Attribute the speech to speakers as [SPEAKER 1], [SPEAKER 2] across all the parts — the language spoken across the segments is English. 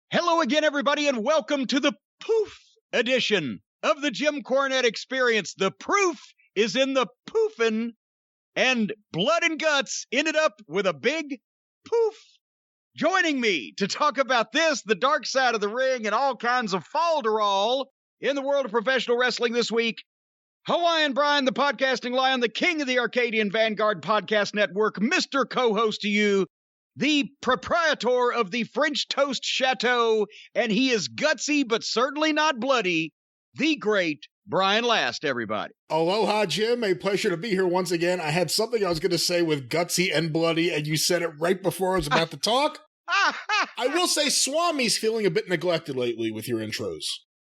[SPEAKER 1] Hello again, everybody, and welcome to the Poof edition of the Jim Cornette Experience. The proof is in the poofin', and Blood and Guts ended up with a big poof. Joining me to talk about this, the dark side of the ring, and all kinds of falderall in the world of professional wrestling this week, Hawaiian Brian, the podcasting lion, the king of the Arcadian Vanguard Podcast Network, Mr. Co-host to you, the proprietor of the French Toast Chateau, and he is gutsy but certainly not bloody, the great Brian Last, everybody.
[SPEAKER 2] Aloha, Jim. A pleasure to be here once again. I had something I was going to say with gutsy and bloody, and you said it right before I was about to talk. I will say Swami's feeling a bit neglected lately with your intros.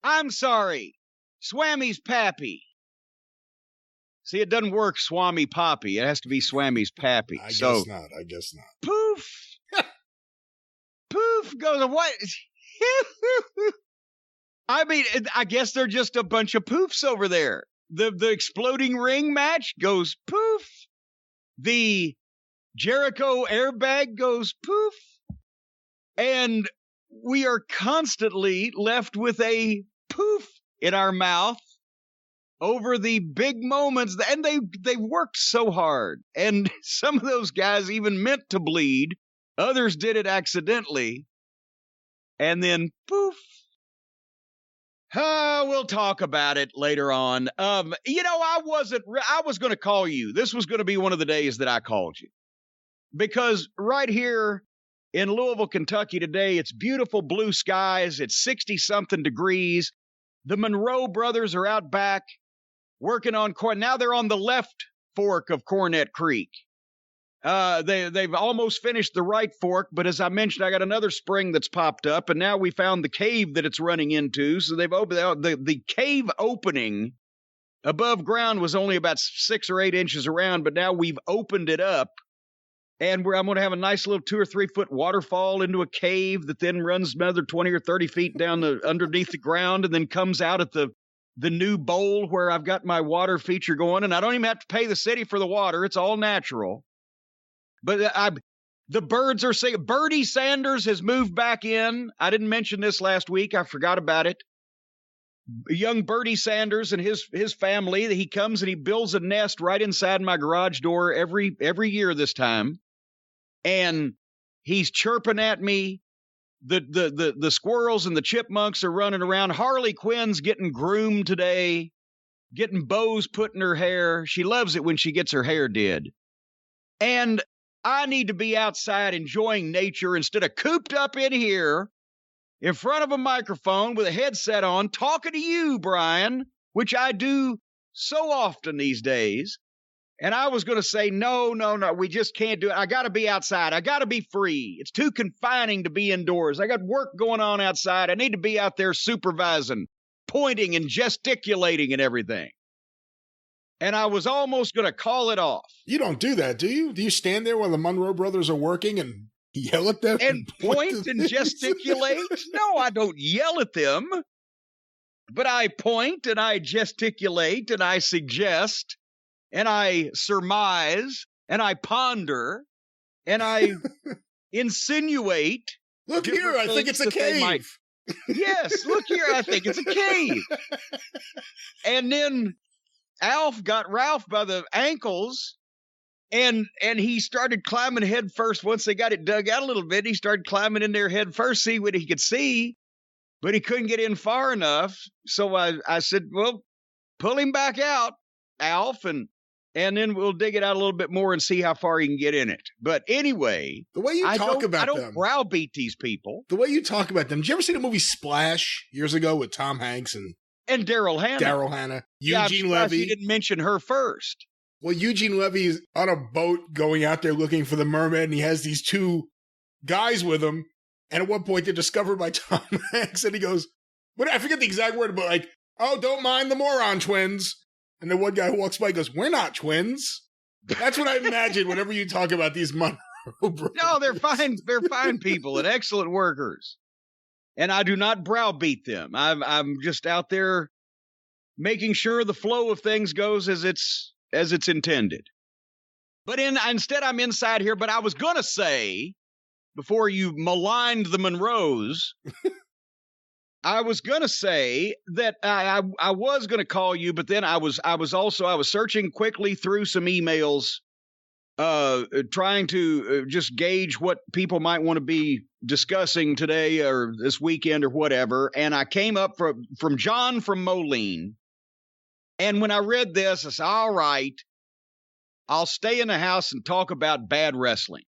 [SPEAKER 1] I'm sorry. Swami's pappy. See, it doesn't work Swami Poppy. It has to be Swami's pappy.
[SPEAKER 2] I guess not.
[SPEAKER 1] Poof. Poof goes, what? I mean, I guess they're just a bunch of poofs over there. The exploding ring match goes poof. The Jericho airbag goes poof. And we are constantly left with a poof in our mouth over the big moments. And they worked so hard. And some of those guys even meant to bleed. Others did it accidentally. And then poof. We'll talk about it later on. I was going to call you. This was going to be one of the days that I called you. Because right here in Louisville, Kentucky today, it's beautiful blue skies. It's 60-something degrees. The Monroe brothers are out back working on corn. Now they're on the left fork of Cornette Creek. They've almost finished the right fork, but as I mentioned, I got another spring that's popped up, and now we found the cave that it's running into. So they've opened the cave opening above ground was only about 6 or 8 inches around, but now we've opened it up, and I'm going to have a nice little 2 or 3 foot waterfall into a cave that then runs another 20 or 30 feet down underneath the ground, and then comes out at the new bowl where I've got my water feature going, and I don't even have to pay the city for the water. It's all natural. But the birds are saying Bertie Sanders has moved back in. I didn't mention this last week. I forgot about it. Young Bertie Sanders and his family, he comes and he builds a nest right inside my garage door every year this time. And he's chirping at me. The squirrels and the chipmunks are running around. Harley Quinn's getting groomed today, getting bows put in her hair. She loves it when she gets her hair did. And I need to be outside enjoying nature instead of cooped up in here in front of a microphone with a headset on talking to you, Brian, which I do so often these days. And I was going to say, no, we just can't do it. I got to be outside. I got to be free. It's too confining to be indoors. I got work going on outside. I need to be out there supervising, pointing and gesticulating and everything. And I was almost going to call it off.
[SPEAKER 2] You don't do that, do you? Do you stand there while the Monroe brothers are working and yell at them?
[SPEAKER 1] And point and gesticulate? No, I don't yell at them. But I point and I gesticulate and I suggest and I surmise and I ponder and I insinuate.
[SPEAKER 2] Look here, I think it's a cave.
[SPEAKER 1] Yes, look here, I think it's a cave. And then Alf got Ralph by the ankles, and he started climbing head first. Once they got it dug out a little bit, he started climbing in there head first, see what he could see, but he couldn't get in far enough. So I said, well, pull him back out, Alf, and then we'll dig it out a little bit more and see how far he can get in it. But anyway,
[SPEAKER 2] the way you talk about them,
[SPEAKER 1] I don't browbeat these people.
[SPEAKER 2] The way you talk about them. Did you ever see the movie Splash years ago with Tom Hanks and
[SPEAKER 1] Daryl
[SPEAKER 2] Hannah. Eugene Levy.
[SPEAKER 1] You didn't mention her first.
[SPEAKER 2] Well, Eugene Levy is on a boat going out there looking for the mermaid, and he has these 2 guys with him. And at one point, they're discovered by Tom Hanks, and he goes, I forget the exact word, but like, oh, don't mind the moron twins. And the one guy who walks by goes, we're not twins. That's what I imagine whenever you talk about these Monroe brothers.
[SPEAKER 1] No, they're fine. They're fine people and excellent workers. And I do not browbeat them. I'm just out there making sure the flow of things goes as it's intended. But instead, I'm inside here. But I was going to say before you maligned the Monroes, I was going to say that I was going to call you, but then I was searching quickly through some emails, trying to just gauge what people might want to be discussing today or this weekend or whatever. And I came up from John from Moline. And when I read this, I said, all right, I'll stay in the house and talk about bad wrestling.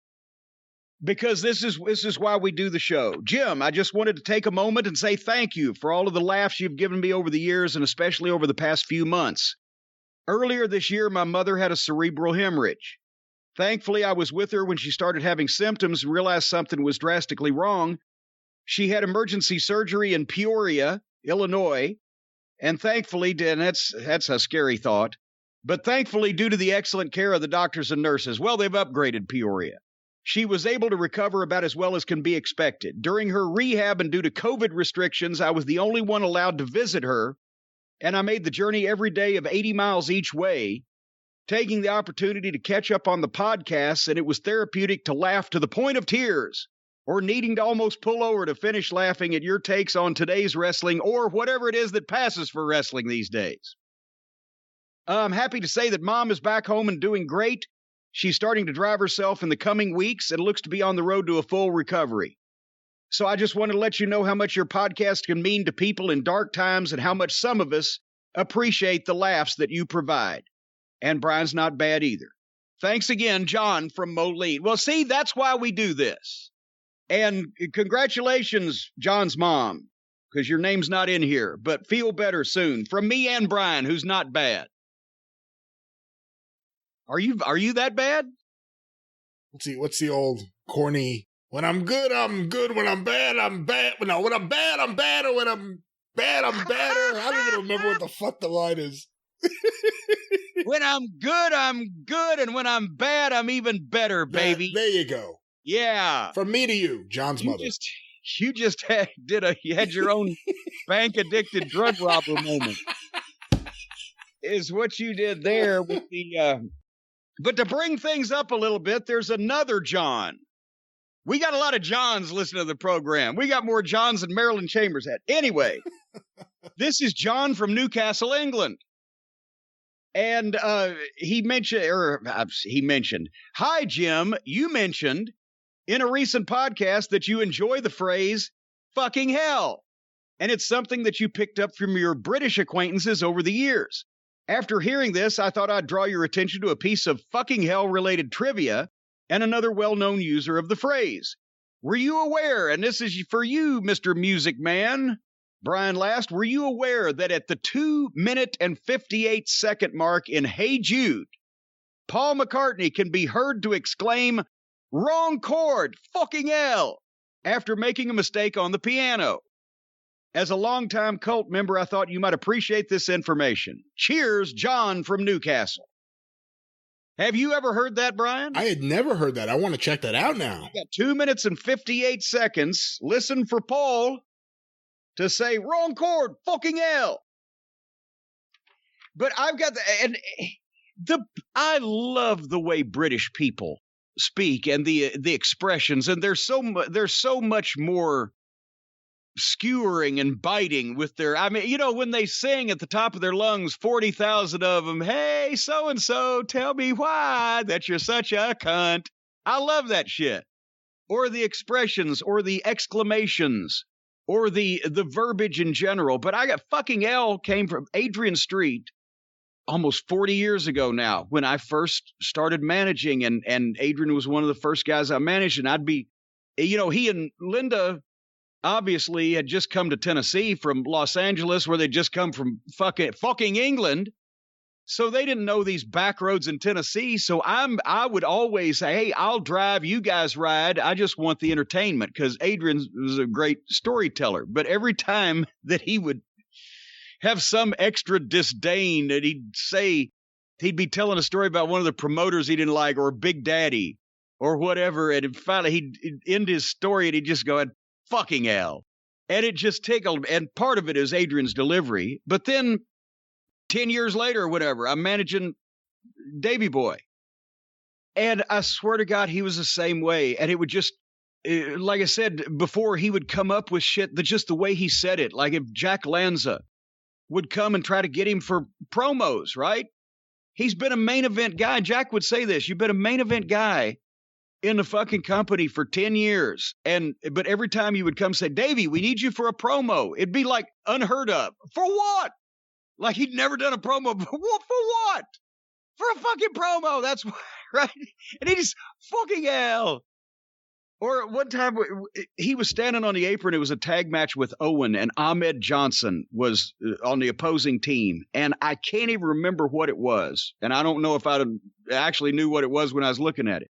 [SPEAKER 1] Because this is why we do the show. Jim, I just wanted to take a moment and say thank you for all of the laughs you've given me over the years and especially over the past few months. Earlier this year, my mother had a cerebral hemorrhage. Thankfully, I was with her when she started having symptoms and realized something was drastically wrong. She had emergency surgery in Peoria, Illinois, and thankfully, and that's a scary thought, but thankfully, due to the excellent care of the doctors and nurses, well, they've upgraded Peoria. She was able to recover about as well as can be expected. During her rehab and due to COVID restrictions, I was the only one allowed to visit her, and I made the journey every day of 80 miles each way, taking the opportunity to catch up on the podcasts, and it was therapeutic to laugh to the point of tears, or needing to almost pull over to finish laughing at your takes on today's wrestling or whatever it is that passes for wrestling these days. I'm happy to say that Mom is back home and doing great. She's starting to drive herself in the coming weeks and looks to be on the road to a full recovery. So I just want to let you know how much your podcast can mean to people in dark times and how much some of us appreciate the laughs that you provide. And Brian's not bad either. Thanks again, John from Moline. Well, see, that's why we do this. And congratulations, John's mom, because your name's not in here, but feel better soon. From me and Brian, who's not bad. Are you that bad?
[SPEAKER 2] What's the old corny, when I'm good, I'm good. When I'm bad, I'm bad. No, when I'm bad, I'm bad. Or when I'm bad, I'm badder. I don't even remember what the fuck the line is.
[SPEAKER 1] When I'm good, I'm good. And when I'm bad, I'm even better, baby.
[SPEAKER 2] There you go.
[SPEAKER 1] Yeah.
[SPEAKER 2] From me to you, John's mother.
[SPEAKER 1] You just had your own bank addicted drug robber moment. Is what you did there with the, but to bring things up a little bit, there's another John. We got a lot of Johns listening to the program. We got more Johns than Marilyn Chambers had. Anyway, this is John from Newcastle, England. And he mentioned, hi, Jim, you mentioned in a recent podcast that you enjoy the phrase fucking hell. And it's something that you picked up from your British acquaintances over the years. After hearing this, I thought I'd draw your attention to a piece of fucking hell-related trivia and another well-known user of the phrase. Were you aware, and this is for you, Mr. Music Man, Brian Last, were you aware that at the 2-minute and 58-second mark in Hey Jude, Paul McCartney can be heard to exclaim, wrong chord, fucking hell, after making a mistake on the piano? As a longtime cult member, I thought you might appreciate this information. Cheers, John from Newcastle. Have you ever heard that, Brian?
[SPEAKER 2] I had never heard that. I want to check that out now.
[SPEAKER 1] You got 2 minutes and 58 seconds. Listen for Paul to say, wrong chord, fucking hell. But I've got I love the way British people speak and the expressions, and there's so much more skewering and biting with their, when they sing at the top of their lungs, 40,000 of them, hey, so-and-so, tell me why that you're such a cunt. I love that shit. Or the expressions, or the exclamations, or the verbiage in general. But I got fucking hell came from Adrian Street almost 40 years ago now, when I first started managing, and Adrian was one of the first guys I managed, and I'd be, he and Linda obviously had just come to Tennessee from Los Angeles, where they'd just come from fucking England. So they didn't know these back roads in Tennessee. So I would always say, hey, I'll drive, you guys ride. I just want the entertainment, because Adrian was a great storyteller. But every time that he would have some extra disdain that he'd be telling a story about one of the promoters he didn't like, or Big Daddy or whatever. And finally he'd end his story and he'd just go, fucking hell. And it just tickled. And part of it is Adrian's delivery. But then 10 years later or whatever, I'm managing Davey Boy. And I swear to God, he was the same way. And it would just, like I said before, he would come up with shit that just the way he said it. Like if Jack Lanza would come and try to get him for promos, right? He's been a main event guy. Jack would say this, you've been a main event guy in the fucking company for 10 years. But every time you would come say, Davey, we need you for a promo. It'd be like unheard of. For what? Like he'd never done a promo. For what? For a fucking promo. That's right. And he just fucking hell. Or one time he was standing on the apron. It was a tag match with Owen, and Ahmed Johnson was on the opposing team. And I can't even remember what it was. And I don't know if I actually knew what it was when I was looking at it.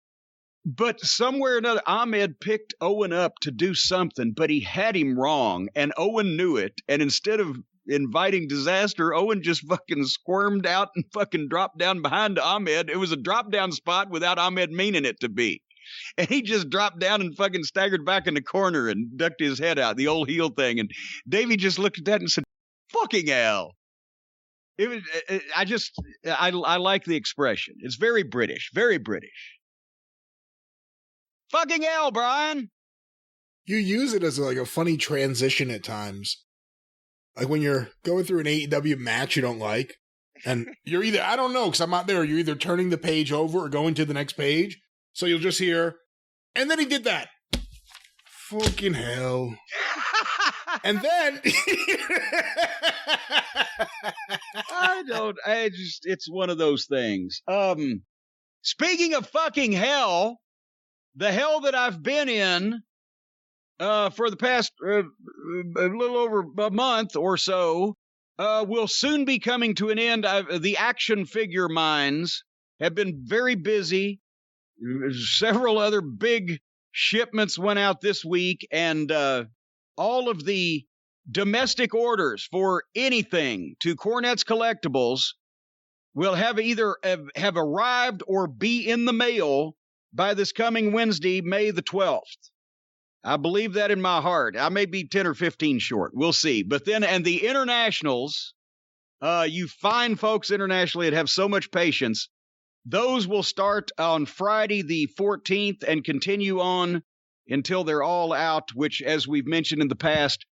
[SPEAKER 1] But somewhere or another, Ahmed picked Owen up to do something, but he had him wrong, and Owen knew it. And instead of inviting disaster, Owen just fucking squirmed out and fucking dropped down behind Ahmed. It was a drop down spot without Ahmed meaning it to be. And he just dropped down and fucking staggered back in the corner and ducked his head out, the old heel thing. And Davey just looked at that and said, fucking hell. It was, I like the expression. It's very British, very British. Fucking hell, Brian.
[SPEAKER 2] You use it as like a funny transition at times. Like when you're going through an AEW match you don't like, and you're either, I don't know, because I'm not there, you're either turning the page over or going to the next page. So you'll just hear, and then he did that. Fucking hell. And then
[SPEAKER 1] it's one of those things. Speaking of fucking hell, the hell that I've been in for the past a little over a month or so will soon be coming to an end. The action figure mines have been very busy. Several other big shipments went out this week, and all of the domestic orders for anything to Cornette's Collectibles will have either have arrived or be in the mail by this coming Wednesday, May the 12th. I believe that in my heart. I may be 10 or 15 short. We'll see. But then, and the internationals, you fine folks internationally that have so much patience, those will start on Friday the 14th and continue on until they're all out, which, as we've mentioned in the past,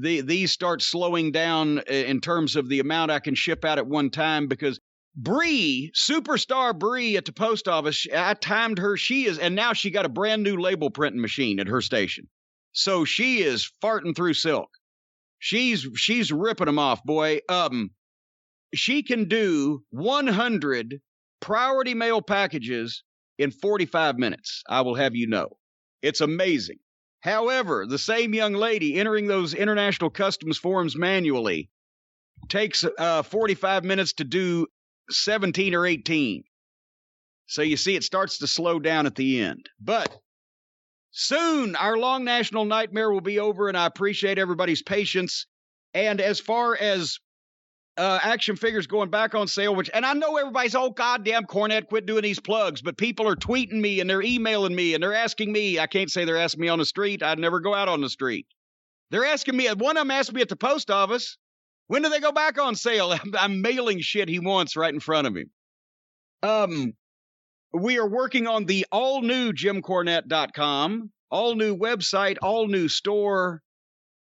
[SPEAKER 1] these start slowing down in terms of the amount I can ship out at one time, because Bree, superstar Bree at the post office, I timed her. And now she got a brand new label printing machine at her station. So she is farting through silk. She's ripping them off, boy. She can do 100 priority mail packages in 45 minutes. I will have you know. It's amazing. However, the same young lady entering those international customs forms manually takes 45 minutes to do 17 or 18. So you see, it starts to slow down at the end. But soon, our long national nightmare will be over, and I appreciate everybody's patience. And as far as action figures going back on sale, and I know everybody's, oh, goddamn, Cornette, quit doing these plugs, but people are tweeting me, and they're emailing me, and they're asking me. I can't say they're asking me on the street. I'd never go out on the street. They're asking me, one of them asked me at the post office, when do they go back on sale? I'm mailing shit he wants right in front of him. We are working on the all-new JimCornette.com, all-new website, all-new store,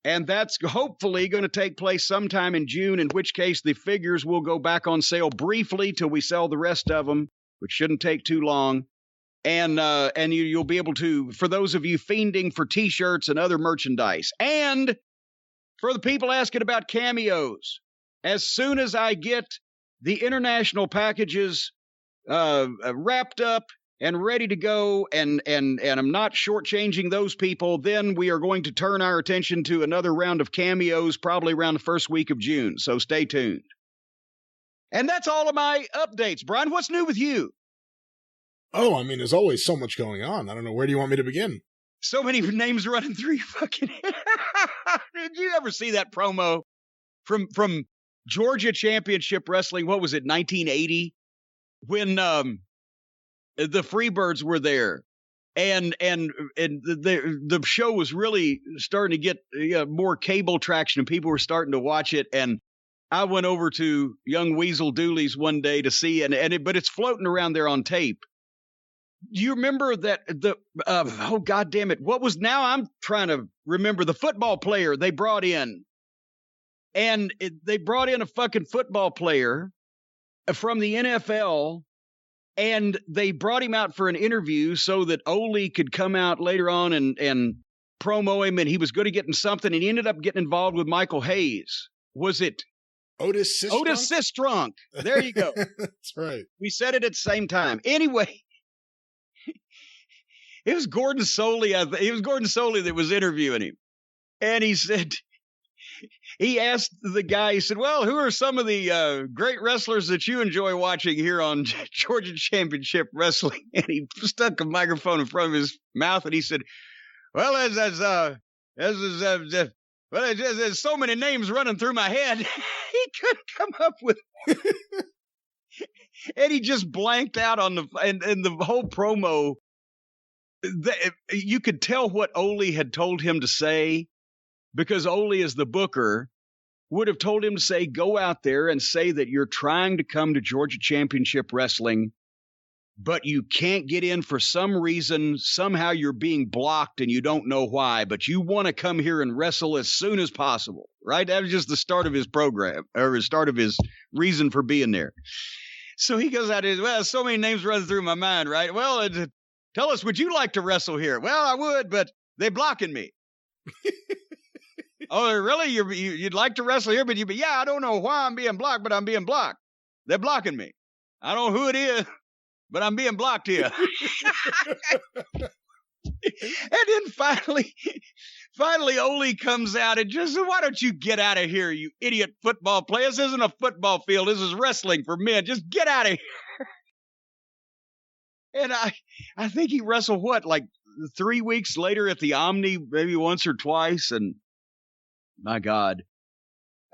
[SPEAKER 1] and that's hopefully going to take place sometime in June, in which case the figures will go back on sale briefly till we sell the rest of them, which shouldn't take too long. And you'll be able to, for those of you fiending for T-shirts and other merchandise, and for the people asking about cameos, as soon as I get the international packages wrapped up and ready to go, and I'm not shortchanging those people, then we are going to turn our attention to another round of cameos, probably around the first week of June. So stay tuned. And that's all of my updates. Brian, what's new with you?
[SPEAKER 2] Oh, I mean, there's always so much going on. I don't know. Where do you want me to begin?
[SPEAKER 1] So many names running through your fucking head. Did you ever see that promo from Georgia Championship Wrestling? What was it, 1980? When the Freebirds were there, and the show was really starting to get more cable traction, and people were starting to watch it. And I went over to young Weasel Dooley's one day to see, but it's floating around there on tape. you remember that oh, God damn it. What was, now I'm trying to remember the football player they brought in. And they brought in a fucking football player from the NFL, and they brought him out for an interview so that Ole could come out later on and promo him, and he was good at getting something, and he ended up getting involved with Michael Hayes. Was it
[SPEAKER 2] Otis Sistrunk?
[SPEAKER 1] Otis Sistrunk. There you go.
[SPEAKER 2] That's right.
[SPEAKER 1] We said it at the same time. Anyway, it was Gordon Soley. It was Gordon Soley that was interviewing him. And he said, he asked the guy, he said, well, who are some of the great wrestlers that you enjoy watching here on Georgia Championship Wrestling? And he stuck a microphone in front of his mouth, and he said, well, there's so many names running through my head. He couldn't come up with. And he just blanked out on and the whole promo. You could tell what Ole had told him to say, because Ole, as the booker, would have told him to say, go out there and say that you're trying to come to Georgia Championship Wrestling, but you can't get in for some reason. Somehow you're being blocked and you don't know why, but you want to come here and wrestle as soon as possible, right? That was just the start of his program, or the start of his reason for being there. So he goes out and, well, so many names running through my mind, right? Well, tell us, would you like to wrestle here? Well, I would, but they're blocking me. Oh, really? You'd like to wrestle here, but yeah, I don't know why I'm being blocked, but I'm being blocked. They're blocking me. I don't know who it is, but I'm being blocked here. And then finally, Ole comes out and just, why don't you get out of here, you idiot football player? This isn't a football field. This is wrestling for men. Just get out of here. And I think he wrestled, like 3 weeks later at the Omni, maybe once or twice, and my God.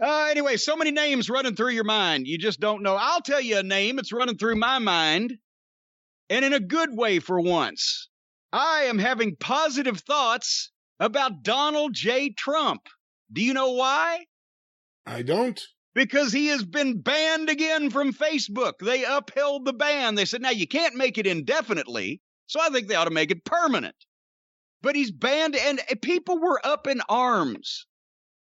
[SPEAKER 1] Anyway, so many names running through your mind. You just don't know. I'll tell you a name. It's running through my mind. And in a good way for once. I am having positive thoughts about Donald J. Trump. Do you know why?
[SPEAKER 2] I don't.
[SPEAKER 1] Because he has been banned again from Facebook. They upheld the ban. They said, now you can't make it indefinitely. So I think they ought to make it permanent. But he's banned, and people were up in arms.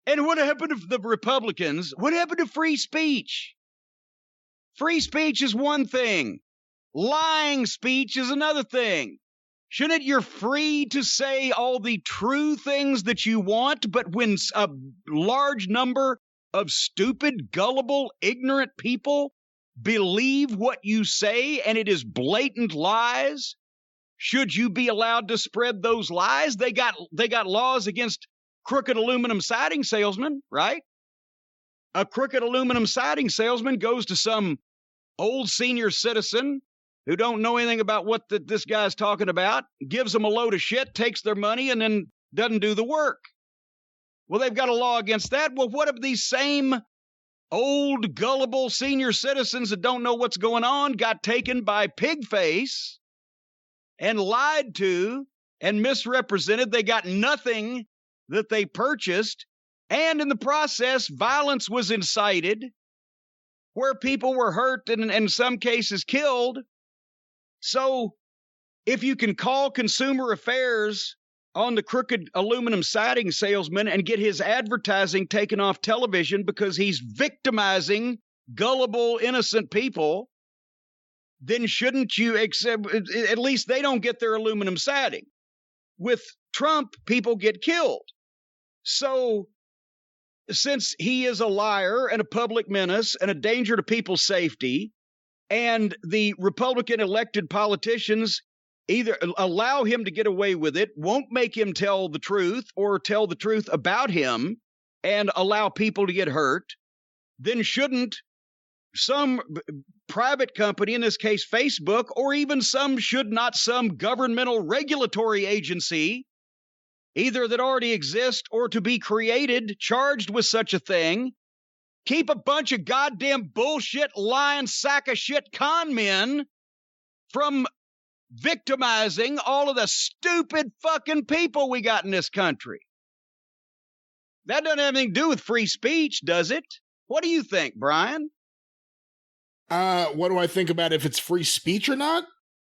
[SPEAKER 1] And what happened to the Republicans? What happened to free speech? Free speech is one thing. Lying speech is another thing. Shouldn't you're free to say all the true things that you want, but when a large number of stupid, gullible, ignorant people believe what you say and it is blatant lies, should you be allowed to spread those lies? They got laws against crooked aluminum siding salesman, right? A crooked aluminum siding salesman goes to some old senior citizen who don't know anything about what this guy's talking about, gives them a load of shit, takes their money, and then doesn't do the work. Well, they've got a law against that. Well, what if these same old, gullible senior citizens that don't know what's going on got taken by Pigface and lied to and misrepresented? They got nothing that they purchased, and in the process, violence was incited, where people were hurt and in some cases killed. So if you can call Consumer Affairs on the crooked aluminum siding salesman and get his advertising taken off television because he's victimizing gullible, innocent people, then shouldn't you accept, at least they don't get their aluminum siding. With Trump, people get killed. So since he is a liar and a public menace and a danger to people's safety, and the Republican elected politicians either allow him to get away with it, won't make him tell the truth or tell the truth about him and allow people to get hurt, then shouldn't some private company, in this case Facebook, or even some governmental regulatory agency, either that already exists or to be created, charged with such a thing, keep a bunch of goddamn bullshit, lying sack of shit con men from victimizing all of the stupid fucking people we got in this country? That doesn't have anything to do with free speech, does it? What do you think, Brian?
[SPEAKER 2] What do I think about if it's free speech or not?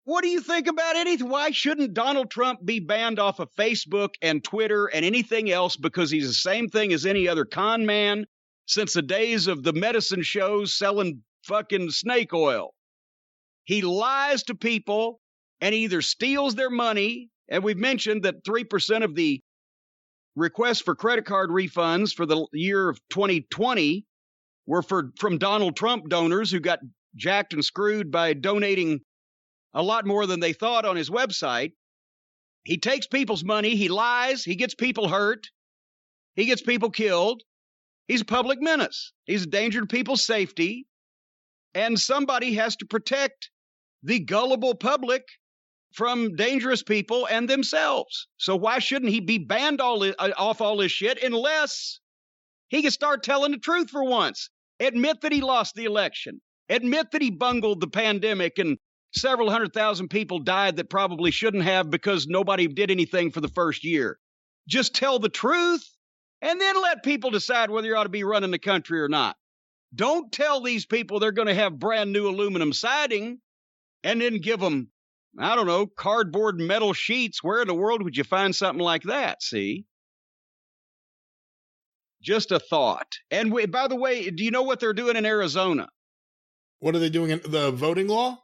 [SPEAKER 1] What do you think about anything? Why shouldn't Donald Trump be banned off of Facebook and Twitter and anything else? Because he's the same thing as any other con man since the days of the medicine shows selling fucking snake oil. He lies to people and either steals their money. And we've mentioned that 3% of the requests for credit card refunds for the year of 2020 were from Donald Trump donors who got jacked and screwed by donating a lot more than they thought on his website. He takes people's money. He lies. He gets people hurt. He gets people killed. He's a public menace. He's a danger to people's safety. And somebody has to protect the gullible public from dangerous people and themselves. So why shouldn't he be banned off all this shit unless he can start telling the truth for once? Admit that he lost the election. Admit that he bungled the pandemic and several 100,000 people died that probably shouldn't have because nobody did anything for the first year. Just tell the truth and then let people decide whether you ought to be running the country or not. Don't tell these people they're going to have brand new aluminum siding and then give them, I don't know, cardboard metal sheets. Where in the world would you find something like that? See? Just a thought. And by the way, do you know what they're doing in Arizona?
[SPEAKER 2] What are they doing in the voting law?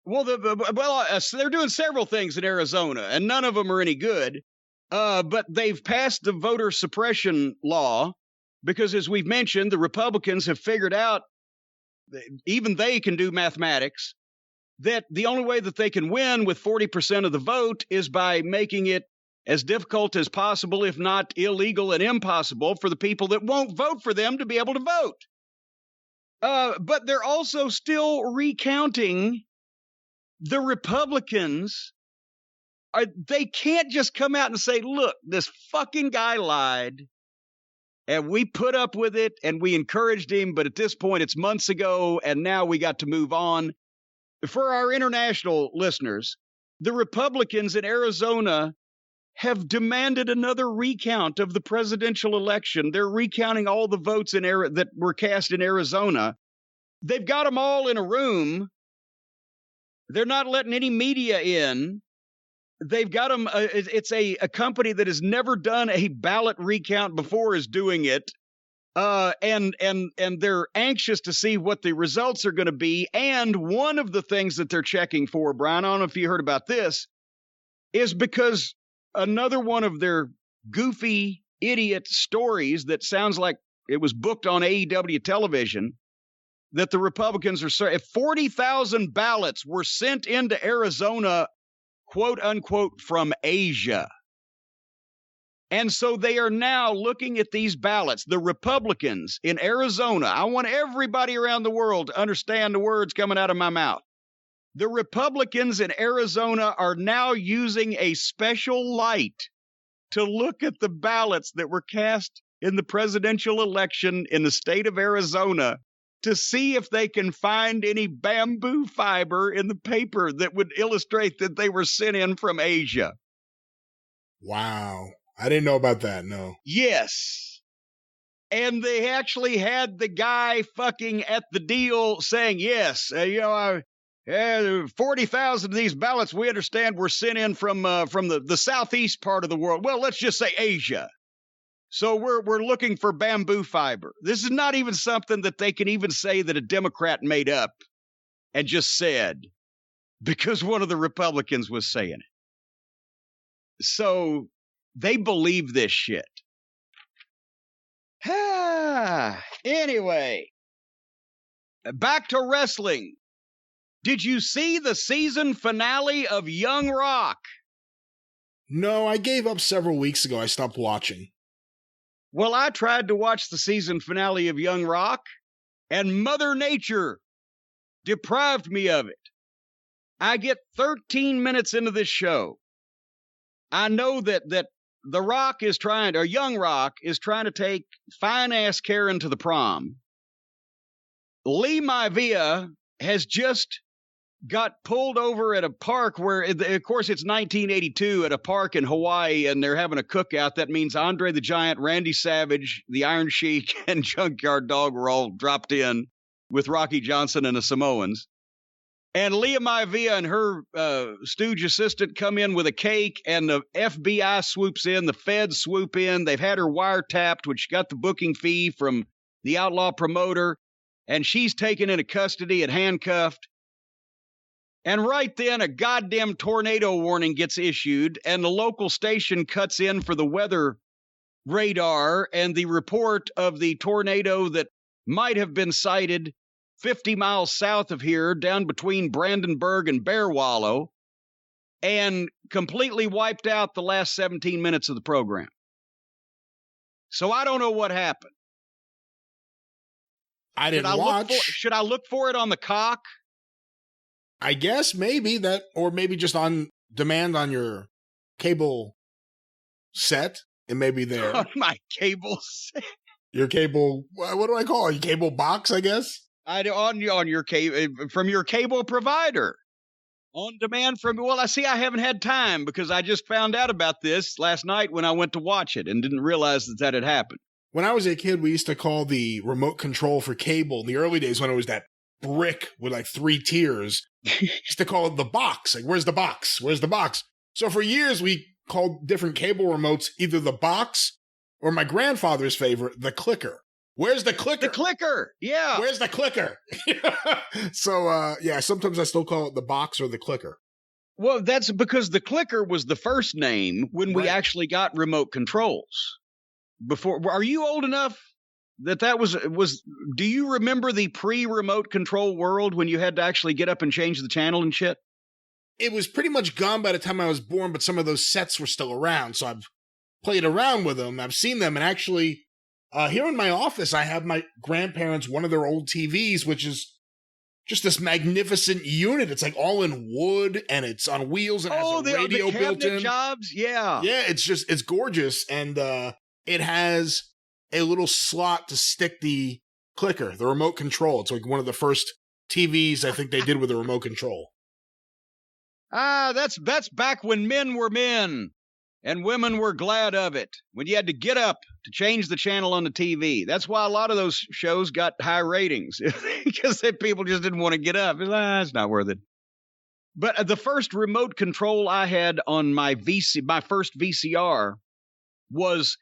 [SPEAKER 1] Well, they're doing several things in Arizona, and none of them are any good. But they've passed the Voter Suppression Law because, as we've mentioned, the Republicans have figured out, even they can do mathematics, that the only way that they can win with 40% of the vote is by making it as difficult as possible, if not illegal and impossible, for the people that won't vote for them to be able to vote. But they're also still recounting the Republicans. They can't just come out and say, look, this fucking guy lied and we put up with it and we encouraged him. But at this point, it's months ago and now we got to move on. For our international listeners, the Republicans in Arizona have demanded another recount of the presidential election. They're recounting all the votes that were cast in Arizona. They've got them all in a room. They're not letting any media in. They've got them. It's a company that has never done a ballot recount before is doing it. And they're anxious to see what the results are going to be. And one of the things that they're checking for, Brian, I don't know if you heard about this, is because another one of their goofy idiot stories that sounds like it was booked on AEW television, that the Republicans if 40,000 ballots were sent into Arizona, quote unquote, from Asia. And so they are now looking at these ballots. The Republicans in Arizona, I want everybody around the world to understand the words coming out of my mouth. The Republicans in Arizona are now using a special light to look at the ballots that were cast in the presidential election in the state of Arizona to see if they can find any bamboo fiber in the paper that would illustrate that they were sent in from Asia.
[SPEAKER 2] Wow. I didn't know about that, no.
[SPEAKER 1] Yes. And they actually had the guy fucking at the deal saying, yes, 40,000 of these ballots, we understand, were sent in from the southeast part of the world. Well, let's just say Asia. So we're looking for bamboo fiber. This is not even something that they can even say that a Democrat made up and just said because one of the Republicans was saying it. So they believe this shit. Anyway, back to wrestling. Did you see the season finale of Young Rock?
[SPEAKER 2] No, I gave up several weeks ago. I stopped watching.
[SPEAKER 1] Well, I tried to watch the season finale of Young Rock, and Mother Nature deprived me of it. I get 13 minutes into this show. I know that Young Rock is trying to take fine-ass Karen to the prom. Lee Maivia has just got pulled over at a park where, of course, it's 1982 at a park in Hawaii, and they're having a cookout. That means Andre the Giant, Randy Savage, the Iron Sheik, and Junkyard Dog were all dropped in with Rocky Johnson and the Samoans. And Leah Maivia and her stooge assistant come in with a cake, and the FBI swoops in, the feds swoop in. They've had her wiretapped, which got the booking fee from the outlaw promoter, and she's taken into custody and handcuffed. And right then, a goddamn tornado warning gets issued, and the local station cuts in for the weather radar and the report of the tornado that might have been sighted 50 miles south of here, down between Brandenburg and Bear Wallow, and completely wiped out the last 17 minutes of the program. So I don't know what happened.
[SPEAKER 2] I didn't watch.
[SPEAKER 1] Should I look for it on the cock?
[SPEAKER 2] I guess maybe that, or maybe just on demand on your cable set. It may be there.
[SPEAKER 1] On my cable set?
[SPEAKER 2] Your cable, what do I call it? Your cable box, I guess?
[SPEAKER 1] On your cable, from your cable provider. On demand from, well, I haven't had time because I just found out about this last night when I went to watch it and didn't realize that had happened.
[SPEAKER 2] When I was a kid, we used to call the remote control for cable in the early days when it was that brick with like 3 tiers. Used to call it the box. Like, where's the box? Where's the box? So for years, we called different cable remotes either the box or my grandfather's favorite, the clicker. Where's the clicker?
[SPEAKER 1] The clicker, yeah.
[SPEAKER 2] Where's the clicker? So, sometimes I still call it the box or the clicker.
[SPEAKER 1] Well, that's because the clicker was the first name when we actually got remote controls. Before, are you old enough that was? Do you remember the pre-remote control world when you had to actually get up and change the channel and shit?
[SPEAKER 2] It was pretty much gone by the time I was born, but some of those sets were still around, so I've played around with them. I've seen them, and actually, here in my office, I have my grandparents' one of their old TVs, which is just this magnificent unit. It's like all in wood, and it's on wheels, and has a radio
[SPEAKER 1] the
[SPEAKER 2] built in.
[SPEAKER 1] Jobs, yeah.
[SPEAKER 2] Yeah, it's gorgeous, and it has a little slot to stick the clicker, the remote control. It's like one of the first TVs I think they did with a remote control.
[SPEAKER 1] That's back when men were men and women were glad of it, when you had to get up to change the channel on the TV. That's why a lot of those shows got high ratings, because people just didn't want to get up. It's not worth it. But the first remote control I had on my first VCR was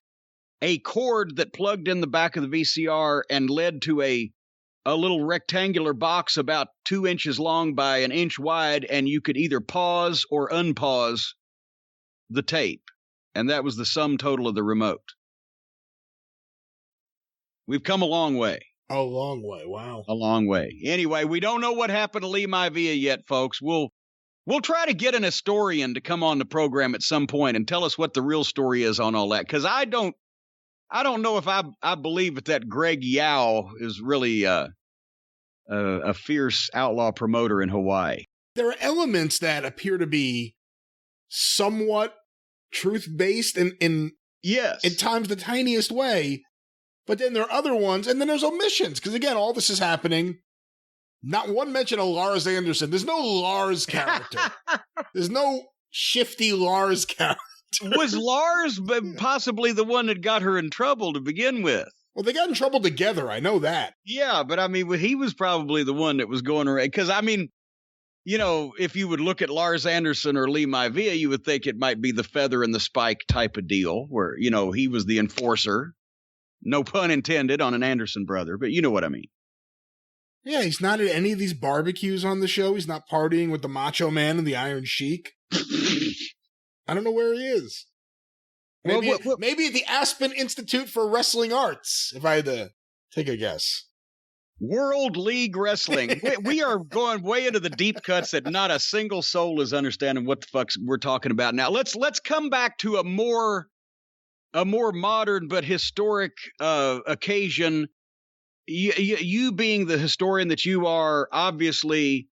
[SPEAKER 1] a cord that plugged in the back of the VCR and led to a little rectangular box about 2 inches long by an inch wide, and you could either pause or unpause the tape. And that was the sum total of the remote. We've come a long way.
[SPEAKER 2] A long way, wow.
[SPEAKER 1] A long way. Anyway, we don't know what happened to Lee Maivia yet, folks. We'll try to get an historian to come on the program at some point and tell us what the real story is on all that, because I don't know if I believe that Greg Yao is really a fierce outlaw promoter in Hawaii.
[SPEAKER 2] There are elements that appear to be somewhat truth-based in at times the tiniest way, but then there are other ones, and then there's omissions, because again, all this is happening. Not one mention of Lars Anderson. There's no Lars character. There's no shifty Lars character.
[SPEAKER 1] Was Lars possibly the one that got her in trouble to begin with?
[SPEAKER 2] Well, they got in trouble together. I know that.
[SPEAKER 1] Yeah, but I mean, he was probably the one that was going around. Because, I mean, you know, if you would look at Lars Anderson or Lee Maivia, you would think it might be the feather and the spike type of deal where, you know, he was the enforcer. No pun intended on an Anderson brother, but you know what I mean.
[SPEAKER 2] Yeah, he's not at any of these barbecues on the show. He's not partying with the Macho Man and the Iron Sheik. I don't know where he is. Maybe at the Aspen Institute for Wrestling Arts, if I had to take a guess.
[SPEAKER 1] World League Wrestling. We are going way into the deep cuts that not a single soul is understanding what the fuck we're talking about now. Let's come back to a more modern but historic occasion. You being the historian that you are, obviously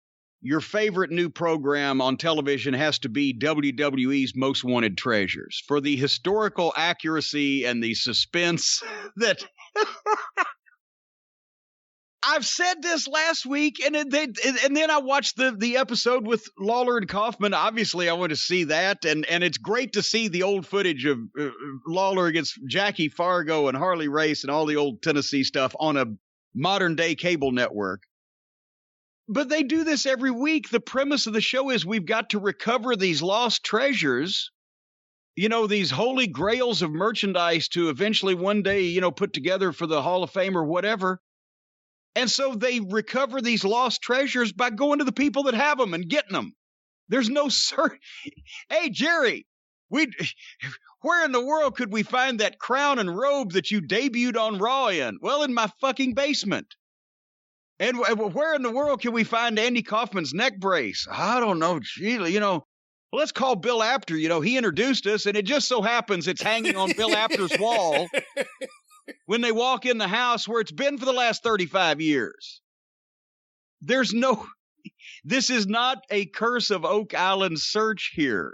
[SPEAKER 1] your favorite new program on television has to be WWE's Most Wanted Treasures, for the historical accuracy and the suspense that I've said this last week, and then I watched the episode with Lawler and Kaufman. Obviously, I want to see that, and it's great to see the old footage of Lawler against Jackie Fargo and Harley Race and all the old Tennessee stuff on a modern day cable network. But they do this every week. The premise of the show is we've got to recover these lost treasures, these holy grails of merchandise to eventually one day, put together for the Hall of Fame or whatever. And so they recover these lost treasures by going to the people that have them and getting them. There's no search. Hey, Jerry, where in the world could we find that crown and robe that you debuted on Raw in? Well, in my fucking basement. And where in the world can we find Andy Kaufman's neck brace? I don't know. Gee, let's call Bill Apter. He introduced us, and it just so happens it's hanging on Bill Apter's wall when they walk in the house where it's been for the last 35 years. This is not a Curse of Oak Island search here.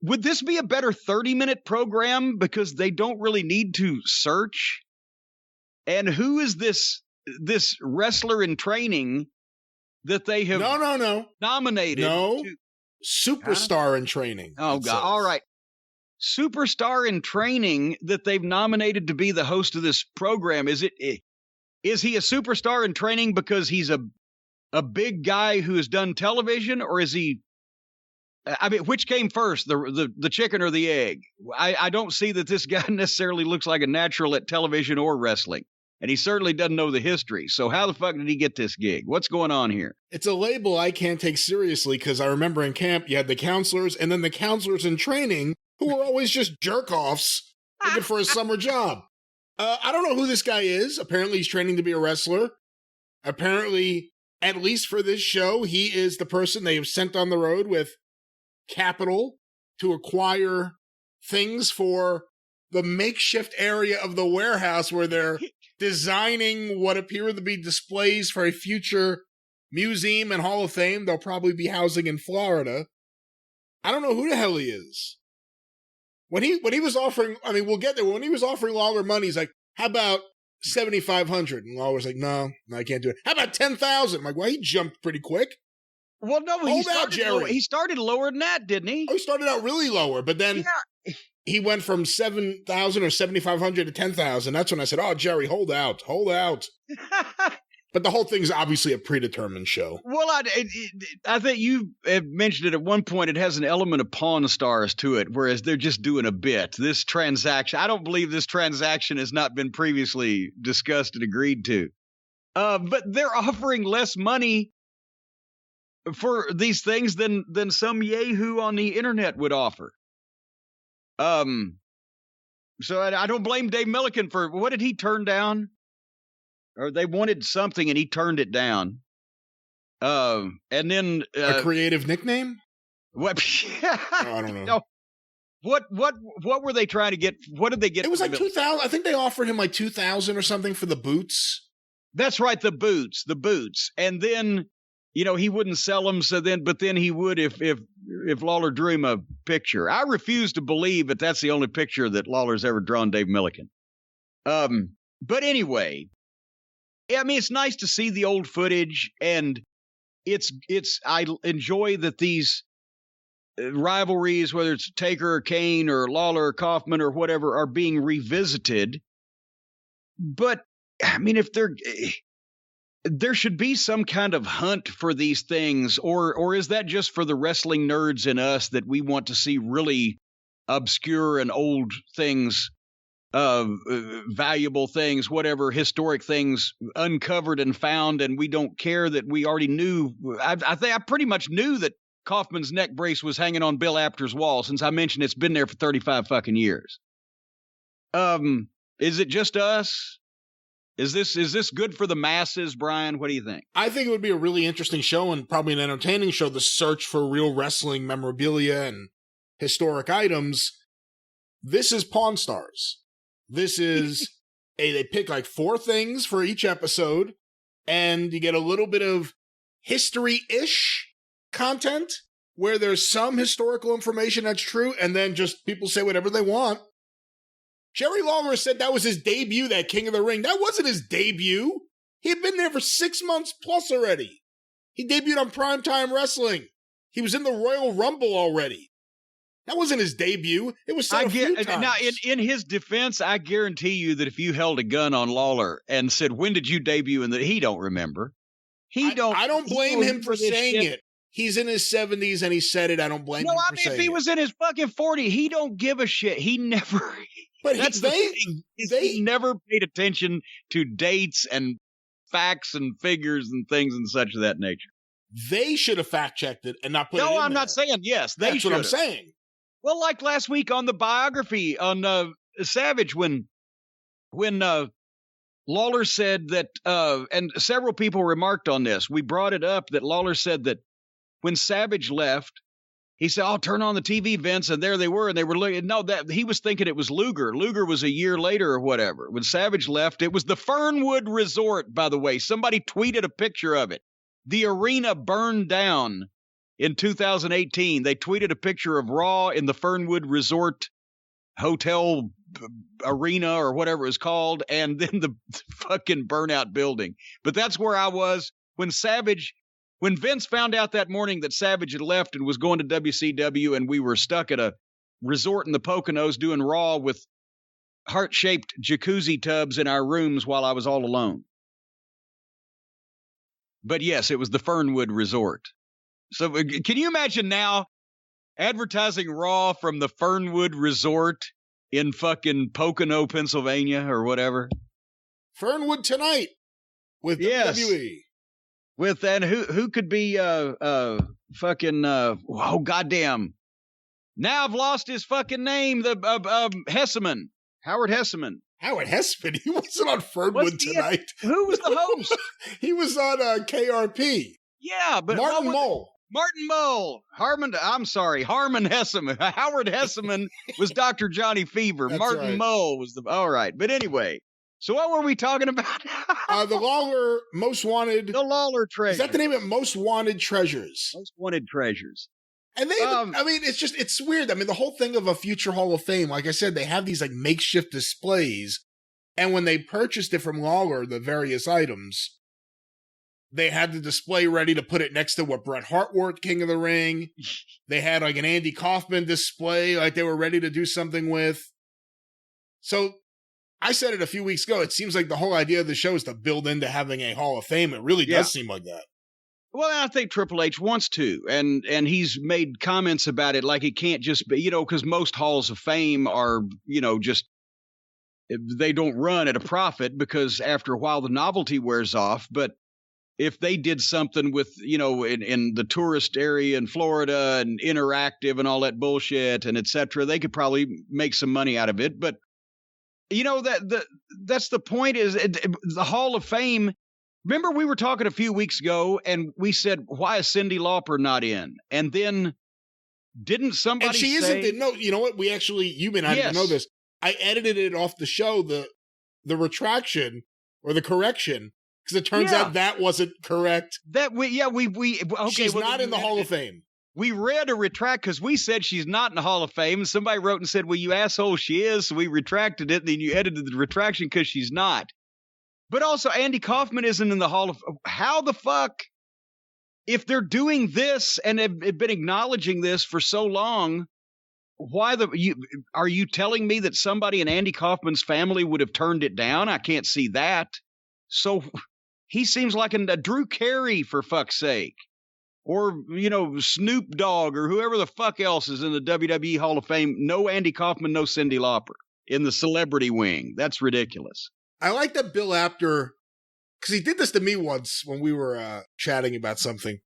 [SPEAKER 1] Would this be a better 30-minute program because they don't really need to search? And who is this wrestler in training that they have nominated?
[SPEAKER 2] No, superstar in training.
[SPEAKER 1] Oh, God. All right. Superstar in training that they've nominated to be the host of this program. Is he a superstar in training because he's a big guy who has done television, or is he? I mean, which came first, the chicken or the egg? I don't see that this guy necessarily looks like a natural at television or wrestling. And he certainly doesn't know the history. So how the fuck did he get this gig? What's going on here?
[SPEAKER 2] It's a label I can't take seriously because I remember in camp you had the counselors and then the counselors in training who were always just jerk-offs looking for a summer job. I don't know who this guy is. Apparently he's training to be a wrestler. Apparently, at least for this show, he is the person they have sent on the road with capital to acquire things for the makeshift area of the warehouse where they're designing what appear to be displays for a future museum and Hall of Fame they'll probably be housing in Florida. I don't know who the hell he is. When he was offering, I mean, we'll get there. When he was offering Lawler money, he's like, how about $7,500? And Lawler's like, no, I can't do it. How about $10,000? I'm like, well, he jumped pretty quick.
[SPEAKER 1] Well, no, he started lower than that, didn't he?
[SPEAKER 2] Oh, he started out really lower, but then he went from $7,000 or $7,500 to $10,000. That's when I said, oh, Jerry, hold out. But the whole thing's obviously a predetermined show.
[SPEAKER 1] Well, I think you mentioned it at one point. It has an element of Pawn Stars to it, whereas they're just doing a bit. This transaction, I don't believe this transaction has not been previously discussed and agreed to. But they're offering less money for these things than some yahoo on the internet would offer. So I don't blame Dave Milliken for what did he turn down? Or they wanted something and he turned it down. And then
[SPEAKER 2] a creative nickname?
[SPEAKER 1] What?
[SPEAKER 2] I don't know.
[SPEAKER 1] What were they trying to get? What did they get?
[SPEAKER 2] It was like 2,000. I think they offered him like 2,000 or something for the boots.
[SPEAKER 1] That's right, the boots. And then he wouldn't sell them. But then he would if Lawler drew him a picture. I refuse to believe that that's the only picture that Lawler's ever drawn Dave Milliken. But anyway. I mean, it's nice to see the old footage, and I enjoy that these rivalries, whether it's Taker or Kane or Lawler or Kaufman or whatever, are being revisited. But I mean, if there should be some kind of hunt for these things, or is that just for the wrestling nerds in us that we want to see really obscure and old things? Valuable things, whatever, historic things uncovered and found, and we don't care that we already knew. I think I pretty much knew that Kaufman's neck brace was hanging on Bill Apter's wall since I mentioned it's been there for 35 fucking years. Is it just us? Is this good for the masses, Brian? What do you think?
[SPEAKER 2] I think it would be a really interesting show and probably an entertaining show, the search for real wrestling memorabilia and historic items. This is Pawn Stars. This is they pick like 4 things for each episode, and you get a little bit of history-ish content where there's some historical information that's true, and then just people say whatever they want. Jerry Lawler said that was his debut, that King of the Ring. That wasn't his debut. He had been there for 6 months plus already. He debuted on Primetime Wrestling. He was in the Royal Rumble already. That wasn't his debut. It was said a few times.
[SPEAKER 1] Now, in his defense, I guarantee you that if you held a gun on Lawler and said, "When did you debut?" and that he don't remember. I
[SPEAKER 2] don't blame him for saying it. He's in his 70s and he said it. I don't blame him for saying it. No, I mean, if
[SPEAKER 1] he was in his fucking 40s, he don't give a shit. He never. But he never paid attention to dates and facts and figures and things and such of that nature.
[SPEAKER 2] They should have fact-checked it and not put it in there.
[SPEAKER 1] No, I'm not saying yes. That's what I'm
[SPEAKER 2] saying.
[SPEAKER 1] Well, like last week on the biography on Savage, when Lawler said that, and several people remarked on this. We brought it up that Lawler said that when Savage left, he said, "I'll turn on the TV, Vince," and there they were, and they were looking. No, that he was thinking it was Luger. Luger was a year later or whatever. When Savage left, it was the Fernwood Resort, by the way. Somebody tweeted a picture of it. The arena burned down in 2018. They tweeted a picture of Raw in the Fernwood Resort Hotel Arena or whatever it was called, and then the fucking burnout building. But that's where I was when Vince found out that morning that Savage had left and was going to WCW, and we were stuck at a resort in the Poconos doing Raw with heart-shaped jacuzzi tubs in our rooms while I was all alone. But yes, it was the Fernwood Resort. So can you imagine now advertising Raw from the Fernwood Resort in fucking Pocono, Pennsylvania or whatever?
[SPEAKER 2] Fernwood tonight with WWE.
[SPEAKER 1] With and who could be fucking oh goddamn. Now I've lost his fucking name, the Hesseman. Howard Hesseman.
[SPEAKER 2] Howard Hesseman? He wasn't on Fernwood tonight.
[SPEAKER 1] Who was the host?
[SPEAKER 2] He was on KRP.
[SPEAKER 1] Yeah, but
[SPEAKER 2] Martin Mull.
[SPEAKER 1] Harmon Hesseman. Howard Hesseman was Dr. Johnny Fever.
[SPEAKER 2] That's
[SPEAKER 1] Martin
[SPEAKER 2] right.
[SPEAKER 1] Mull was all right. But anyway, so what were we talking about?
[SPEAKER 2] The Lawler Most Wanted.
[SPEAKER 1] The Lawler Treasures.
[SPEAKER 2] Is that the name of it? Most Wanted Treasures.
[SPEAKER 1] Most Wanted Treasures.
[SPEAKER 2] And they, it's weird. I mean, the whole thing of a future Hall of Fame, like I said, they have these like makeshift displays. And when they purchased it from Lawler, the various items, they had the display ready to put it next to what Bret Hart wore at King of the Ring. They had like an Andy Kaufman display, like they were ready to do something with. So I said it a few weeks ago. It seems like the whole idea of the show is to build into having a Hall of Fame. It really does seem like that.
[SPEAKER 1] Well, I think Triple H wants to, and he's made comments about it like it can't just be, because most halls of fame are, just they don't run at a profit because after a while the novelty wears off. But if they did something with, in the tourist area in Florida and interactive and all that bullshit and et cetera, they could probably make some money out of it. But, that's the point is the Hall of Fame. Remember, we were talking a few weeks ago, and we said, "Why is Cyndi Lauper not in?" And then, didn't somebody?
[SPEAKER 2] And she isn't. No, you know what? We actually, you may not even know this. I edited it off the show, the retraction or the correction, because it turns out that wasn't correct.
[SPEAKER 1] She's
[SPEAKER 2] not in the Hall of Fame.
[SPEAKER 1] We read a retract because we said she's not in the Hall of Fame, and somebody wrote and said, "Well, you asshole, she is." So we retracted it, and then you edited the retraction because she's not. But also, Andy Kaufman isn't in the Hall of... How the fuck, if they're doing this and have been acknowledging this for so long, are you telling me that somebody in Andy Kaufman's family would have turned it down? I can't see that. So he seems like a Drew Carey, for fuck's sake. Or, Snoop Dogg or whoever the fuck else is in the WWE Hall of Fame. No Andy Kaufman, no Cyndi Lauper in the celebrity wing. That's ridiculous.
[SPEAKER 2] I like that Bill Apter, because he did this to me once when we were chatting about something,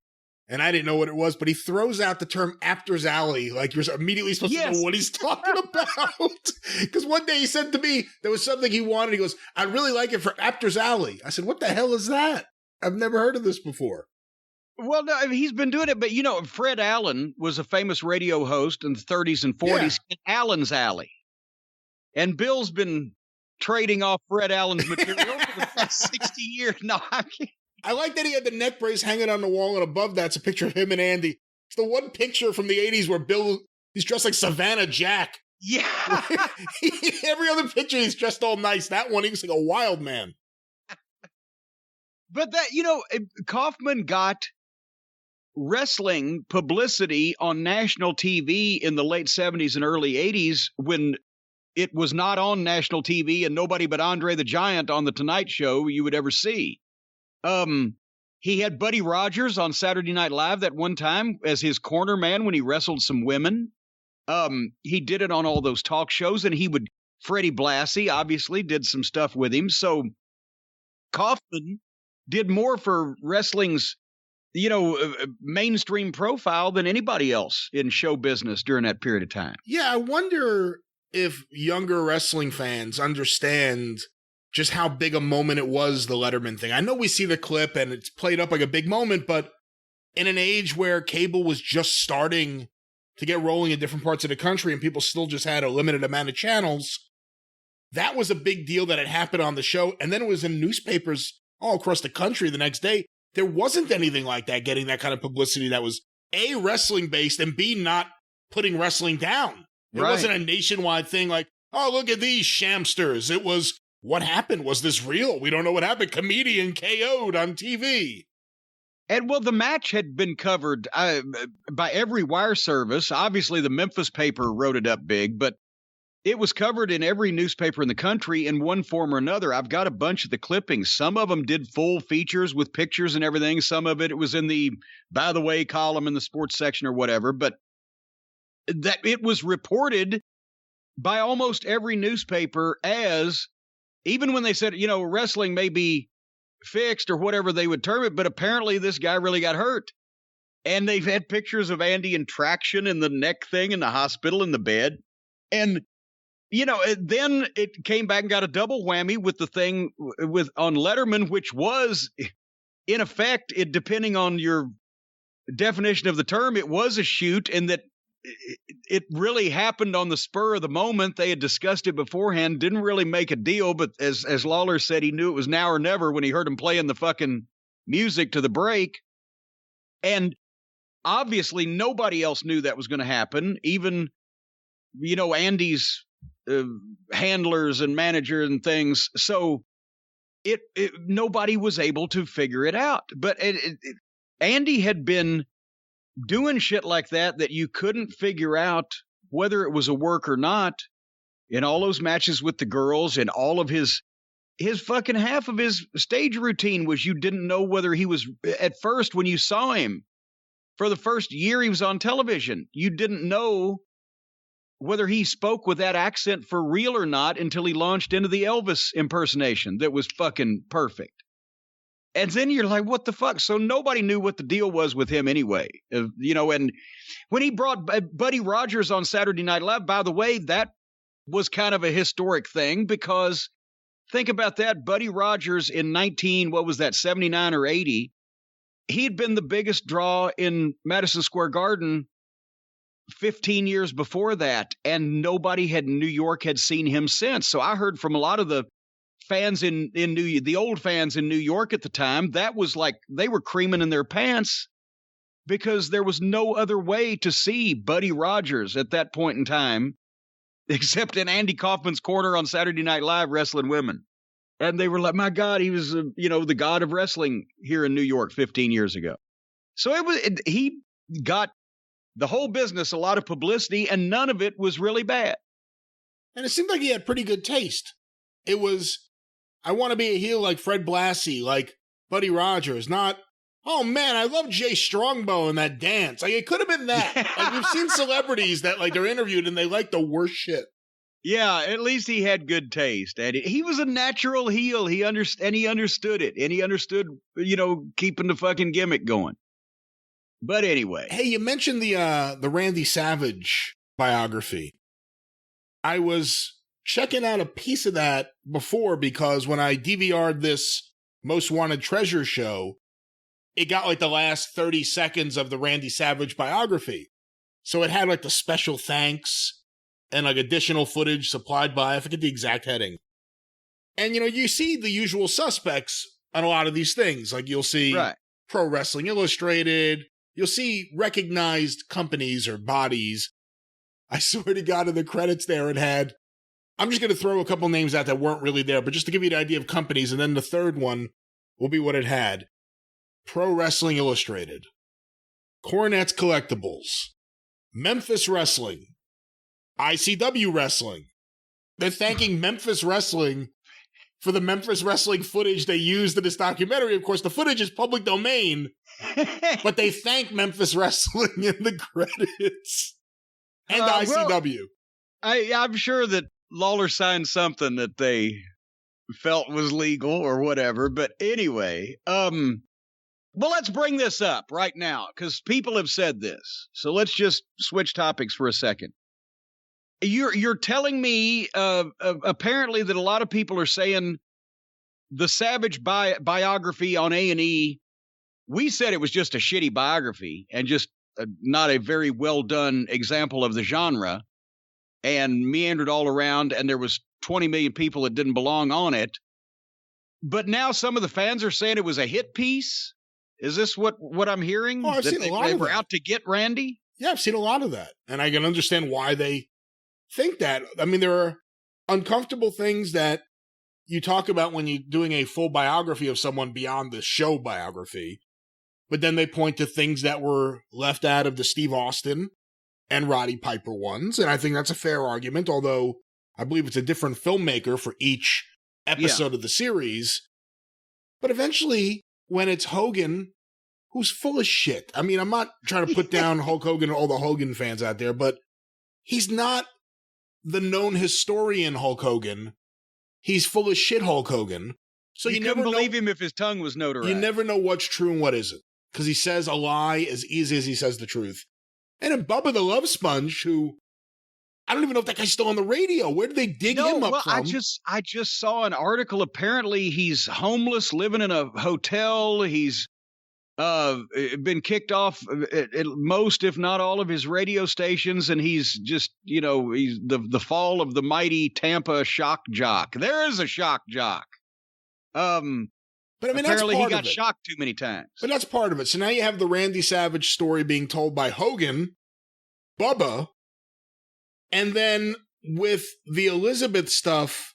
[SPEAKER 2] and I didn't know what it was, but he throws out the term Apter's Alley, like you're immediately supposed to know what he's talking about. Because one day he said to me, there was something he wanted, he goes, "I'd really like it for Apter's Alley." I said, "What the hell is that? I've never heard of this before."
[SPEAKER 1] Well, no, he's been doing it, but Fred Allen was a famous radio host in the 30s and 40s, in Allen's Alley. And Bill's been trading off Fred Allen's material for the past 60 years. No, I can't.
[SPEAKER 2] I like that he had the neck brace hanging on the wall, and above that's a picture of him and Andy. It's the one picture from the 80s where he's dressed like Savannah Jack.
[SPEAKER 1] Yeah.
[SPEAKER 2] Every other picture, he's dressed all nice. That one, he was like a wild man.
[SPEAKER 1] But that, Kaufman got wrestling publicity on national TV in the late 70s and early 80s when it was not on national TV and nobody but Andre the Giant on the Tonight Show you would ever see. He had Buddy Rogers on Saturday Night Live that one time as his corner man when he wrestled some women. He did it on all those talk shows, and Freddie Blassie obviously did some stuff with him. So Kaufman did more for wrestling's, mainstream profile than anybody else in show business during that period of time.
[SPEAKER 2] Yeah, I wonder if younger wrestling fans understand just how big a moment it was, the Letterman thing. I know we see the clip and it's played up like a big moment, but in an age where cable was just starting to get rolling in different parts of the country and people still just had a limited amount of channels, that was a big deal that had happened on the show. And then it was in newspapers all across the country the next day. There wasn't anything like that, getting that kind of publicity that was A, wrestling based, and B, not putting wrestling down. It wasn't a nationwide thing like, oh, look at these shamsters. It was, what happened? Was this real? We don't know what happened. Comedian KO'd on TV.
[SPEAKER 1] And well, the match had been covered by every wire service. Obviously, the Memphis paper wrote it up big, but it was covered in every newspaper in the country in one form or another. I've got a bunch of the clippings. Some of them did full features with pictures and everything. Some of it was in the by the way column in the sports section or whatever. But that it was reported by almost every newspaper as, even when they said, wrestling may be fixed or whatever they would term it, but apparently this guy really got hurt. And they've had pictures of Andy in traction in the neck thing in the hospital in the bed. And then it came back and got a double whammy with the thing on Letterman, which was, in effect, depending on your definition of the term, it was a shoot, and that it really happened on the spur of the moment. They had discussed it beforehand, didn't really make a deal, but as Lawler said, he knew it was now or never when he heard him playing the fucking music to the break. And obviously nobody else knew that was going to happen. Even, Andy's handlers and manager and things. So nobody was able to figure it out. But Andy had been doing shit like that you couldn't figure out whether it was a work or not in all those matches with the girls, and all of his fucking half of his stage routine was you didn't know whether he was, at first when you saw him for the first year he was on television, you didn't know whether he spoke with that accent for real or not until he launched into the Elvis impersonation that was fucking perfect. And then you're like, what the fuck? So nobody knew what the deal was with him anyway. And when he brought Buddy Rogers on Saturday Night Live, by the way, that was kind of a historic thing, because think about that. Buddy Rogers in 79 or 80, he'd been the biggest draw in Madison Square Garden 15 years before that, and nobody in New York had seen him since. So I heard from a lot of the fans the old fans in New York at the time, that was like they were creaming in their pants because there was no other way to see Buddy Rogers at that point in time except in Andy Kaufman's corner on Saturday Night Live wrestling women. And they were like, my God, he was, the god of wrestling here in New York 15 years ago. So he got the whole business a lot of publicity, and none of it was really bad.
[SPEAKER 2] And it seemed like he had pretty good taste. It was, I want to be a heel like Fred Blassie, like Buddy Rogers, not, oh man, I love Jay Strongbow in that dance. Like, it could have been that. Like, we've seen celebrities that, like, they're interviewed and they like the worst shit.
[SPEAKER 1] Yeah, at least he had good taste. And he was a natural heel. He understood it. And he understood, keeping the fucking gimmick going. But anyway.
[SPEAKER 2] Hey, you mentioned the Randy Savage biography. I was checking out a piece of that before, because when I DVR'd this Most Wanted Treasures show, it got like the last 30 seconds of the Randy Savage biography. So it had like the special thanks and like additional footage supplied by, I forget the exact heading. And, you see the usual suspects on a lot of these things. Like, you'll see Pro Wrestling Illustrated. You'll see recognized companies or bodies. I swear to God, in the credits there, it had, I'm just going to throw a couple names out that weren't really there, but just to give you an idea of companies, and then the third one will be what it had. Pro Wrestling Illustrated, Cornette's Collectibles, Memphis Wrestling, ICW Wrestling. They're thanking Memphis Wrestling for the Memphis Wrestling footage they used in this documentary. Of course, the footage is public domain, but they thank Memphis Wrestling in the credits. And ICW.
[SPEAKER 1] I'm sure that Lawler signed something that they felt was legal or whatever. But anyway, well, let's bring this up right now because people have said this. So let's just switch topics for a second. You're telling me apparently that a lot of people are saying the Savage biography on A&E, we said it was just a shitty biography and just not a very well done example of the genre and meandered all around and there was 20 million people that didn't belong on it. But now some of the fans are saying it was a hit piece. Is this what I'm hearing?
[SPEAKER 2] Oh, I've seen a lot of that.
[SPEAKER 1] They were out to get Randy?
[SPEAKER 2] Yeah, I've seen a lot of that. And I can understand why they think that. I mean, there are uncomfortable things that you talk about when you're doing a full biography of someone beyond the show biography, but then they point to things that were left out of the Steve Austin and Roddy Piper ones, and I think that's a fair argument, although I believe it's a different filmmaker for each episode of the series. But eventually, when it's Hogan, who's full of shit, I mean, I'm not trying to put down Hulk Hogan and all the Hogan fans out there, but he's not the known historian Hulk Hogan. He's full of shit Hulk Hogan. So you never
[SPEAKER 1] believe him if his tongue was notarized.
[SPEAKER 2] You never know what's true and what isn't. Because he says a lie as easy as he says the truth. And then Bubba the Love Sponge, who I don't even know if that guy's still on the radio. Where did they dig him up from?
[SPEAKER 1] I just saw an article. Apparently he's homeless, living in a hotel. He's been kicked off at most, if not all, of his radio stations, and he's just, he's the fall of the mighty Tampa shock jock. There is a shock jock. But I mean, apparently he got shocked too many times.
[SPEAKER 2] But that's part of it. So now you have the Randy Savage story being told by Hogan, Bubba, and then with the Elizabeth stuff,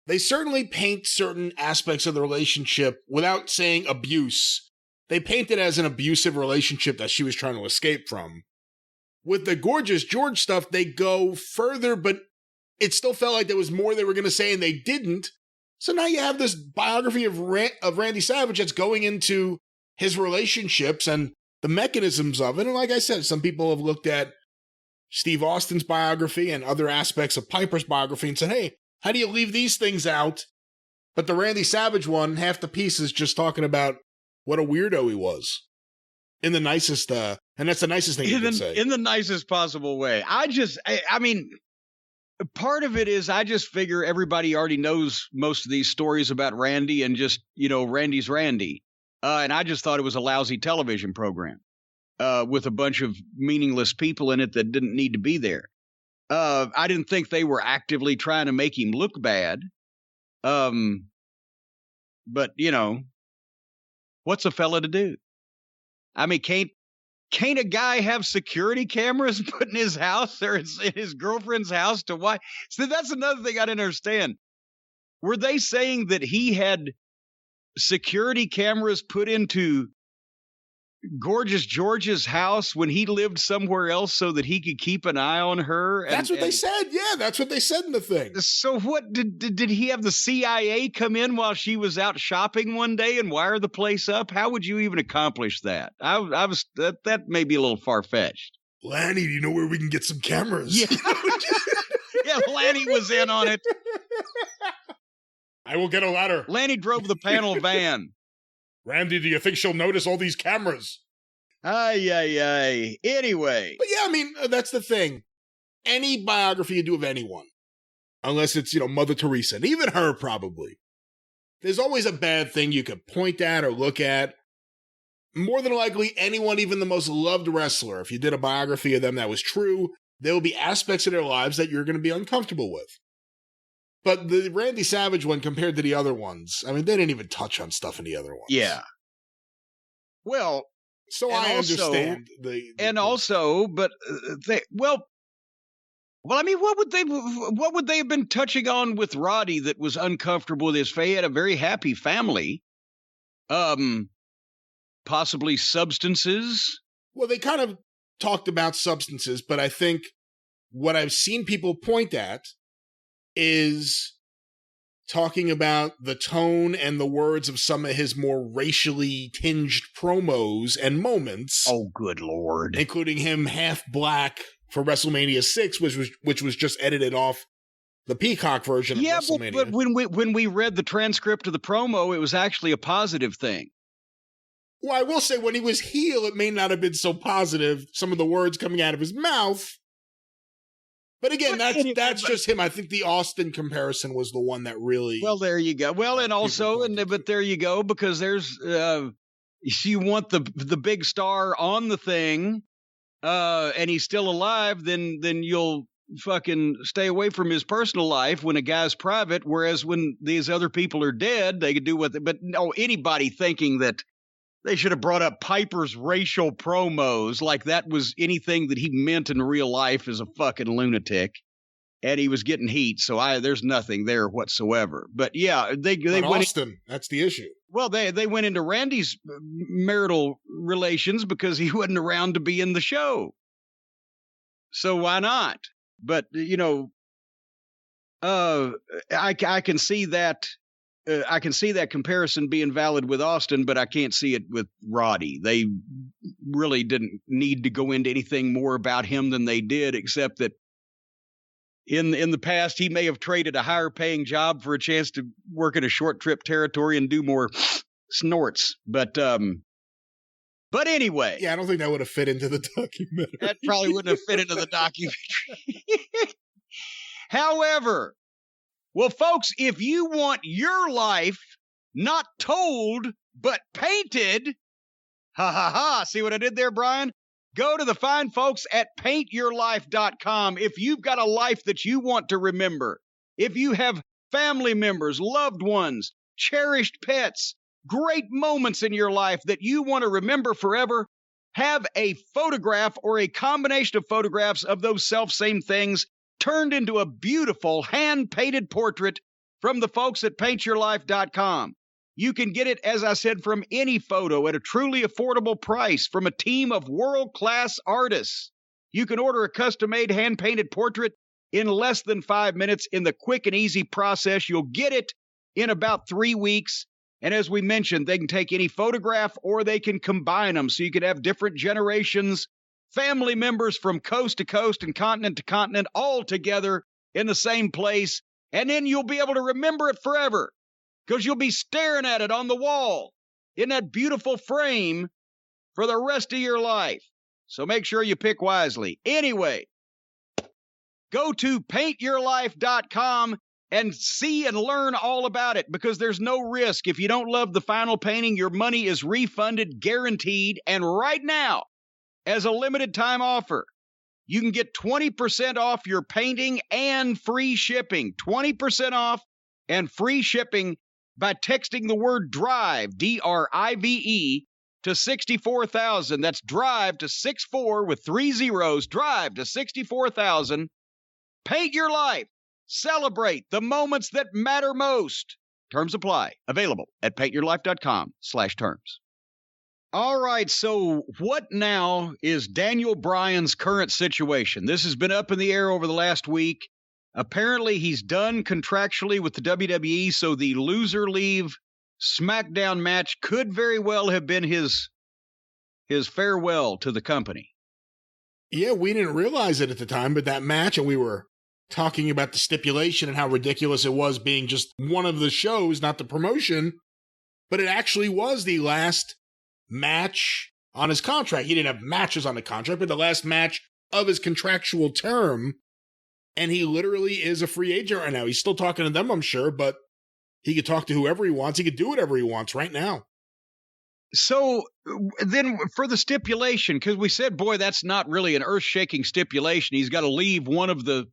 [SPEAKER 2] they certainly paint certain aspects of the relationship without saying abuse. They paint it as an abusive relationship that she was trying to escape from. With the Gorgeous George stuff, they go further, but it still felt like there was more they were going to say, and they didn't. So now you have this biography of Randy Savage that's going into his relationships and the mechanisms of it. And like I said, some people have looked at Steve Austin's biography and other aspects of Piper's biography and said, hey, how do you leave these things out? But the Randy Savage one, half the piece is just talking about what a weirdo he was. In the nicest, and that's the nicest thing you can say.
[SPEAKER 1] In the nicest possible way. I mean, part of it is I just figure everybody already knows most of these stories about Randy and just, Randy's Randy. And I just thought it was a lousy television program with a bunch of meaningless people in it that didn't need to be there. I didn't think they were actively trying to make him look bad. But, what's a fella to do? I mean, can't a guy have security cameras put in his house or in his girlfriend's house to watch? So that's another thing I didn't understand. Were they saying that he had security cameras put into Gorgeous George's house when he lived somewhere else so that he could keep an eye on her?
[SPEAKER 2] That's what they said. Yeah, that's what they said in the thing.
[SPEAKER 1] So what did he have the CIA come in while she was out shopping one day and wire the place up? How would you even accomplish that? That may be a little far-fetched.
[SPEAKER 2] Lanny, do you know where we can get some cameras?
[SPEAKER 1] Yeah, yeah, Lanny was in on it.
[SPEAKER 2] I will get a ladder.
[SPEAKER 1] Lanny drove the panel van.
[SPEAKER 2] Randy, do you think she'll notice all these cameras?
[SPEAKER 1] Ay. Anyway.
[SPEAKER 2] But yeah, I mean, that's the thing. Any biography you do of anyone, unless it's, Mother Teresa, and even her probably, there's always a bad thing you could point at or look at. More than likely, anyone, even the most loved wrestler, if you did a biography of them that was true, there will be aspects of their lives that you're going to be uncomfortable with. But the Randy Savage one compared to the other ones, I mean, they didn't even touch on stuff in the other ones.
[SPEAKER 1] Yeah. Well,
[SPEAKER 2] so I understand
[SPEAKER 1] I mean, what would they have been touching on with Roddy that was uncomfortable with his family? He had a very happy family. Possibly substances.
[SPEAKER 2] Well, they kind of talked about substances, but I think what I've seen people point at is talking about the tone and the words of some of his more racially tinged promos and moments.
[SPEAKER 1] Oh, good Lord.
[SPEAKER 2] Including him half black for WrestleMania 6, which was just edited off the Peacock version of WrestleMania.
[SPEAKER 1] But when we read the transcript of the promo, it was actually a positive thing.
[SPEAKER 2] Well, I will say when he was heel, it may not have been so positive, some of the words coming out of his mouth. But again, that's just him. I think the Austin comparison was the one that really...
[SPEAKER 1] Well, there you go. Well, and also, but there you go, because there's... if you want the big star on the thing, and he's still alive, then you'll fucking stay away from his personal life when a guy's private, whereas when these other people are dead, they could do what... But no, anybody thinking that they should have brought up Piper's racial promos like that was anything that he meant in real life is a fucking lunatic. And he was getting heat, so there's nothing there whatsoever. But yeah, they went
[SPEAKER 2] Austin, that's the issue.
[SPEAKER 1] Well, they went into Randy's marital relations because he wasn't around to be in the show. So why not? But I can see that. I can see that comparison being valid with Austin, but I can't see it with Roddy. They really didn't need to go into anything more about him than they did, except that in the past, he may have traded a higher paying job for a chance to work in a short trip territory and do more snorts. But anyway.
[SPEAKER 2] Yeah, I don't think that would have fit into the documentary.
[SPEAKER 1] That probably wouldn't have fit into the documentary. However, well, folks, if you want your life not told, but painted, see what I did there, Brian? Go to the fine folks at paintyourlife.com. If you've got a life that you want to remember, if you have family members, loved ones, cherished pets, great moments in your life that you want to remember forever, have a photograph or a combination of photographs of those self-same things turned into a beautiful hand-painted portrait from the folks at paintyourlife.com. You can get it, as I said, from any photo at a truly affordable price from a team of world-class artists. You can order a custom-made hand-painted portrait in less than 5 minutes in the quick and easy process. You'll get it in about 3 weeks. And as we mentioned, they can take any photograph or they can combine them so you can have different generations, family members from coast to coast and continent to continent all together in the same place. And then you'll be able to remember it forever because you'll be staring at it on the wall in that beautiful frame for the rest of your life. So make sure you pick wisely. Anyway, go to paintyourlife.com and see and learn all about it because there's no risk. If you don't love the final painting, your money is refunded, guaranteed. And right now, as a limited time offer, you can get 20% off your painting and free shipping. 20% off and free shipping by texting the word DRIVE, D-R-I-V-E, to 64,000. That's DRIVE to 64 with 3 zeros. DRIVE to 64,000. Paint your life. Celebrate the moments that matter most. Terms apply. Available at paintyourlife.com/terms. All right, so what now is Daniel Bryan's current situation? This has been up in the air over the last week. Apparently, he's done contractually with the WWE, so the loser leave SmackDown match could very well have been his farewell to the company.
[SPEAKER 2] Yeah, we didn't realize it at the time, but that match, and we were talking about the stipulation and how ridiculous it was being just one of the shows, not the promotion, but it actually was the last match on his contract. He didn't have matches on the contract, but the last match of his contractual term, and he literally is a free agent right now. He's still talking to them, I'm sure, but he could talk to whoever he wants. He could do whatever he wants right now.
[SPEAKER 1] So then for the stipulation, because we said, boy, that's not really an earth-shaking stipulation. He's got to leave one of the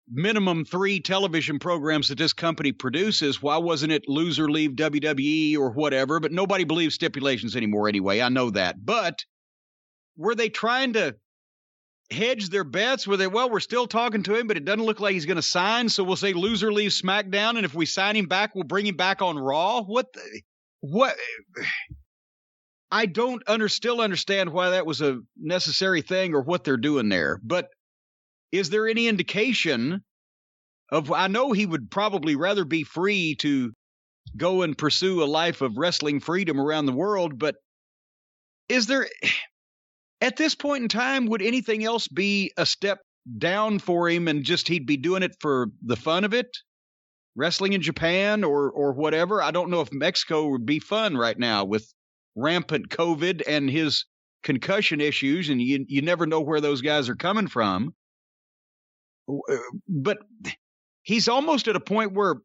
[SPEAKER 1] minimum 3 television programs that this company produces. Why wasn't it loser leave WWE or whatever? But nobody believes stipulations anymore anyway. I know that. But were they trying to hedge their bets? Were they, well, we're still talking to him, but it doesn't look like he's going to sign. So we'll say loser leaves SmackDown. And if we sign him back, we'll bring him back on Raw. What? I don't still understand why that was a necessary thing or what they're doing there. But is there any indication of, I know he would probably rather be free to go and pursue a life of wrestling freedom around the world, but is there, at this point in time, would anything else be a step down for him and just he'd be doing it for the fun of it? Wrestling in Japan or whatever? I don't know if Mexico would be fun right now with rampant COVID and his concussion issues, and you never know where those guys are coming from. But he's almost at a point where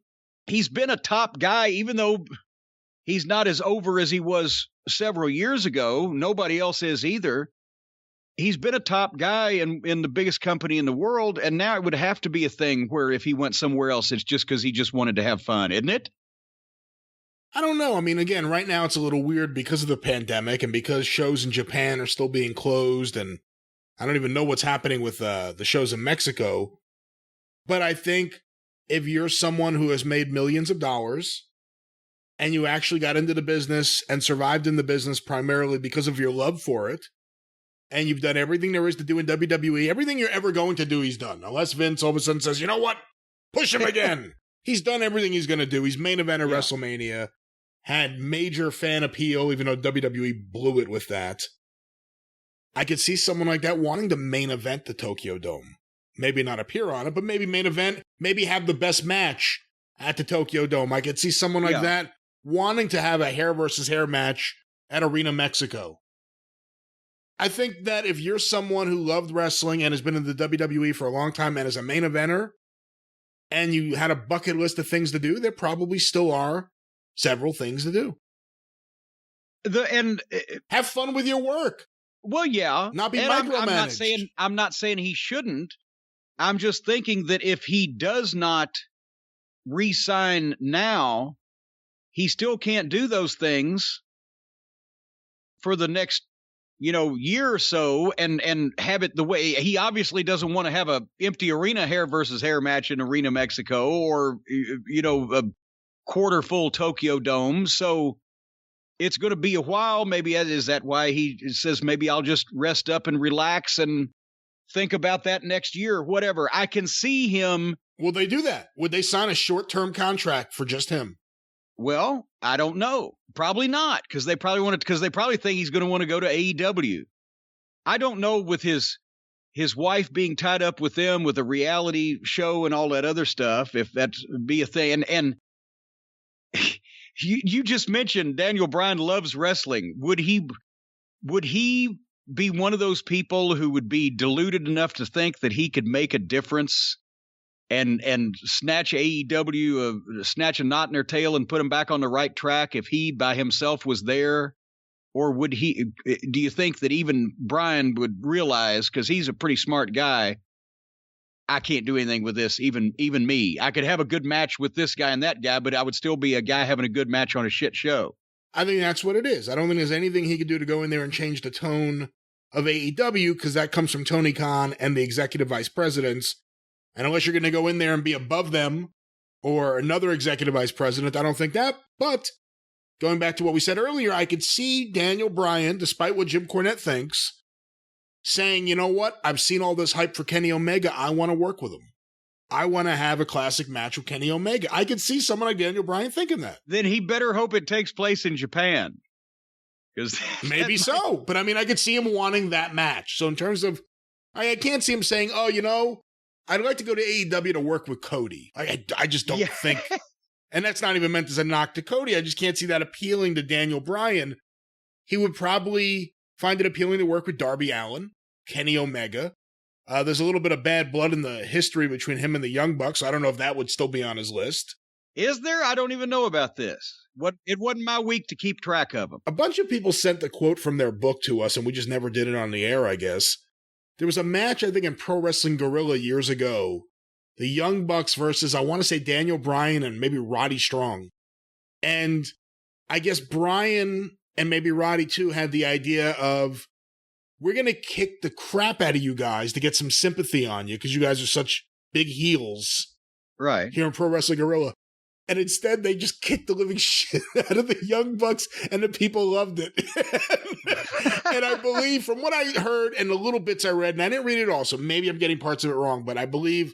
[SPEAKER 1] he's been a top guy, even though he's not as over as he was several years ago. Nobody else is either. He's been a top guy in the biggest company in the world, and now it would have to be a thing where if he went somewhere else, it's just because he just wanted to have fun, isn't it?
[SPEAKER 2] I don't know. I mean, again, right now it's a little weird because of the pandemic and because shows in Japan are still being closed, and I don't even know what's happening with the shows in Mexico. But I think if you're someone who has made millions of dollars and you actually got into the business and survived in the business primarily because of your love for it, and you've done everything there is to do in WWE, everything you're ever going to do, he's done. Unless Vince all of a sudden says, you know what? Push him again. He's done everything he's going to do. He's main event of WrestleMania, had major fan appeal, even though WWE blew it with that. I could see someone like that wanting to main event the Tokyo Dome. Maybe not appear on it, but maybe main event, maybe have the best match at the Tokyo Dome. I could see someone like that wanting to have a hair versus hair match at Arena Mexico. I think that if you're someone who loved wrestling and has been in the WWE for a long time and is a main eventer, and you had a bucket list of things to do, there probably still are several things to do. Have fun with your work.
[SPEAKER 1] Well, yeah.
[SPEAKER 2] Not be micromanaged.
[SPEAKER 1] I'm not saying he shouldn't. I'm just thinking that if he does not re-sign now, he still can't do those things for the next year or so and have it the way he obviously doesn't want to have a empty arena hair versus hair match in Arena Mexico or, a quarter full Tokyo Dome. So it's going to be a while. Maybe is that why he says, maybe I'll just rest up and relax and think about that next year or whatever. I can see him.
[SPEAKER 2] Will they do that? Would they sign a short-term contract for just him?
[SPEAKER 1] Well, I don't know. Probably not, because they probably think he's going to want to go to AEW. I don't know with his wife being tied up with them with a reality show and all that other stuff, if that be a thing. And you just mentioned Daniel Bryan loves wrestling. Would he be one of those people who would be deluded enough to think that he could make a difference and snatch AEW, snatch a knot in their tail and put them back on the right track if he by himself was there? Or do you think that even Bryan would realize, because he's a pretty smart guy, I can't do anything with this, even me. I could have a good match with this guy and that guy, but I would still be a guy having a good match on a shit show.
[SPEAKER 2] I think that's what it is. I don't think there's anything he could do to go in there and change the tone of AEW, because that comes from Tony Khan and the executive vice presidents. And unless you're going to go in there and be above them or another executive vice president, I don't think that. But going back to what we said earlier, I could see Daniel Bryan, despite what Jim Cornette thinks, saying, you know what? I've seen all this hype for Kenny Omega. I want to work with him. I want to have a classic match with Kenny Omega. I could see someone like Daniel Bryan thinking that.
[SPEAKER 1] Then he better hope it takes place in Japan.
[SPEAKER 2] Maybe so. But I mean, I could see him wanting that match. So in terms of, I can't see him saying, oh, I'd like to go to AEW to work with Cody. I just don't think. And that's not even meant as a knock to Cody. I just can't see that appealing to Daniel Bryan. He would probably find it appealing to work with Darby Allin, Kenny Omega. There's a little bit of bad blood in the history between him and the Young Bucks. I don't know if that would still be on his list.
[SPEAKER 1] Is there? I don't even know about this. It wasn't my week to keep track of them.
[SPEAKER 2] A bunch of people sent the quote from their book to us, and we just never did it on the air, I guess. There was a match, I think, in Pro Wrestling Guerrilla years ago. The Young Bucks versus, I want to say, Daniel Bryan and maybe Roddy Strong. And I guess Bryan and maybe Roddy, too, had the idea of, we're going to kick the crap out of you guys to get some sympathy on you because you guys are such big heels.
[SPEAKER 1] Right.
[SPEAKER 2] Here in Pro Wrestling Guerrilla. And instead, they just kicked the living shit out of the Young Bucks, and the people loved it. And I believe, from what I heard and the little bits I read, and I didn't read it all, so maybe I'm getting parts of it wrong, but I believe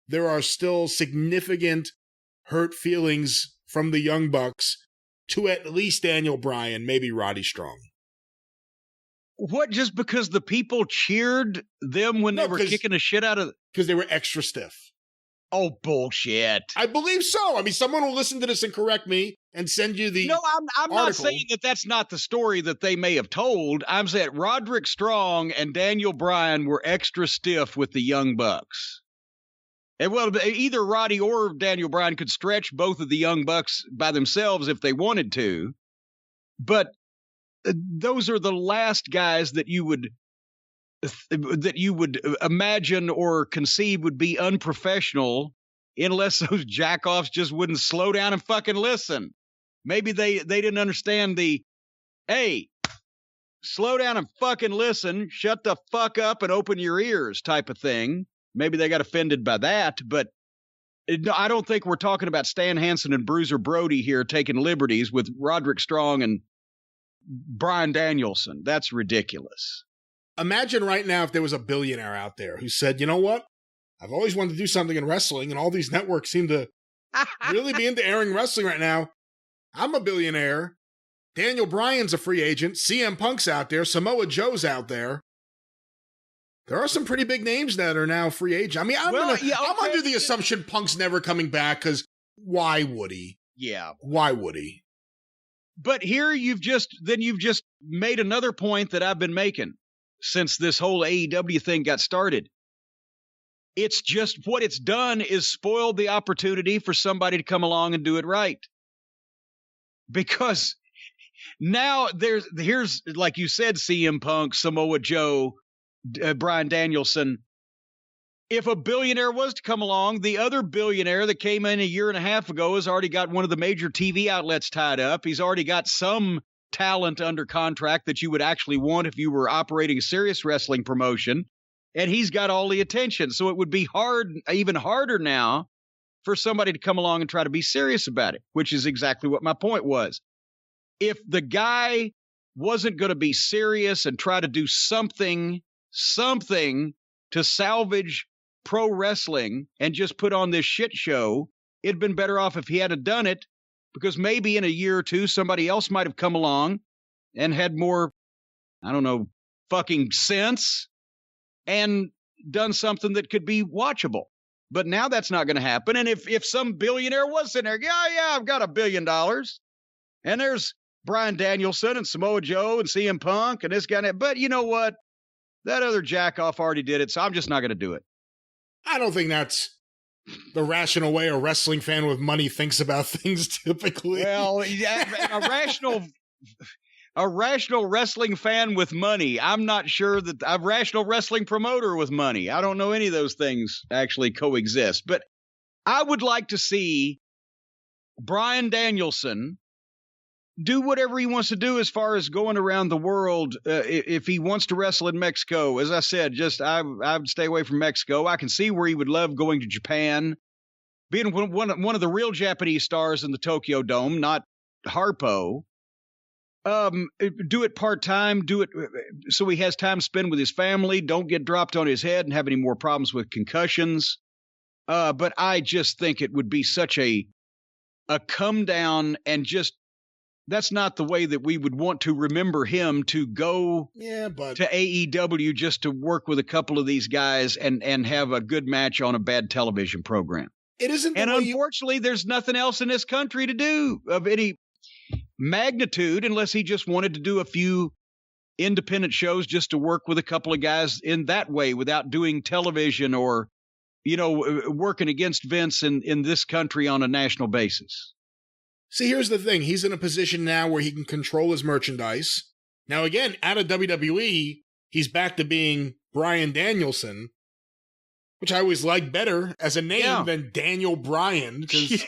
[SPEAKER 2] there are still significant hurt feelings from the Young Bucks to at least Daniel Bryan, maybe Roddy Strong.
[SPEAKER 1] What, just because the people cheered them when they were kicking the shit out of...
[SPEAKER 2] Because they were extra stiff.
[SPEAKER 1] Oh, bullshit.
[SPEAKER 2] I believe so. I mean, someone will listen to this and correct me and send you the
[SPEAKER 1] I'm not saying that that's not the story that they may have told. I'm saying Roderick Strong and Daniel Bryan were extra stiff with the Young Bucks. And well, either Roddy or Daniel Bryan could stretch both of the Young Bucks by themselves if they wanted to. But those are the last guys that you would imagine or conceive would be unprofessional unless those jackoffs just wouldn't slow down and fucking listen. Maybe they didn't understand hey, slow down and fucking listen, shut the fuck up and open your ears type of thing. Maybe they got offended by that, but I don't think we're talking about Stan Hansen and Bruiser Brody here taking liberties with Roderick Strong and Bryan Danielson. That's ridiculous.
[SPEAKER 2] Imagine right now if there was a billionaire out there who said, you know what? I've always wanted to do something in wrestling, and all these networks seem to really be into airing wrestling right now. I'm a billionaire. Daniel Bryan's a free agent. CM Punk's out there. Samoa Joe's out there. There are some pretty big names that are now free agents. I mean, I'm under the assumption Punk's never coming back, because why would he?
[SPEAKER 1] Yeah.
[SPEAKER 2] Why would he?
[SPEAKER 1] But here you've just made another point that I've been making since this whole AEW thing got started. It's just what it's done is spoiled the opportunity for somebody to come along and do it right. Because now here's, like you said, CM Punk, Samoa Joe, Bryan Danielson. If a billionaire was to come along, the other billionaire that came in a year and a half ago has already got one of the major TV outlets tied up. He's already got some talent under contract that you would actually want if you were operating a serious wrestling promotion. And he's got all the attention. So it would be even harder now for somebody to come along and try to be serious about it, which is exactly what my point was. If the guy wasn't going to be serious and try to do something to salvage pro wrestling and just put on this shit show, it'd been better off if he hadn't done it, because maybe in a year or two, somebody else might have come along and had more, I don't know, fucking sense and done something that could be watchable. But now that's not going to happen. And if some billionaire was sitting there, yeah, I've got $1 billion, and there's Bryan Danielson and Samoa Joe and CM Punk and this guy, but you know what? That other jackoff already did it, so I'm just not going to do it.
[SPEAKER 2] I don't think that's the rational way a wrestling fan with money thinks about things typically.
[SPEAKER 1] Well, yeah, a rational wrestling fan with money. I'm not sure that a rational wrestling promoter with money. I don't know any of those things actually coexist. But I would like to see Bryan Danielson do whatever he wants to do as far as going around the world. If he wants to wrestle in Mexico, as I said, I would stay away from Mexico. I can see where he would love going to Japan, being one of the real Japanese stars in the Tokyo Dome, not Harpo. Do it part-time, do it so he has time to spend with his family, don't get dropped on his head and have any more problems with concussions. But I just think it would be such a come down, and just that's not the way that we would want to remember him, to go to AEW just to work with a couple of these guys and have a good match on a bad television program.
[SPEAKER 2] It isn't.
[SPEAKER 1] And unfortunately, there's nothing else in this country to do of any magnitude unless he just wanted to do a few independent shows just to work with a couple of guys in that way without doing television or, working against Vince in this country on a national basis.
[SPEAKER 2] See, here's the thing. He's in a position now where he can control his merchandise. Now, again, out of WWE, he's back to being Bryan Danielson, which I always like better as a name than Daniel Bryan, because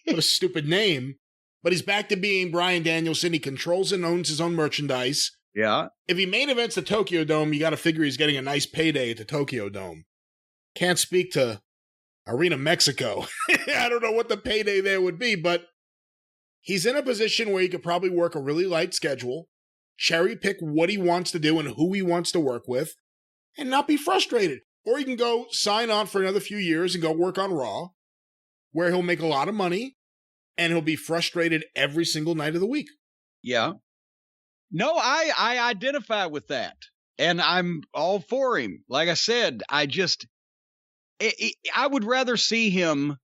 [SPEAKER 2] what a stupid name. But he's back to being Bryan Danielson. He controls and owns his own merchandise.
[SPEAKER 1] Yeah.
[SPEAKER 2] If he main events the Tokyo Dome, you got to figure he's getting a nice payday at the Tokyo Dome. Can't speak to Arena Mexico. I don't know what the payday there would be, but he's in a position where he could probably work a really light schedule, cherry pick what he wants to do and who he wants to work with, and not be frustrated. Or he can go sign on for another few years and go work on Raw, where he'll make a lot of money, and he'll be frustrated every single night of the week.
[SPEAKER 1] Yeah. No, I identify with that, and I'm all for him. Like I said, I would rather see him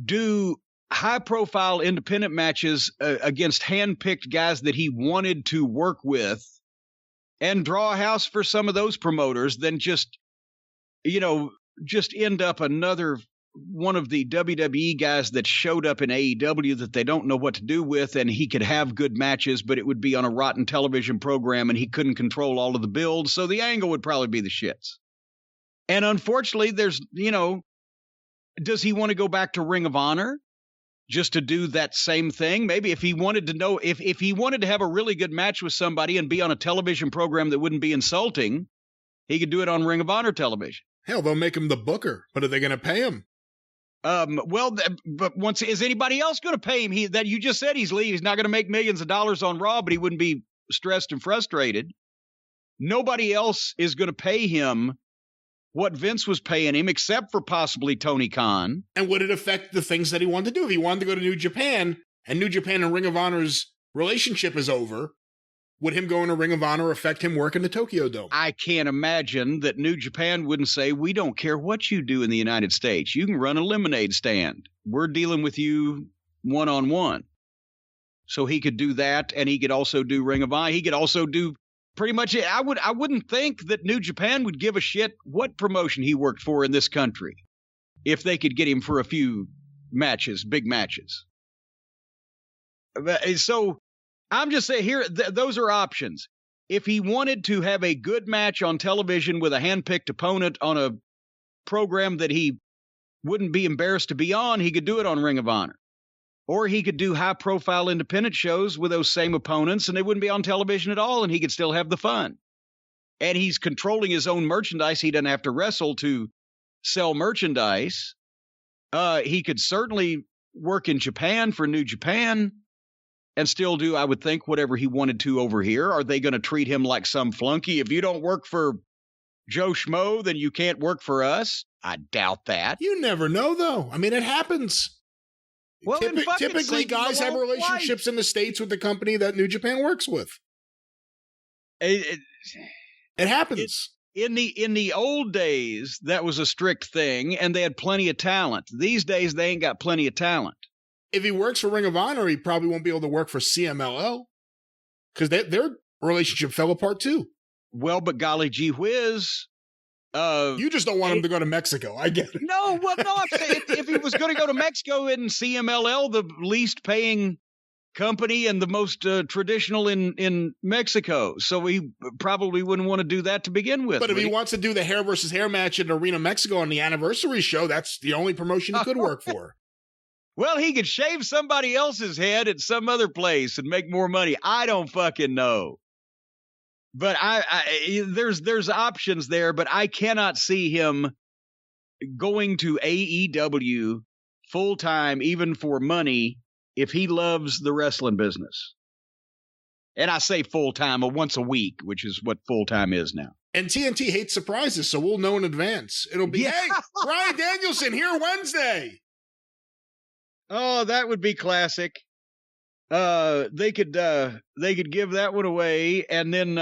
[SPEAKER 1] do high-profile independent matches against hand-picked guys that he wanted to work with and draw a house for some of those promoters than just end up another one of the WWE guys that showed up in AEW that they don't know what to do with, and he could have good matches, but it would be on a rotten television program and he couldn't control all of the builds, so the angle would probably be the shits. And unfortunately, there's, does he want to go back to Ring of Honor just to do that same thing? Maybe if he wanted to know, if he wanted to have a really good match with somebody and be on a television program that wouldn't be insulting, he could do it on Ring of Honor television.
[SPEAKER 2] Hell, they'll make him the booker, but are they going to pay him?
[SPEAKER 1] But once, is anybody else going to pay him? You just said he's leaving. He's not going to make millions of dollars on Raw, but he wouldn't be stressed and frustrated. Nobody else is going to pay him what Vince was paying him, except for possibly Tony Khan.
[SPEAKER 2] And would it affect the things that he wanted to do? If he wanted to go to New Japan, and New Japan and Ring of Honor's relationship is over, would him going to Ring of Honor affect him working the Tokyo Dome?
[SPEAKER 1] I can't imagine that New Japan wouldn't say, we don't care what you do in the United States. You can run a lemonade stand. We're dealing with you one-on-one. So he could do that, and he could also do Ring of Honor. He could also do pretty much it. I wouldn't think that New Japan would give a shit what promotion he worked for in this country if they could get him for a few matches, big matches. So I'm just saying here, those are options. If he wanted to have a good match on television with a handpicked opponent on a program that he wouldn't be embarrassed to be on, he could do it on Ring of Honor. Or he could do high-profile independent shows with those same opponents, and they wouldn't be on television at all, and he could still have the fun. And he's controlling his own merchandise. He doesn't have to wrestle to sell merchandise. He could certainly work in Japan for New Japan and still do, I would think, whatever he wanted to over here. Are they going to treat him like some flunky? If you don't work for Joe Schmo, then you can't work for us? I doubt that.
[SPEAKER 2] You never know, though. I mean, it happens.
[SPEAKER 1] Well,
[SPEAKER 2] typically, guys have relationships in the States with the company that New Japan works with.
[SPEAKER 1] It
[SPEAKER 2] happens.
[SPEAKER 1] In the old days, that was a strict thing, and they had plenty of talent. These days, they ain't got plenty of talent.
[SPEAKER 2] If he works for Ring of Honor, he probably won't be able to work for CMLL because their relationship fell apart too.
[SPEAKER 1] Well, but golly gee whiz.
[SPEAKER 2] You just don't want him to go to Mexico. I get it.
[SPEAKER 1] No, well, no, I'm saying if he was going to go to Mexico, isn't CMLL the least paying company and the most traditional in Mexico? So he probably wouldn't want to do that to begin with.
[SPEAKER 2] But if he wants to do the hair versus hair match at Arena Mexico on the anniversary show, that's the only promotion he could work for.
[SPEAKER 1] Well, he could shave somebody else's head at some other place and make more money. I don't fucking know. But there's options there, but I cannot see him going to AEW full-time, even for money, if he loves the wrestling business. And I say full-time, once a week, which is what full-time is now.
[SPEAKER 2] And TNT hates surprises, so we'll know in advance. It'll be, hey, Bryan Danielson here Wednesday.
[SPEAKER 1] Oh, that would be classic. They could give that one away, and then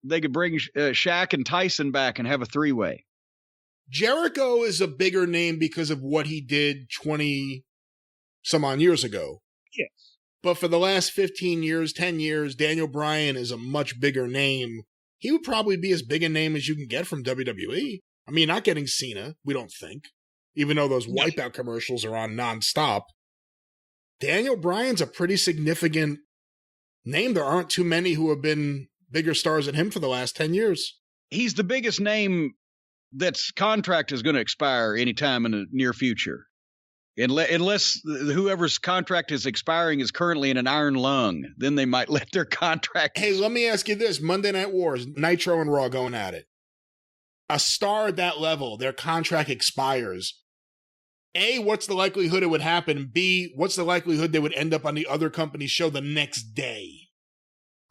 [SPEAKER 1] they could bring Shaq and Tyson back and have a three-way.
[SPEAKER 2] Jericho is a bigger name because of what he did 20-some-odd years ago.
[SPEAKER 1] Yes.
[SPEAKER 2] But for the last 15 years, 10 years, Daniel Bryan is a much bigger name. He would probably be as big a name as you can get from WWE. I mean, not getting Cena, we don't think. Even though those Wipeout commercials are on nonstop. Daniel Bryan's a pretty significant name. There aren't too many who have been bigger stars than him for the last 10 years.
[SPEAKER 1] He's the biggest name that's contract is going to expire anytime in the near future. Unless whoever's contract is expiring is currently in an iron lung, then they might let their contract.
[SPEAKER 2] Hey, let me ask you this. Monday Night Wars, Nitro and Raw going at it. A star at that level, their contract expires. A, what's the likelihood it would happen? B, what's the likelihood they would end up on the other company's show the next day?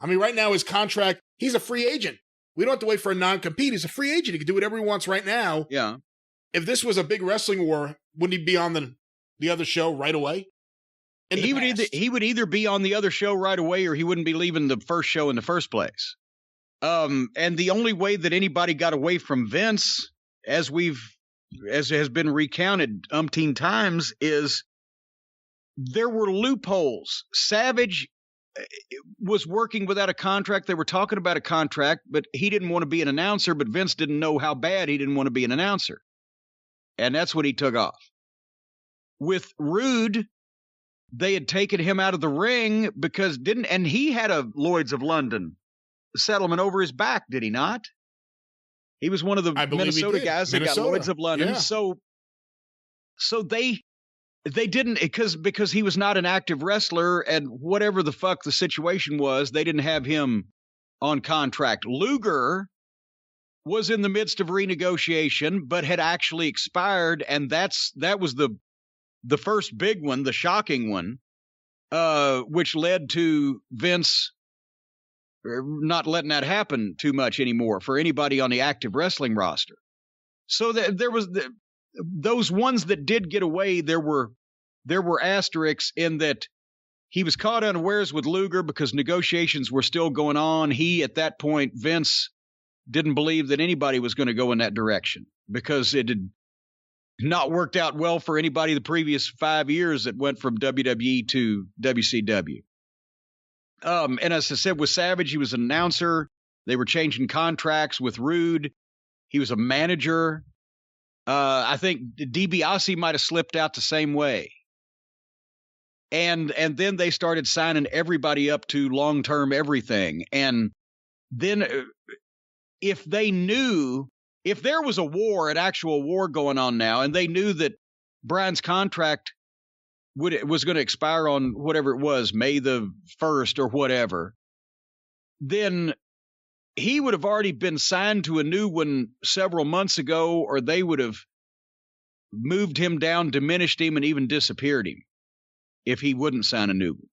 [SPEAKER 2] I mean, right now his contract, he's a free agent. We don't have to wait for a non-compete. He's a free agent. He can do whatever he wants right now.
[SPEAKER 1] Yeah.
[SPEAKER 2] If this was a big wrestling war, wouldn't he be on the other show right away?
[SPEAKER 1] He would either be on the other show right away, or he wouldn't be leaving the first show in the first place. And the only way that anybody got away from Vince, as has been recounted umpteen times, is there were loopholes. Savage was working without a contract. They were talking about a contract, but he didn't want to be an announcer, but Vince didn't know how bad he didn't want to be an announcer. And that's what he took off. With Rude, they had taken him out of the ring because and he had a Lloyd's of London settlement over his back, did he not? He was one of the Minnesota guys that got Lloyd's of London. Yeah. So they didn't, because he was not an active wrestler, and whatever the fuck the situation was, they didn't have him on contract. Luger was in the midst of renegotiation, but had actually expired, and that was the first big one, the shocking one, which led to Vince not letting that happen too much anymore for anybody on the active wrestling roster. So there was those ones that did get away. There were asterisks in that he was caught unawares with Luger because negotiations were still going on. He, at that point, Vince didn't believe that anybody was going to go in that direction because it had not worked out well for anybody the previous 5 years that went from WWE to WCW. And as I said, with Savage, he was an announcer. They were changing contracts with Rude. He was a manager. I think DiBiase might have slipped out the same way. And then they started signing everybody up to long-term everything. And then if there was a war, an actual war going on now, and they knew that Bryan's contract was going to expire on whatever it was, May the 1st or whatever, then he would have already been signed to a new one several months ago, or they would have moved him down, diminished him, and even disappeared him if he wouldn't sign a new one.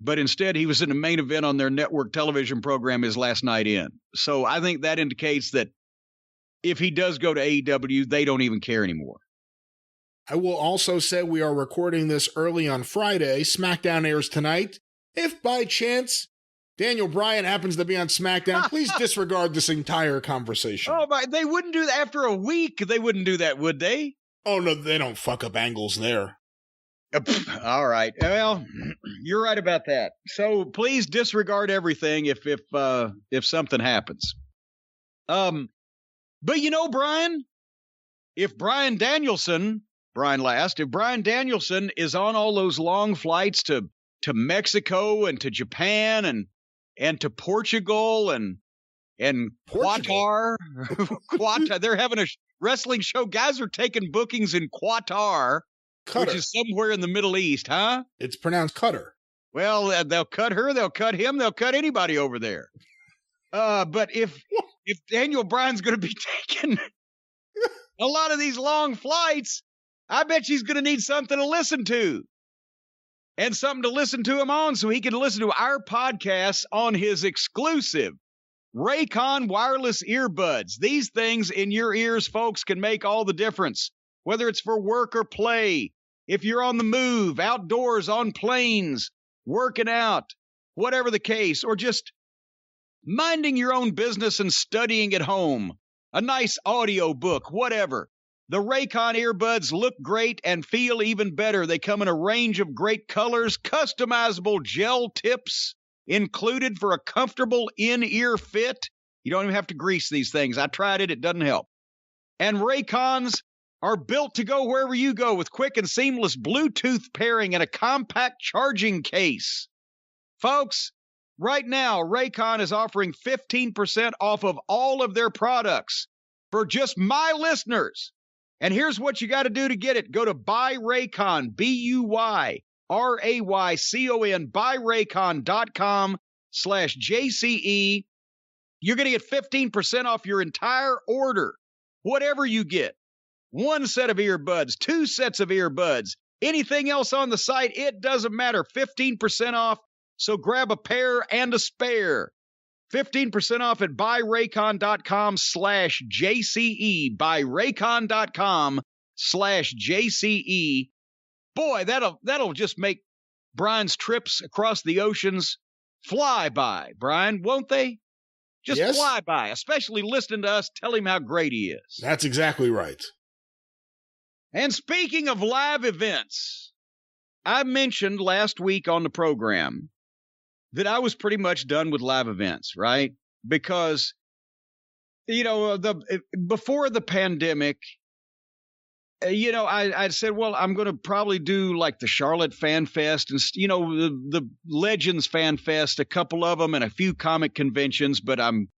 [SPEAKER 1] But instead, he was in the main event on their network television program his last night in. So I think that indicates that if he does go to AEW, they don't even care anymore.
[SPEAKER 2] I will also say we are recording this early on Friday. SmackDown airs tonight. If by chance Daniel Bryan happens to be on SmackDown, please disregard this entire conversation.
[SPEAKER 1] Oh, my, they wouldn't do that after a week. They wouldn't do that, would they?
[SPEAKER 2] Oh, no, they don't fuck up angles there.
[SPEAKER 1] All right. Well, you're right about that. So please disregard everything if something happens. But you know, Brian, if Bryan Danielson is on all those long flights to Mexico and to Japan and to Portugal and Qatar, they're having a wrestling show. Guys are taking bookings in Qatar, Qatar, which is somewhere in the Middle East, huh?
[SPEAKER 2] It's pronounced Qatar.
[SPEAKER 1] Well, they'll cut her, they'll cut him, they'll cut anybody over there. But if Daniel Bryan's going to be taking a lot of these long flights, I bet she's going to need something to listen to. And something to listen to him on so he can listen to our podcast on his exclusive Raycon wireless earbuds. These things in your ears, folks, can make all the difference, whether it's for work or play. If you're on the move, outdoors, on planes, working out, whatever the case, or just minding your own business and studying at home, a nice audio book, whatever. The Raycon earbuds look great and feel even better. They come in a range of great colors, customizable gel tips included for a comfortable in-ear fit. You don't even have to grease these things. I tried it. It doesn't help. And Raycons are built to go wherever you go with quick and seamless Bluetooth pairing and a compact charging case. Folks, right now, Raycon is offering 15% off of all of their products for just my listeners. And here's what you got to do to get it. Go to buyraycon, BUYRAYCON, buyraycon.com/JCE. You're going to get 15% off your entire order, whatever you get. one set of earbuds, two sets of earbuds. Anything else on the site, it doesn't matter. 15% off. So grab a pair and a spare. 15% off at buyraycon.com/JCE. Buyraycon.com/JCE. Boy, that'll just make Brian's trips across the oceans fly by, Brian, won't they? Just fly by, especially listening to us tell him how great he is.
[SPEAKER 2] That's exactly right.
[SPEAKER 1] And speaking of live events, I mentioned last week on the program that I was pretty much done with live events, right? Because, before the pandemic, I said, well, I'm going to probably do like the Charlotte Fan Fest and, the Legends Fan Fest, a couple of them and a few comic conventions, but I'm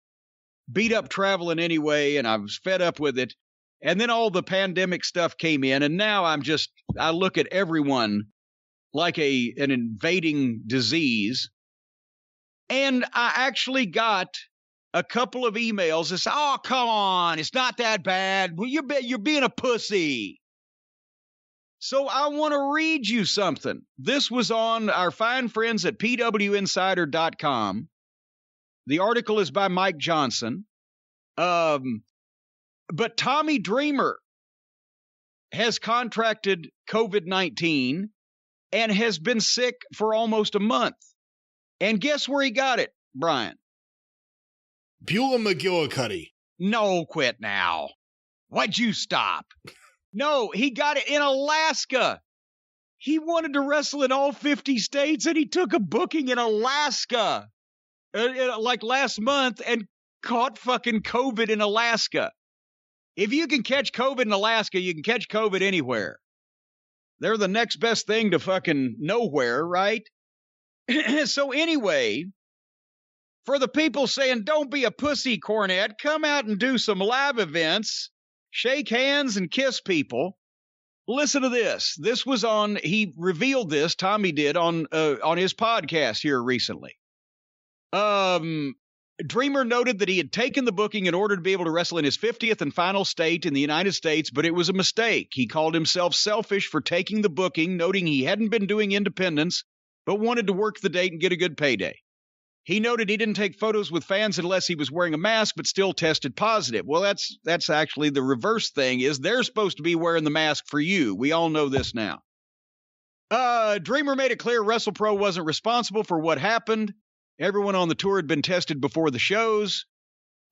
[SPEAKER 1] beat up traveling anyway, and I was fed up with it. And then all the pandemic stuff came in, and now I look at everyone like an invading disease. And I actually got a couple of emails that say, oh, come on, it's not that bad. Well, you're being a pussy. So I want to read you something. This was on our fine friends at pwinsider.com. The article is by Mike Johnson. But Tommy Dreamer has contracted COVID-19 and has been sick for almost a month. And guess where he got it, Brian?
[SPEAKER 2] Beulah McGillicuddy.
[SPEAKER 1] No, quit now. Why'd you stop? No, he got it in Alaska. He wanted to wrestle in all 50 states, and he took a booking in Alaska like last month and caught fucking COVID in Alaska. If you can catch COVID in Alaska, you can catch COVID anywhere. They're the next best thing to fucking nowhere, right? So anyway, for the people saying, don't be a pussy, Cornette, come out and do some live events, shake hands and kiss people. Listen to this. This was he revealed this, Tommy did, on his podcast here recently. Dreamer noted that he had taken the booking in order to be able to wrestle in his 50th and final state in the United States, but it was a mistake. He called himself selfish for taking the booking, noting he hadn't been doing independence, but wanted to work the date and get a good payday. He noted he didn't take photos with fans unless he was wearing a mask, but still tested positive. Well, that's actually the reverse thing, is they're supposed to be wearing the mask for you. We all know this now. Dreamer made it clear WrestlePro wasn't responsible for what happened. Everyone on the tour had been tested before the shows.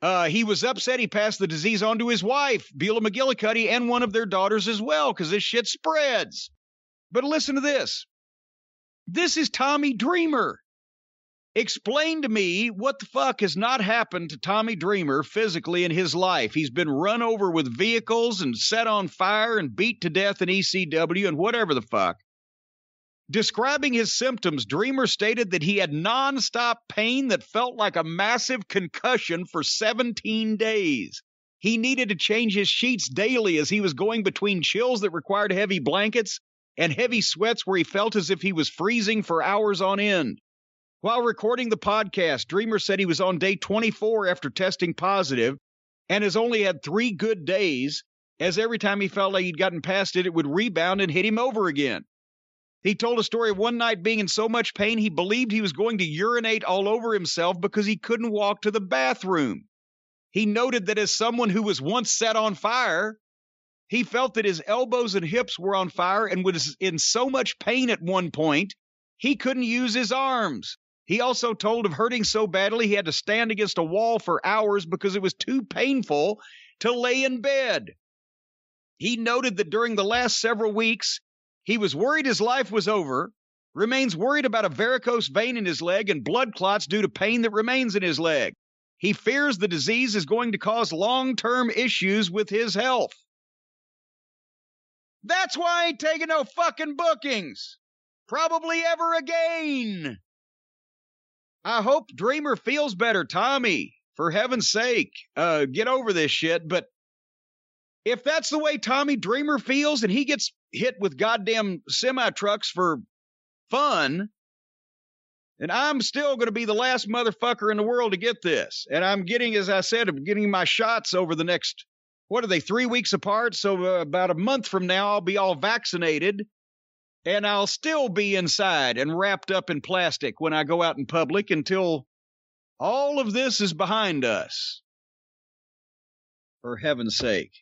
[SPEAKER 1] He was upset he passed the disease on to his wife, Beulah McGillicuddy, and one of their daughters as well, because this shit spreads. But listen to this. This is Tommy Dreamer. Explain to me what the fuck has not happened to Tommy Dreamer physically in his life. He's been run over with vehicles and set on fire and beat to death in ECW and whatever the fuck. Describing his symptoms, Dreamer stated that he had nonstop pain that felt like a massive concussion for 17 days. He needed to change his sheets daily as he was going between chills that required heavy blankets and heavy sweats where he felt as if he was freezing for hours on end. While recording the podcast, Dreamer said he was on day 24 after testing positive and has only had 3 good days, as every time he felt like he'd gotten past it, it would rebound and hit him over again. He told a story of one night being in so much pain he believed he was going to urinate all over himself because he couldn't walk to the bathroom. He noted that as someone who was once set on fire, he felt that his elbows and hips were on fire and was in so much pain at one point, he couldn't use his arms. He also told of hurting so badly he had to stand against a wall for hours because it was too painful to lay in bed. He noted that during the last several weeks, he was worried his life was over, remains worried about a varicose vein in his leg and blood clots due to pain that remains in his leg. He fears the disease is going to cause long-term issues with his health. That's why I ain't taking no fucking bookings. Probably ever again. I hope Dreamer feels better, Tommy. For heaven's sake, get over this shit. But if that's the way Tommy Dreamer feels and he gets hit with goddamn semi-trucks for fun, and I'm still going to be the last motherfucker in the world to get this. And I'm getting, as I said, I'm getting my shots over the next what are they, 3 weeks apart? So about a month from now, I'll be all vaccinated, and I'll still be inside and wrapped up in plastic when I go out in public until all of this is behind us. For heaven's sake.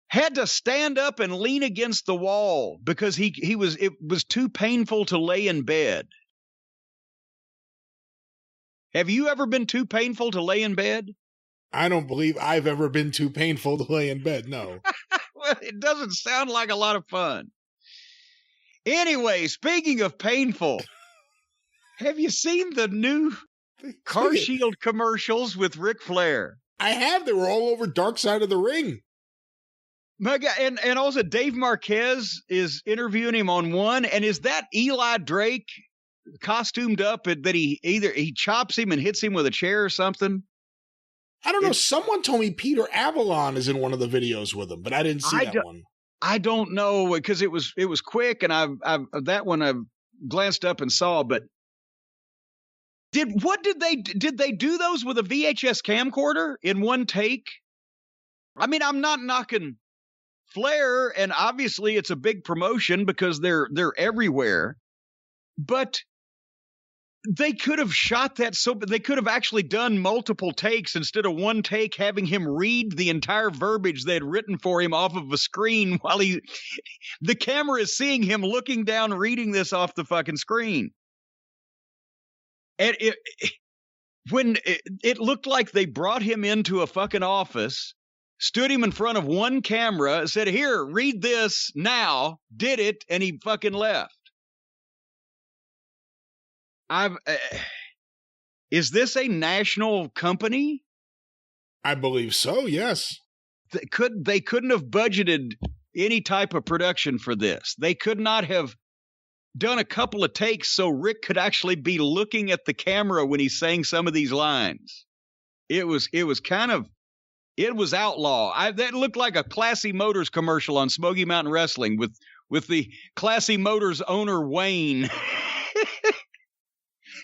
[SPEAKER 1] Had to stand up and lean against the wall because it was too painful to lay in bed. Have you ever been too painful to lay in bed?
[SPEAKER 2] I don't believe I've ever been too painful to lay in bed, no.
[SPEAKER 1] Well, it doesn't sound like a lot of fun. Anyway, speaking of painful, have you seen the new Car Shield commercials with Ric Flair?
[SPEAKER 2] I have. They were all over Dark Side of the Ring.
[SPEAKER 1] My God, and also Dave Marquez is interviewing him on one, and is that Eli Drake costumed up that he chops him and hits him with a chair or something?
[SPEAKER 2] I don't know. Someone told me Peter Avalon is in one of the videos with him, but I didn't see that one.
[SPEAKER 1] I don't know because it was quick, and I that one I glanced up and saw. But did they do those with a VHS camcorder in one take? I mean, I'm not knocking Flair, and obviously it's a big promotion because they're everywhere, but they could have shot that they could have actually done multiple takes instead of one take, having him read the entire verbiage they had written for him off of a screen while the camera is seeing him looking down, reading this off the fucking screen. And it looked like they brought him into a fucking office, stood him in front of one camera, said, "Here, read this now," did it, and he fucking left. Is this a national company?
[SPEAKER 2] I believe so, yes.
[SPEAKER 1] They couldn't have budgeted any type of production for this. They could not have done a couple of takes so Rick could actually be looking at the camera when he's saying some of these lines. It was outlaw. That looked like a Classy Motors commercial on Smoky Mountain Wrestling with the Classy Motors owner Wayne.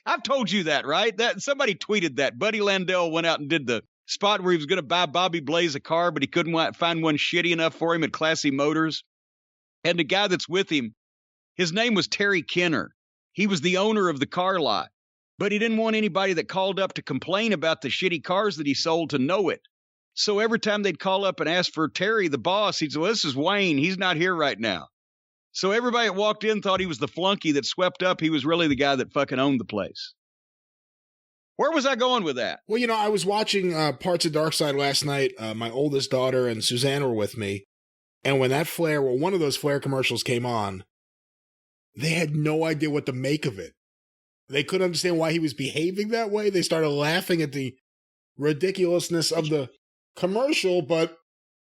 [SPEAKER 1] I've told you that, right? That somebody tweeted that. Buddy Landell went out and did the spot where he was going to buy Bobby Blaze a car, but he couldn't find one shitty enough for him at Classy Motors. And the guy that's with him, his name was Terry Kenner. He was the owner of the car lot, but he didn't want anybody that called up to complain about the shitty cars that he sold to know it. So every time they'd call up and ask for Terry, the boss, he'd say, "Well, this is Wayne. He's not here right now." So everybody that walked in thought he was the flunky that swept up. He was really the guy that fucking owned the place. Where was I going with that?
[SPEAKER 2] Well, I was watching parts of Dark Side last night. My oldest daughter and Suzanne were with me. And when one of those Flair commercials came on, they had no idea what to make of it. They couldn't understand why he was behaving that way. They started laughing at the ridiculousness of the commercial, but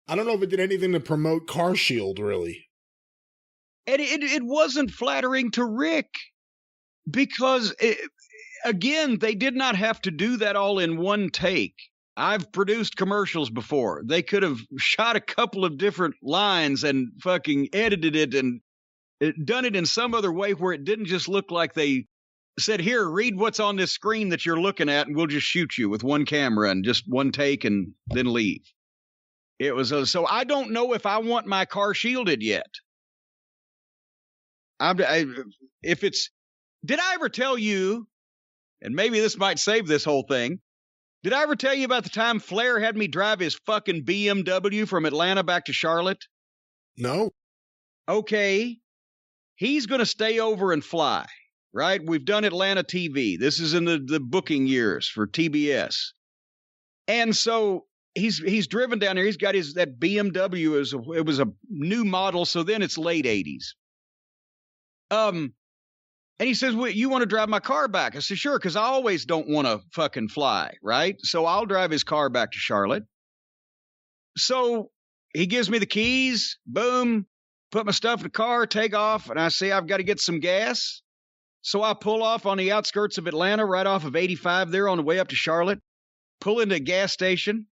[SPEAKER 2] I don't know if it did anything to promote Car Shield, really.
[SPEAKER 1] And it wasn't flattering to Rick because, again, they did not have to do that all in one take. I've produced commercials before. They could have shot a couple of different lines and fucking edited it and done it in some other way where it didn't just look like they said, "Here, read what's on this screen that you're looking at, and we'll just shoot you with one camera and just one take and then leave." It was so I don't know if I want my car shielded yet. Did I ever tell you, and maybe this might save this whole thing, did I ever tell you about the time Flair had me drive his fucking BMW from Atlanta back to Charlotte?
[SPEAKER 2] No.
[SPEAKER 1] Okay. He's going to stay over and fly, right? We've done Atlanta TV. This is in the booking years for TBS. And so he's driven down there. He's got that BMW. It was a new model, so then it's late 80s. And he says, "Well, you want to drive my car back?" I said, "Sure," because I always don't want to fucking fly, right? So I'll drive his car back to Charlotte. So he gives me the keys, boom, put my stuff in the car, take off, and I say, "I've got to get some gas." So I pull off on the outskirts of Atlanta, right off of 85 there on the way up to Charlotte, pull into a gas station.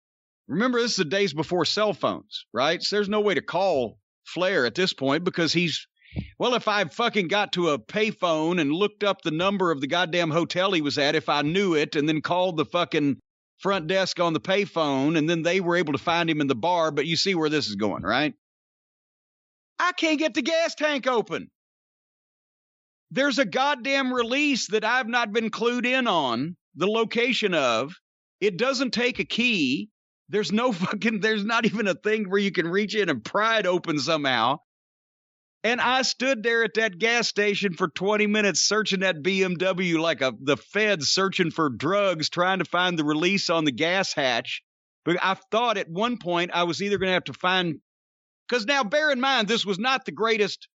[SPEAKER 1] Remember, this is the days before cell phones, right? So there's no way to call Flair at this point because if I fucking got to a payphone and looked up the number of the goddamn hotel he was at, if I knew it, and then called the fucking front desk on the payphone, and then they were able to find him in the bar, but you see where this is going, right? I can't get the gas tank open. There's a goddamn release that I've not been clued in on the location of. It doesn't take a key. There's not even a thing where you can reach in and pry it open somehow. And I stood there at that gas station for 20 minutes searching that BMW like the feds searching for drugs, trying to find the release on the gas hatch. But I thought at one point I was either going to have to find, because now bear in mind, this was not the greatest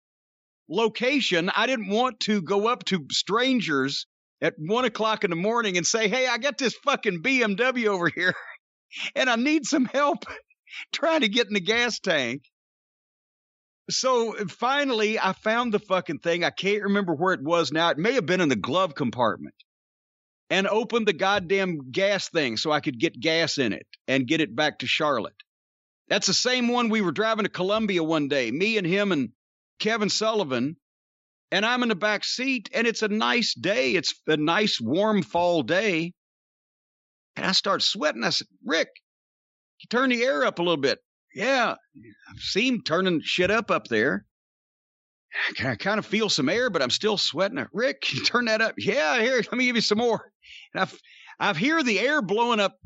[SPEAKER 1] location. I didn't want to go up to strangers at 1 o'clock in the morning and say, hey, I got this fucking BMW over here and I need some help trying to get in the gas tank. So finally, I found the fucking thing. I can't remember where it was now. It may have been in the glove compartment, and opened the goddamn gas thing so I could get gas in it and get it back to Charlotte. That's the same one we were driving to Columbia one day, me and him and Kevin Sullivan, and I'm in the back seat, and it's a nice day. It's a nice warm fall day. And I start sweating. I said, Rick, you turn the air up a little bit. Yeah, I see him turning shit up there. I kind of feel some air, but I'm still sweating. Rick, can you turn that up? Yeah, here, let me give you some more. And I hear the air blowing up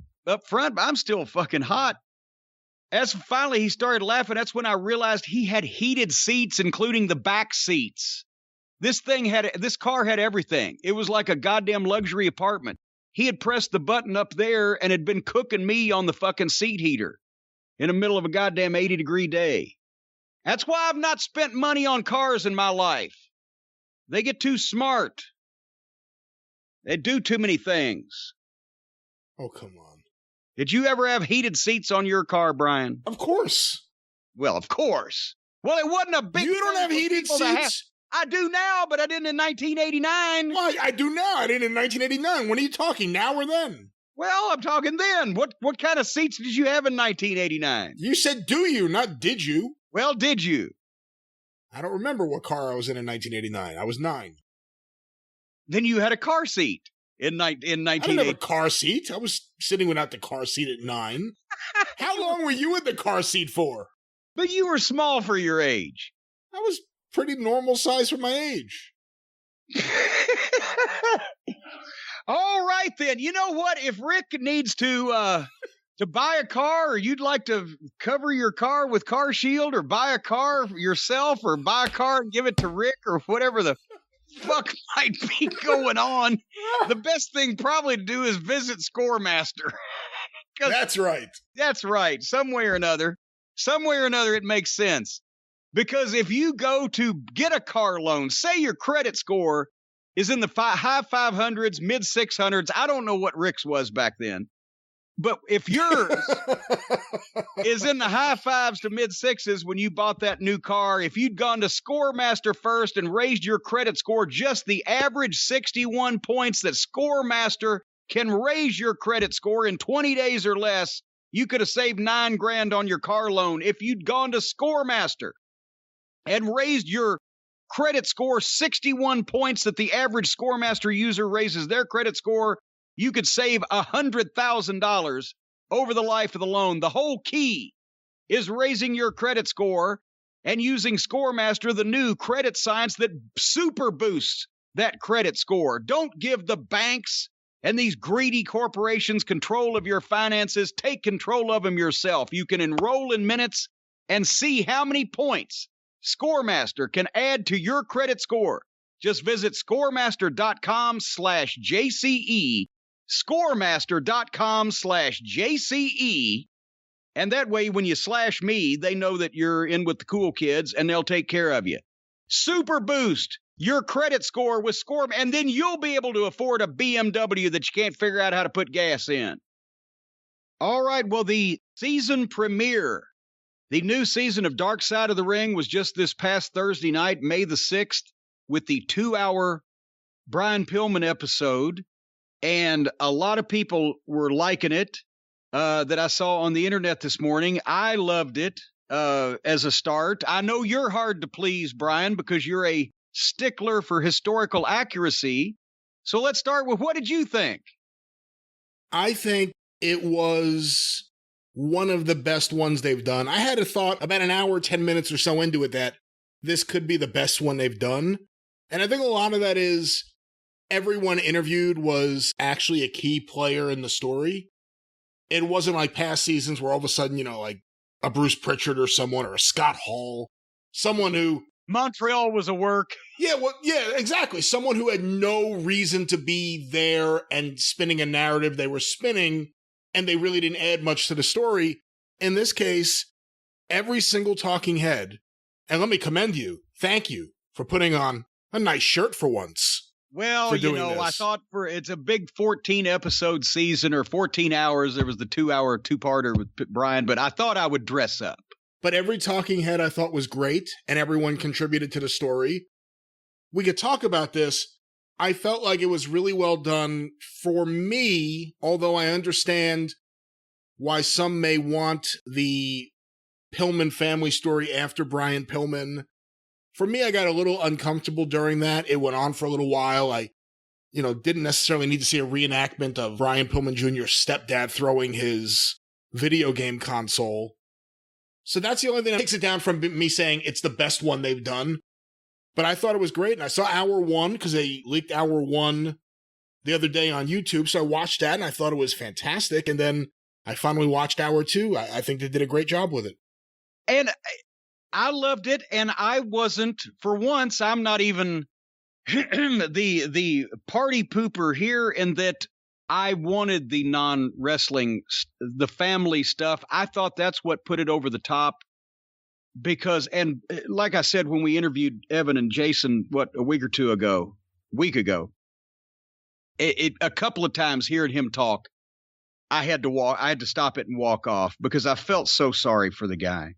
[SPEAKER 1] front, but I'm still fucking hot. As finally he started laughing, that's when I realized he had heated seats, including the back seats. This car had everything. It was like a goddamn luxury apartment. He had pressed the button up there and had been cooking me on the fucking seat heater in the middle of a goddamn 80-degree day. That's why I've not spent money on cars in my life. They get too smart. They do too many things.
[SPEAKER 2] Oh, come on.
[SPEAKER 1] Did you ever have heated seats on your car, Brian?
[SPEAKER 2] Of course.
[SPEAKER 1] Well, of course. Well, it wasn't a big.
[SPEAKER 2] You don't have heated seats?
[SPEAKER 1] I do now, but I didn't in 1989.
[SPEAKER 2] Well, I do now. I didn't in 1989. When are you talking, now or then?
[SPEAKER 1] Well, I'm talking then. What kind of seats did you have in 1989?
[SPEAKER 2] You said do you, not did you.
[SPEAKER 1] Well, did you?
[SPEAKER 2] I don't remember what car I was in 1989. I was 9.
[SPEAKER 1] Then you had a car seat in 1989.
[SPEAKER 2] I didn't have a car seat. I was sitting without the car seat at 9. How long were you in the car seat for?
[SPEAKER 1] But you were small for your age.
[SPEAKER 2] I was pretty normal size for my age.
[SPEAKER 1] All right, then. You know what? If Rick needs to buy a car, or you'd like to cover your car with Car Shield, or buy a car yourself, or buy a car and give it to Rick, or whatever the fuck might be going on, the best thing probably to do is visit Scoremaster.
[SPEAKER 2] That's right.
[SPEAKER 1] That's right. Some way or another, it makes sense. Because if you go to get a car loan, say your credit score is in the high 500s, mid 600s. I don't know what Rick's was back then. But if yours is in the high 5s to mid 6s when you bought that new car, if you'd gone to Scoremaster first and raised your credit score just the average 61 points that Scoremaster can raise your credit score in 20 days or less, you could have saved $9,000 on your car loan. If you'd gone to Scoremaster and raised your credit score 61 points that the average Scoremaster user raises their credit score, you could save $100,000 over the life of the loan. The whole key is raising your credit score and using Scoremaster, the new credit science that super boosts that credit score. Don't give the banks and these greedy corporations control of your finances. Take control of them yourself. You can enroll in minutes and see how many points Scoremaster can add to your credit score. Just visit scoremaster.com/JCE, scoremaster.com/JCE, and that way when you slash me, they know that you're in with the cool kids and they'll take care of you. Super boost your credit score with Score, and then you'll be able to afford a BMW that you can't figure out how to put gas in. All right, well, the season premiere, the new season of Dark Side of the Ring was just this past Thursday night, May the 6th, with the 2-hour Brian Pillman episode. And a lot of people were liking it that I saw on the internet this morning. I loved it as a start. I know you're hard to please, Brian, because you're a stickler for historical accuracy. So let's start with, what did you think?
[SPEAKER 2] I think it was one of the best ones they've done. I had a thought about an hour, 10 minutes or so into it that this could be the best one they've done. And I think a lot of that is everyone interviewed was actually a key player in the story. It wasn't like past seasons where all of a sudden, like a Bruce Pritchard or someone or a Scott Hall, someone who...
[SPEAKER 1] Montreal was a work.
[SPEAKER 2] Yeah, exactly. Someone who had no reason to be there and spinning a narrative they were spinning, and they really didn't add much to the story. In this case, every single talking head, and let me commend you, thank you for putting on a nice shirt for once.
[SPEAKER 1] Well,
[SPEAKER 2] this.
[SPEAKER 1] I thought it's a big 14-episode season or 14 hours. There was the 2-hour two-parter with Bryan, but I thought I would dress up.
[SPEAKER 2] But every talking head I thought was great, and everyone contributed to the story. We could talk about this. I felt like it was really well done for me, although I understand why some may want the Pillman family story after Brian Pillman. For me, I got a little uncomfortable during that. It went on for a little while. I, didn't necessarily need to see a reenactment of Brian Pillman Jr.'s stepdad throwing his video game console. So that's the only thing that takes it down from me saying it's the best one they've done. But I thought it was great, and I saw hour 1 because they leaked hour 1 the other day on YouTube, so I watched that, and I thought it was fantastic, and then I finally watched hour 2. I think they did a great job with it.
[SPEAKER 1] And I loved it, and I wasn't, for once, I'm not even the party pooper here in that I wanted the non-wrestling, the family stuff. I thought that's what put it over the top. Because, and like I said, when we interviewed Evan and Jason, a week ago, a couple of times hearing him talk, I had to stop it and walk off because I felt so sorry for the guy.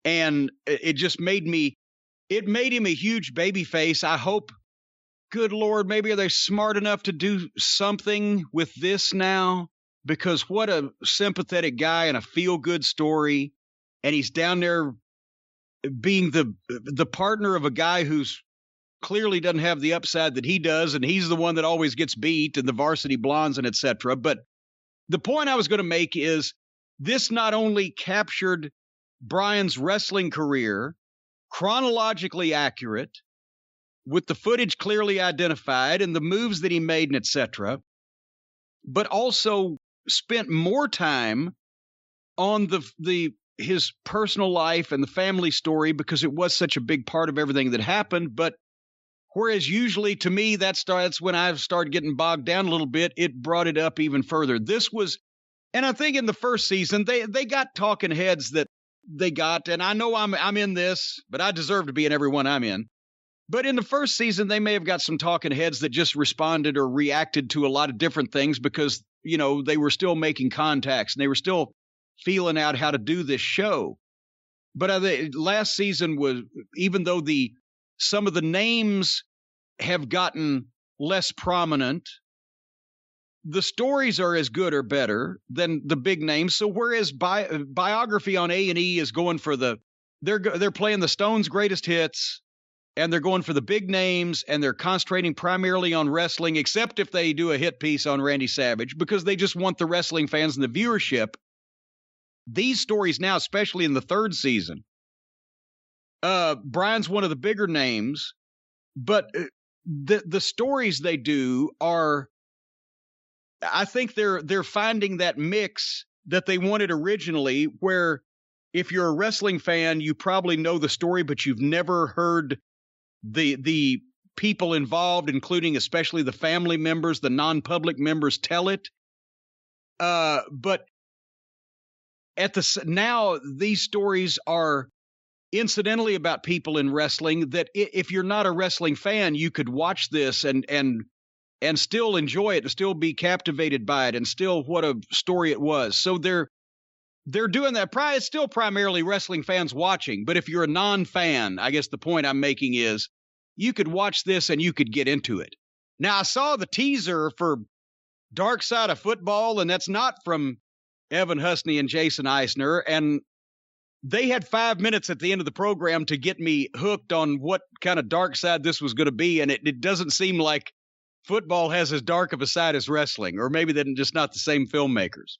[SPEAKER 1] And it just made him a huge baby face. I hope, good Lord, maybe they're smart enough to do something with this now, because what a sympathetic guy and a feel-good story. And he's down there being the partner of a guy who's clearly doesn't have the upside that he does, and he's the one that always gets beat, and the varsity blondes and etc. But the point I was going to make is this not only captured Bryan's wrestling career, chronologically accurate, with the footage clearly identified and the moves that he made and etc., but also spent more time on his personal life and the family story because it was such a big part of everything that happened. But whereas usually to me, that's when I started getting bogged down a little bit, it brought it up even further. This was, and I think in the first season, they got talking heads that they got, and I know I'm in this, but I deserve to be in every one I'm in. But in the first season, they may have got some talking heads that just responded or reacted to a lot of different things because, they were still making contacts and they were still feeling out how to do this show. But last season was, even though some of the names have gotten less prominent, the stories are as good or better than the big names. So whereas Biography on A&E is going for they're playing the Stones' greatest hits, and they're going for the big names, and they're concentrating primarily on wrestling, except if they do a hit piece on Randy Savage, because they just want the wrestling fans and the viewership. These stories now, especially in the third season, Bryan's one of the bigger names, but the stories they do are, I think they're finding that mix that they wanted originally, where if you're a wrestling fan, you probably know the story, but you've never heard the people involved, including especially the family members, the non-public members, tell it. But now these stories are incidentally about people in wrestling that if you're not a wrestling fan, you could watch this and still enjoy it and still be captivated by it and still what a story it was. So they're doing that. It's still primarily wrestling fans watching, but if you're a non-fan, I guess the point I'm making is you could watch this and you could get into it. Now, I saw the teaser for Dark Side of Football, and that's not from Evan Husney and Jason Eisner, and they had 5 minutes at the end of the program to get me hooked on what kind of dark side this was going to be, and it doesn't seem like football has as dark of a side as wrestling, or maybe they're just not the same filmmakers.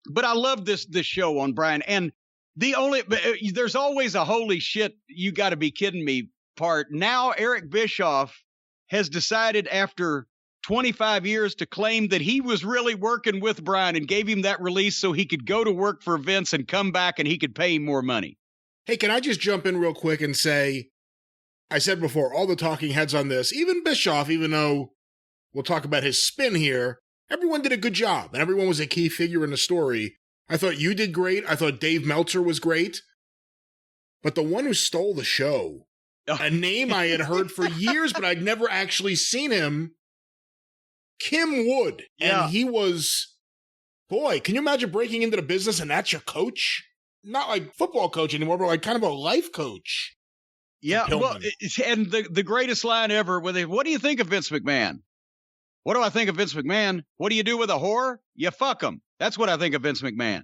[SPEAKER 1] But I love this show on Bryan. And there's always a holy shit, you got to be kidding me part. Now Eric Bischoff has decided after 25 years to claim that he was really working with Bryan and gave him that release so he could go to work for Vince and come back and he could pay him more money.
[SPEAKER 2] Hey, can I just jump in real quick and say, I said before, all the talking heads on this, even Bischoff, even though we'll talk about his spin here, everyone did a good job, and everyone was a key figure in the story. I thought you did great. I thought Dave Meltzer was great. But the one who stole the show, a name I had heard for years, but I'd never actually seen him, Kim Wood.
[SPEAKER 1] Yeah.
[SPEAKER 2] And he was, boy, can you imagine breaking into the business and that's your coach? Not like football coach anymore, but like kind of a life coach.
[SPEAKER 1] Yeah, well, and the greatest line ever, what do you think of Vince McMahon? What do I think of Vince McMahon? What do you do with a whore? You fuck him. That's what I think of Vince McMahon.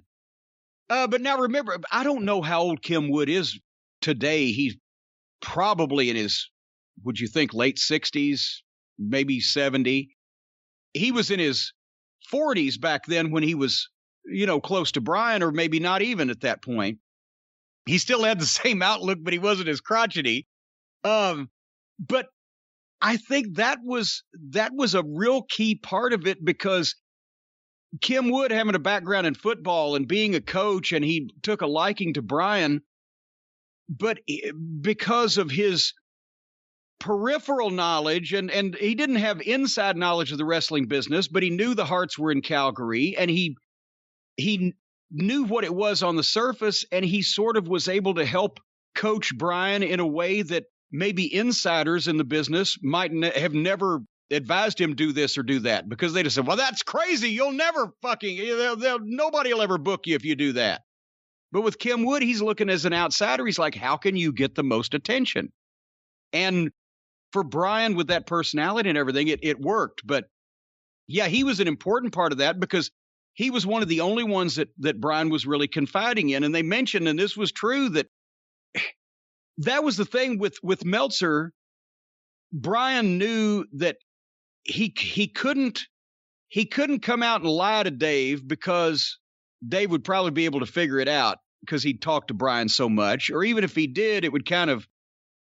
[SPEAKER 1] But now remember, I don't know how old Kim Wood is today. He's probably in his, would you think, late 60s, maybe 70. He was in his 40s back then when he was, close to Bryan, or maybe not even at that point. He still had the same outlook, but he wasn't as crotchety. But I think that was a real key part of it, because Kim Wood, having a background in football and being a coach, and he took a liking to Bryan, but because of his peripheral knowledge, and he didn't have inside knowledge of the wrestling business, but he knew the Hearts were in Calgary, and he knew what it was on the surface, and he sort of was able to help coach Bryan in a way that maybe insiders in the business might have never advised him do this or do that, because they just said, well, that's crazy. You'll never nobody will ever book you if you do that. But with Kim Wood, he's looking as an outsider. He's like, how can you get the most attention? And for Bryan, with that personality and everything, it worked. But yeah, he was an important part of that, because he was one of the only ones that Bryan was really confiding in. And they mentioned, and this was true, that was the thing with Meltzer. Bryan knew that he couldn't come out and lie to Dave, because Dave would probably be able to figure it out, because he'd talked to Bryan so much. Or even if he did, it would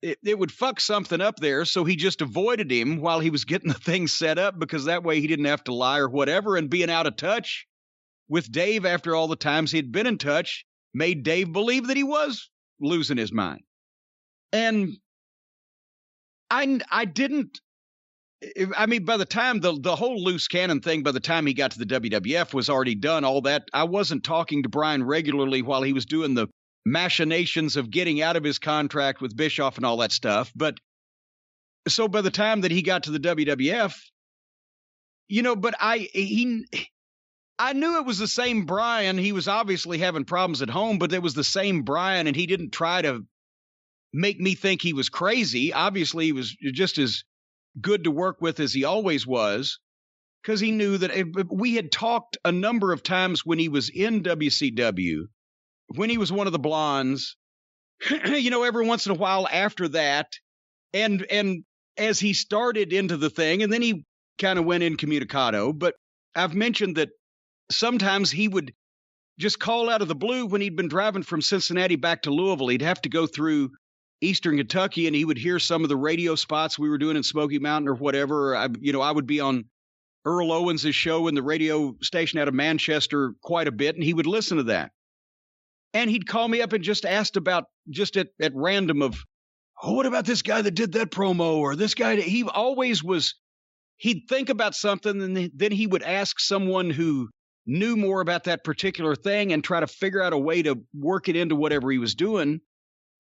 [SPEAKER 1] it would fuck something up there. So he just avoided him while he was getting the thing set up, because that way he didn't have to lie or whatever. And being out of touch with Dave after all the times he'd been in touch made Dave believe that he was losing his mind. And I mean, by the time the whole loose cannon thing, by the time he got to the WWF was already done, all that, I wasn't talking to Bryan regularly while he was doing the machinations of getting out of his contract with Bischoff and all that stuff. But so by the time that he got to the WWF, but I knew it was the same Bryan. He was obviously having problems at home, but it was the same Bryan, and he didn't try to make me think he was crazy. Obviously, he was just as good to work with as he always was, because he knew that we had talked a number of times when he was in WCW, when he was one of the blondes, every once in a while after that. And as he started into the thing, and then he kind of went incommunicado, but I've mentioned that sometimes he would just call out of the blue when he'd been driving from Cincinnati back to Louisville. He'd have to go through Eastern Kentucky, and he would hear some of the radio spots we were doing in Smoky Mountain or whatever. I would be on Earl Owens' show in the radio station out of Manchester quite a bit, and he would listen to that. And he'd call me up and just asked about, just at random, of, oh, what about this guy that did that promo, or this guy? He always was, he'd think about something, and then he would ask someone who knew more about that particular thing and try to figure out a way to work it into whatever he was doing.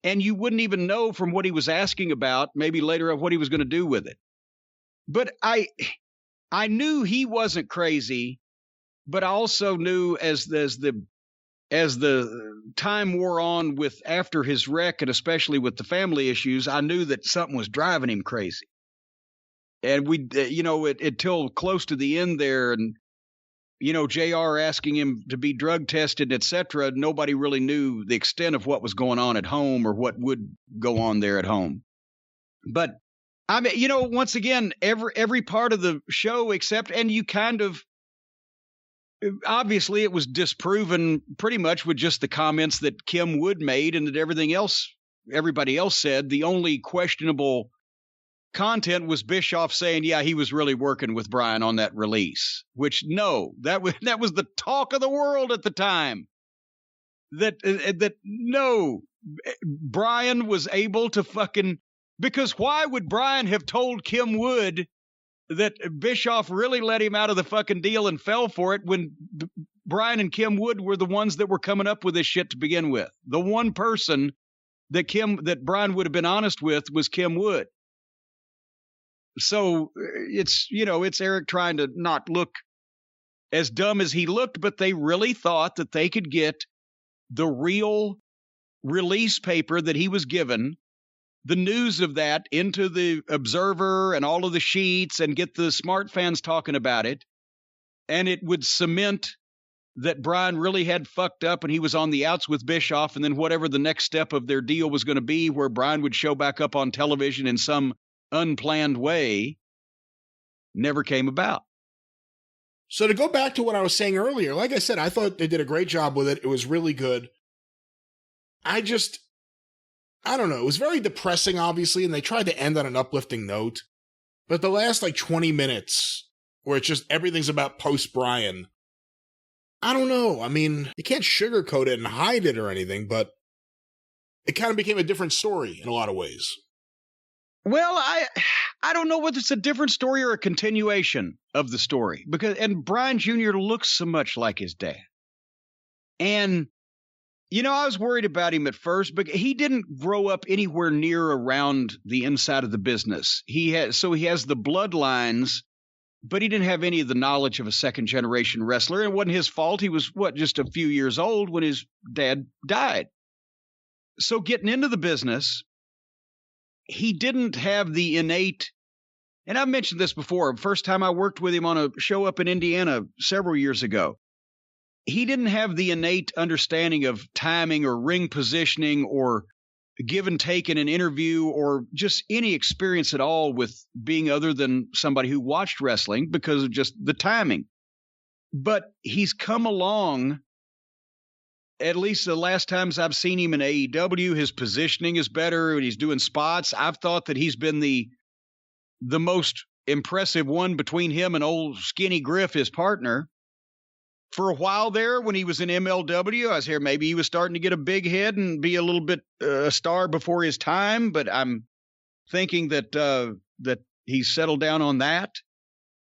[SPEAKER 1] And you wouldn't even know from what he was asking about, maybe later, of what he was going to do with it. But I knew he wasn't crazy, but I also knew as the time wore on with after his wreck, and especially with the family issues, I knew that something was driving him crazy. And we, until close to the end there, and JR asking him to be drug tested, etc., nobody really knew the extent of what was going on at home or what would go on there at home. But I mean, once again, every part of the show and you kind of, obviously it was disproven pretty much with just the comments that Kim Wood made and that everybody else said. The only questionable content was Bischoff saying, yeah, he was really working with Bryan on that release, which that was the talk of the world at the time. That Bryan was able to because why would Bryan have told Kim Wood that Bischoff really let him out of the fucking deal and fell for it when Bryan and Kim Wood were the ones that were coming up with this shit to begin with? The one person that Bryan would have been honest with was Kim Wood. So it's Eric trying to not look as dumb as he looked, but they really thought that they could get the real release paper that he was given, the news of that, into the Observer and all of the sheets and get the smart fans talking about it. And it would cement that Bryan really had fucked up and he was on the outs with Bischoff. And then whatever the next step of their deal was going to be, where Bryan would show back up on television in some unplanned way, never came about.
[SPEAKER 2] So to go back to what I was saying earlier, like I said, I thought they did a great job with it. It was really good. I don't know. It was very depressing, obviously, and they tried to end on an uplifting note. But the last 20 minutes, where it's just everything's about post-Bryan, I don't know. I mean, you can't sugarcoat it and hide it or anything, but it kind of became a different story in a lot of ways.
[SPEAKER 1] Well, I don't know whether it's a different story or a continuation of the story, and Bryan Jr. looks so much like his dad. And, I was worried about him at first, but he didn't grow up anywhere near around the inside of the business. He has the bloodlines, but he didn't have any of the knowledge of a second generation wrestler. It wasn't his fault. He was just a few years old when his dad died. So getting into the business, he didn't have the innate, and I've mentioned this before, first time I worked with him on a show up in Indiana several years ago, he didn't have the innate understanding of timing or ring positioning or give and take in an interview or just any experience at all with being other than somebody who watched wrestling because of just the timing. But he's come along. At least the last times I've seen him in AEW, his positioning is better and he's doing spots. I've thought that he's been the most impressive one between him and old Skinny Griff, his partner. For a while there, when he was in MLW, I was here, maybe he was starting to get a big head and be a little bit a star before his time, but I'm thinking that he's settled down on that.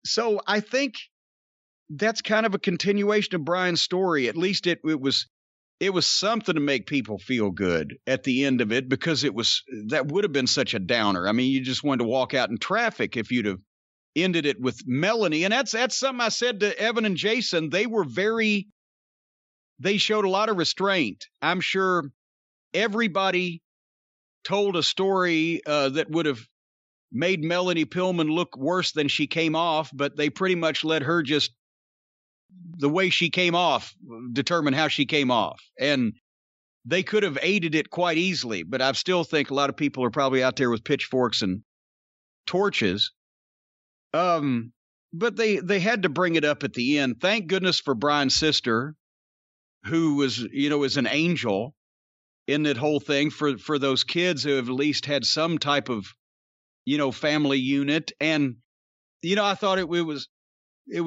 [SPEAKER 1] So I think that's kind of a continuation of Bryan's story. At least it was something to make people feel good at the end of it, because that would have been such a downer. I mean, you just wanted to walk out in traffic if you'd have ended it with Melanie. And that's something I said to Evan and Jason. They showed a lot of restraint. I'm sure everybody told a story that would have made Melanie Pillman look worse than she came off, but they pretty much let her just, the way she came off, determine how she came off. And they could have aided it quite easily, but I still think a lot of people are probably out there with pitchforks and torches. But they had to bring it up at the end. Thank goodness for Bryan's sister, who was, is an angel in that whole thing for those kids who have at least had some type of, family unit. And, I thought it was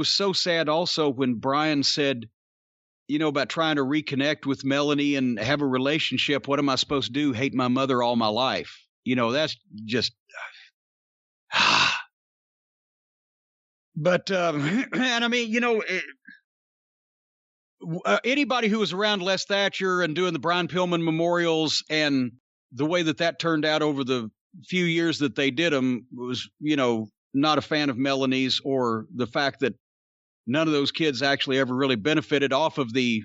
[SPEAKER 1] so sad also when Bryan said, about trying to reconnect with Melanie and have a relationship. What am I supposed to do? Hate my mother all my life? That's just, but, and I mean, anybody who was around Les Thatcher and doing the Brian Pillman memorials and the way that turned out over the few years that they did them was, not a fan of Melanie's, or the fact that none of those kids actually ever really benefited off of the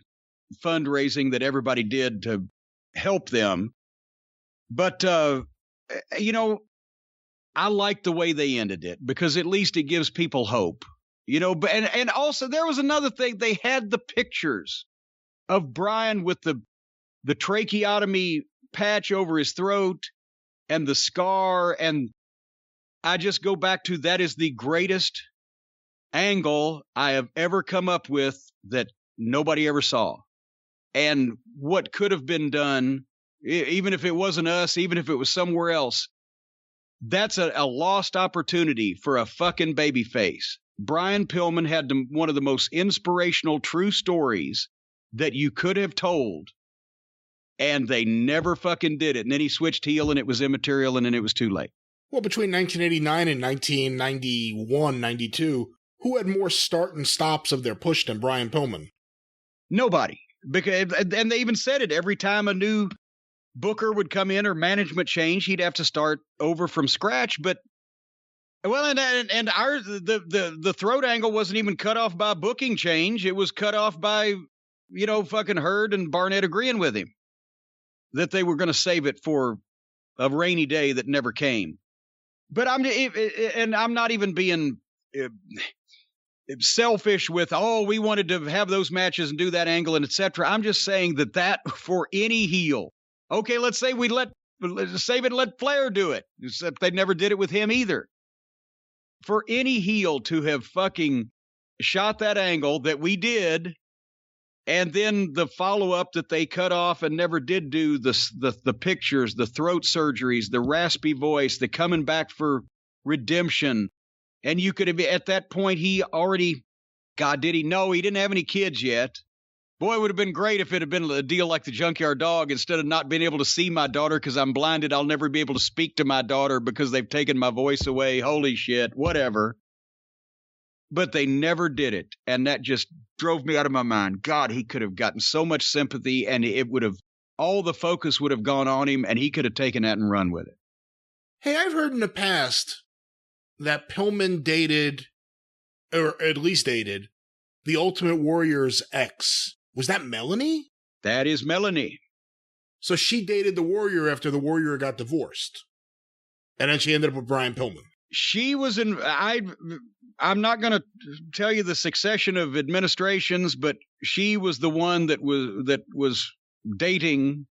[SPEAKER 1] fundraising that everybody did to help them. But, I like the way they ended it, because at least it gives people hope, but, and also there was another thing. They had the pictures of Bryan with the tracheotomy patch over his throat and the scar. And I just go back to that is the greatest angle I have ever come up with that nobody ever saw. And what could have been done, even if it wasn't us, even if it was somewhere else, that's a lost opportunity for a fucking babyface. Brian Pillman had one of the most inspirational true stories that you could have told, and they never fucking did it. And then he switched heel, and it was immaterial, and then it was too late.
[SPEAKER 2] Well, between 1989 and 1991, 92, who had more start and stops of their push than Brian Pillman?
[SPEAKER 1] Nobody. And they even said it. Every time a new booker would come in or management change, he'd have to start over from scratch. But well, the throat angle wasn't even cut off by a booking change. It was cut off by, fucking Hurd and Barnett agreeing with him that they were going to save it for a rainy day that never came. But I'm not even being selfish with, we wanted to have those matches and do that angle and etc. I'm just saying that for any heel, okay, let's say we save it and let Flair do it, except they never did it with him either. For any heel to have fucking shot that angle that we did, and then the follow-up that they cut off and never did do, the pictures, the throat surgeries, the raspy voice, the coming back for redemption. And you could have, at that point, he already, God, did he? No, he didn't have any kids yet. Boy, it would have been great if it had been a deal like the Junkyard Dog. Instead of not being able to see my daughter because I'm blinded, I'll never be able to speak to my daughter because they've taken my voice away. Holy shit, whatever. But they never did it. And that just drove me out of my mind. God, he could have gotten so much sympathy, and it would have, all the focus would have gone on him, and he could have taken that and run with it.
[SPEAKER 2] Hey, I've heard in the past that Pillman dated, or at least dated, the Ultimate Warrior's ex. Was that Melanie?
[SPEAKER 1] That is Melanie.
[SPEAKER 2] So she dated the Warrior after the Warrior got divorced. And then she ended up with Brian Pillman.
[SPEAKER 1] She was in, I'm not going to tell you the succession of administrations, but she was the one that was dating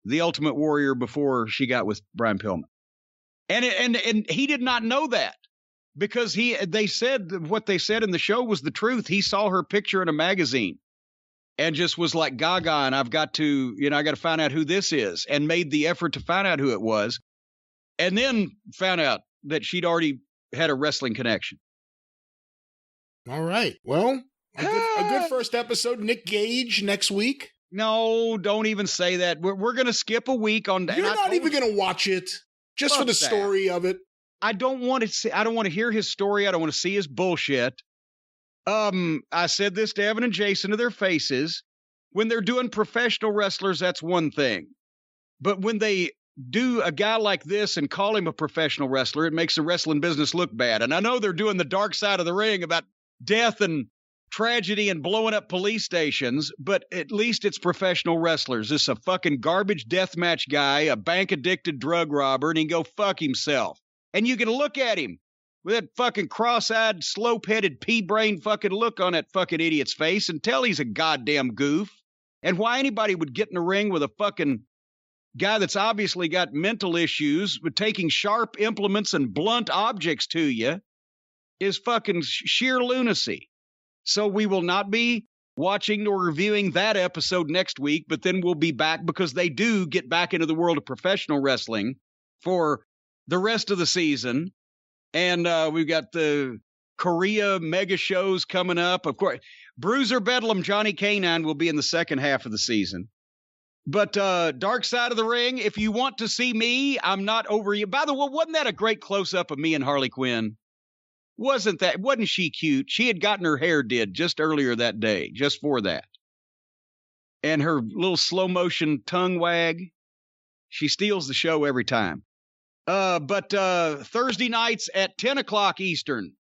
[SPEAKER 1] the Ultimate Warrior before she got with Brian Pillman. And he did not know that because they said what they said in the show was the truth. He saw her picture in a magazine and just was like gaga, and I've got to, I got to find out who this is, and made the effort to find out who it was, and then found out that she'd already had a wrestling connection.
[SPEAKER 2] All right. Well, a good first episode. Nick Gage next week.
[SPEAKER 1] No, don't even say that. We're going to skip a week on that.
[SPEAKER 2] You're not even going to watch it just for the story of it.
[SPEAKER 1] I don't want to hear his story. I don't want to see his bullshit. I said this to Evan and Jason to their faces. When they're doing professional wrestlers, that's one thing. But when they do a guy like this and call him a professional wrestler, it makes the wrestling business look bad. And I know they're doing the dark side of the ring about death and tragedy and blowing up police stations, but at least it's professional wrestlers. This is a fucking garbage deathmatch guy, a bank-addicted drug robber, and he can go fuck himself. And you can look at him with that fucking cross-eyed, slope-headed, pea-brain fucking look on that fucking idiot's face and tell he's a goddamn goof. And why anybody would get in the ring with a fucking guy that's obviously got mental issues with taking sharp implements and blunt objects to you is fucking sheer lunacy. So we will not be watching or reviewing that episode next week, but then we'll be back because they do get back into the world of professional wrestling for the rest of the season. And we've got the Korea mega shows coming up. Of course, Bruiser Bedlam, Johnny Canine will be in the second half of the season. But Dark Side of the Ring, if you want to see me, I'm not over you. By the way, wasn't that a great close-up of me and Harley Quinn? Wasn't she cute? She had gotten her hair did just earlier that day, just for that. And her little slow-motion tongue wag, she steals the show every time. But Thursday nights at 10 o'clock Eastern,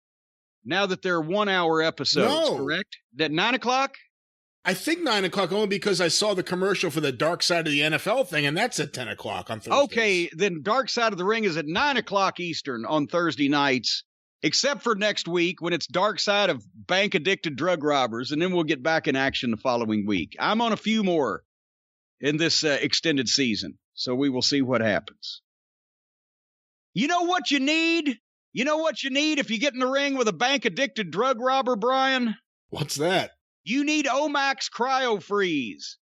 [SPEAKER 1] now that they're 1 hour episodes, correct? At 9 o'clock?
[SPEAKER 2] I think 9 o'clock only because I saw the commercial for the Dark Side of the NFL thing, and that's at 10 o'clock on Thursdays.
[SPEAKER 1] Okay, then Dark Side of the Ring is at 9 o'clock Eastern on Thursday nights, except for next week when it's Dark Side of bank-addicted drug robbers, and then we'll get back in action the following week. I'm on a few more in this extended season, so we will see what happens. You know what you need? You know what you need if you get in the ring with a bank-addicted drug robber, Brian?
[SPEAKER 2] What's that?
[SPEAKER 1] You need Omax Cryo Freeze.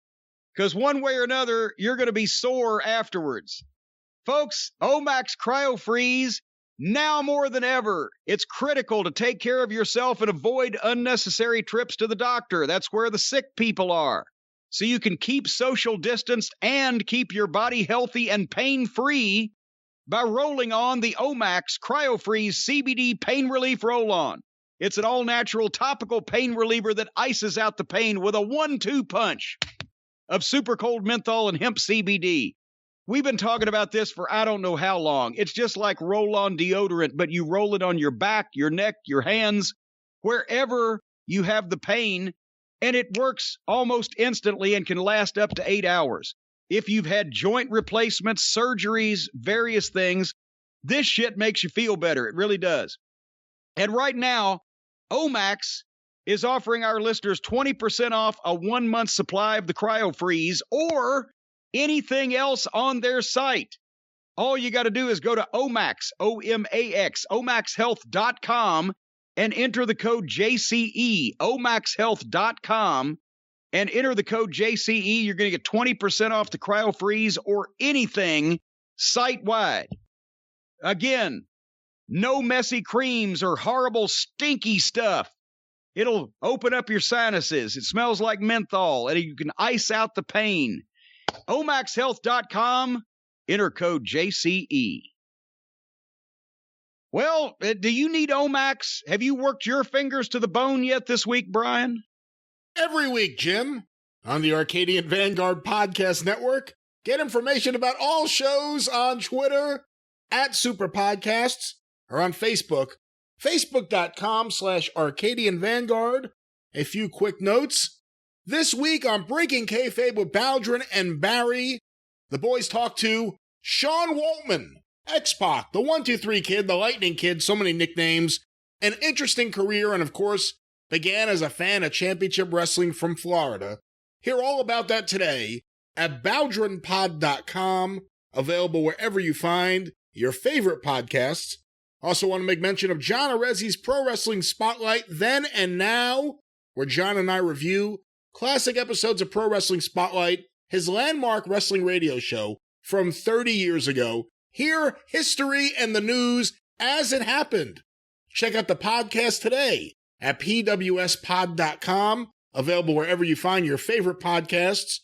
[SPEAKER 1] Because one way or another, you're going to be sore afterwards. Folks, Omax Cryo Freeze, now more than ever, it's critical to take care of yourself and avoid unnecessary trips to the doctor. That's where the sick people are. So you can keep social distance and keep your body healthy and pain-free by rolling on the Omax Cryo Freeze CBD Pain Relief Roll-On. It's an all-natural topical pain reliever that ices out the pain with a 1-2 punch of super cold menthol and hemp CBD. We've been talking about this for I don't know how long. It's just like roll-on deodorant, but you roll it on your back, your neck, your hands, wherever you have the pain, and it works almost instantly and can last up to 8 hours. If you've had joint replacements, surgeries, various things, this shit makes you feel better. It really does. And right now, Omax is offering our listeners 20% off a 1-month supply of the Cryo Freeze or anything else on their site. All you got to do is go to Omax, O-M-A-X, omaxhealth.com, and enter the code JCE, omaxhealth.com, and enter the code JCE. You're going to get 20% off the Cryo Freeze or anything site-wide. Again, no messy creams or horrible stinky stuff. It'll open up your sinuses. It smells like menthol, and you can ice out the pain. omaxhealth.com, enter code JCE. Well, do you need Omax? Have you worked your fingers to the bone yet this week, Brian?
[SPEAKER 2] Every week, Jim, on the Arcadian Vanguard Podcast Network. Get information about all shows on Twitter at Superpodcasts or on Facebook, facebook.com/Arcadian Vanguard. A few quick notes. This week on Breaking Kayfabe with Baldwin and Barry, the boys talk to Sean Waltman, X-Pac, the 1-2-3 Kid, the Lightning Kid, so many nicknames, an interesting career, and of course, began as a fan of championship wrestling from Florida. Hear all about that today at BaldwinPod.com, available wherever you find your favorite podcasts. Also want to make mention of John Arezzi's Pro Wrestling Spotlight Then and Now, where John and I review classic episodes of Pro Wrestling Spotlight, his landmark wrestling radio show from 30 years ago. Hear history and the news as it happened. Check out the podcast today at pwspod.com, available wherever you find your favorite podcasts.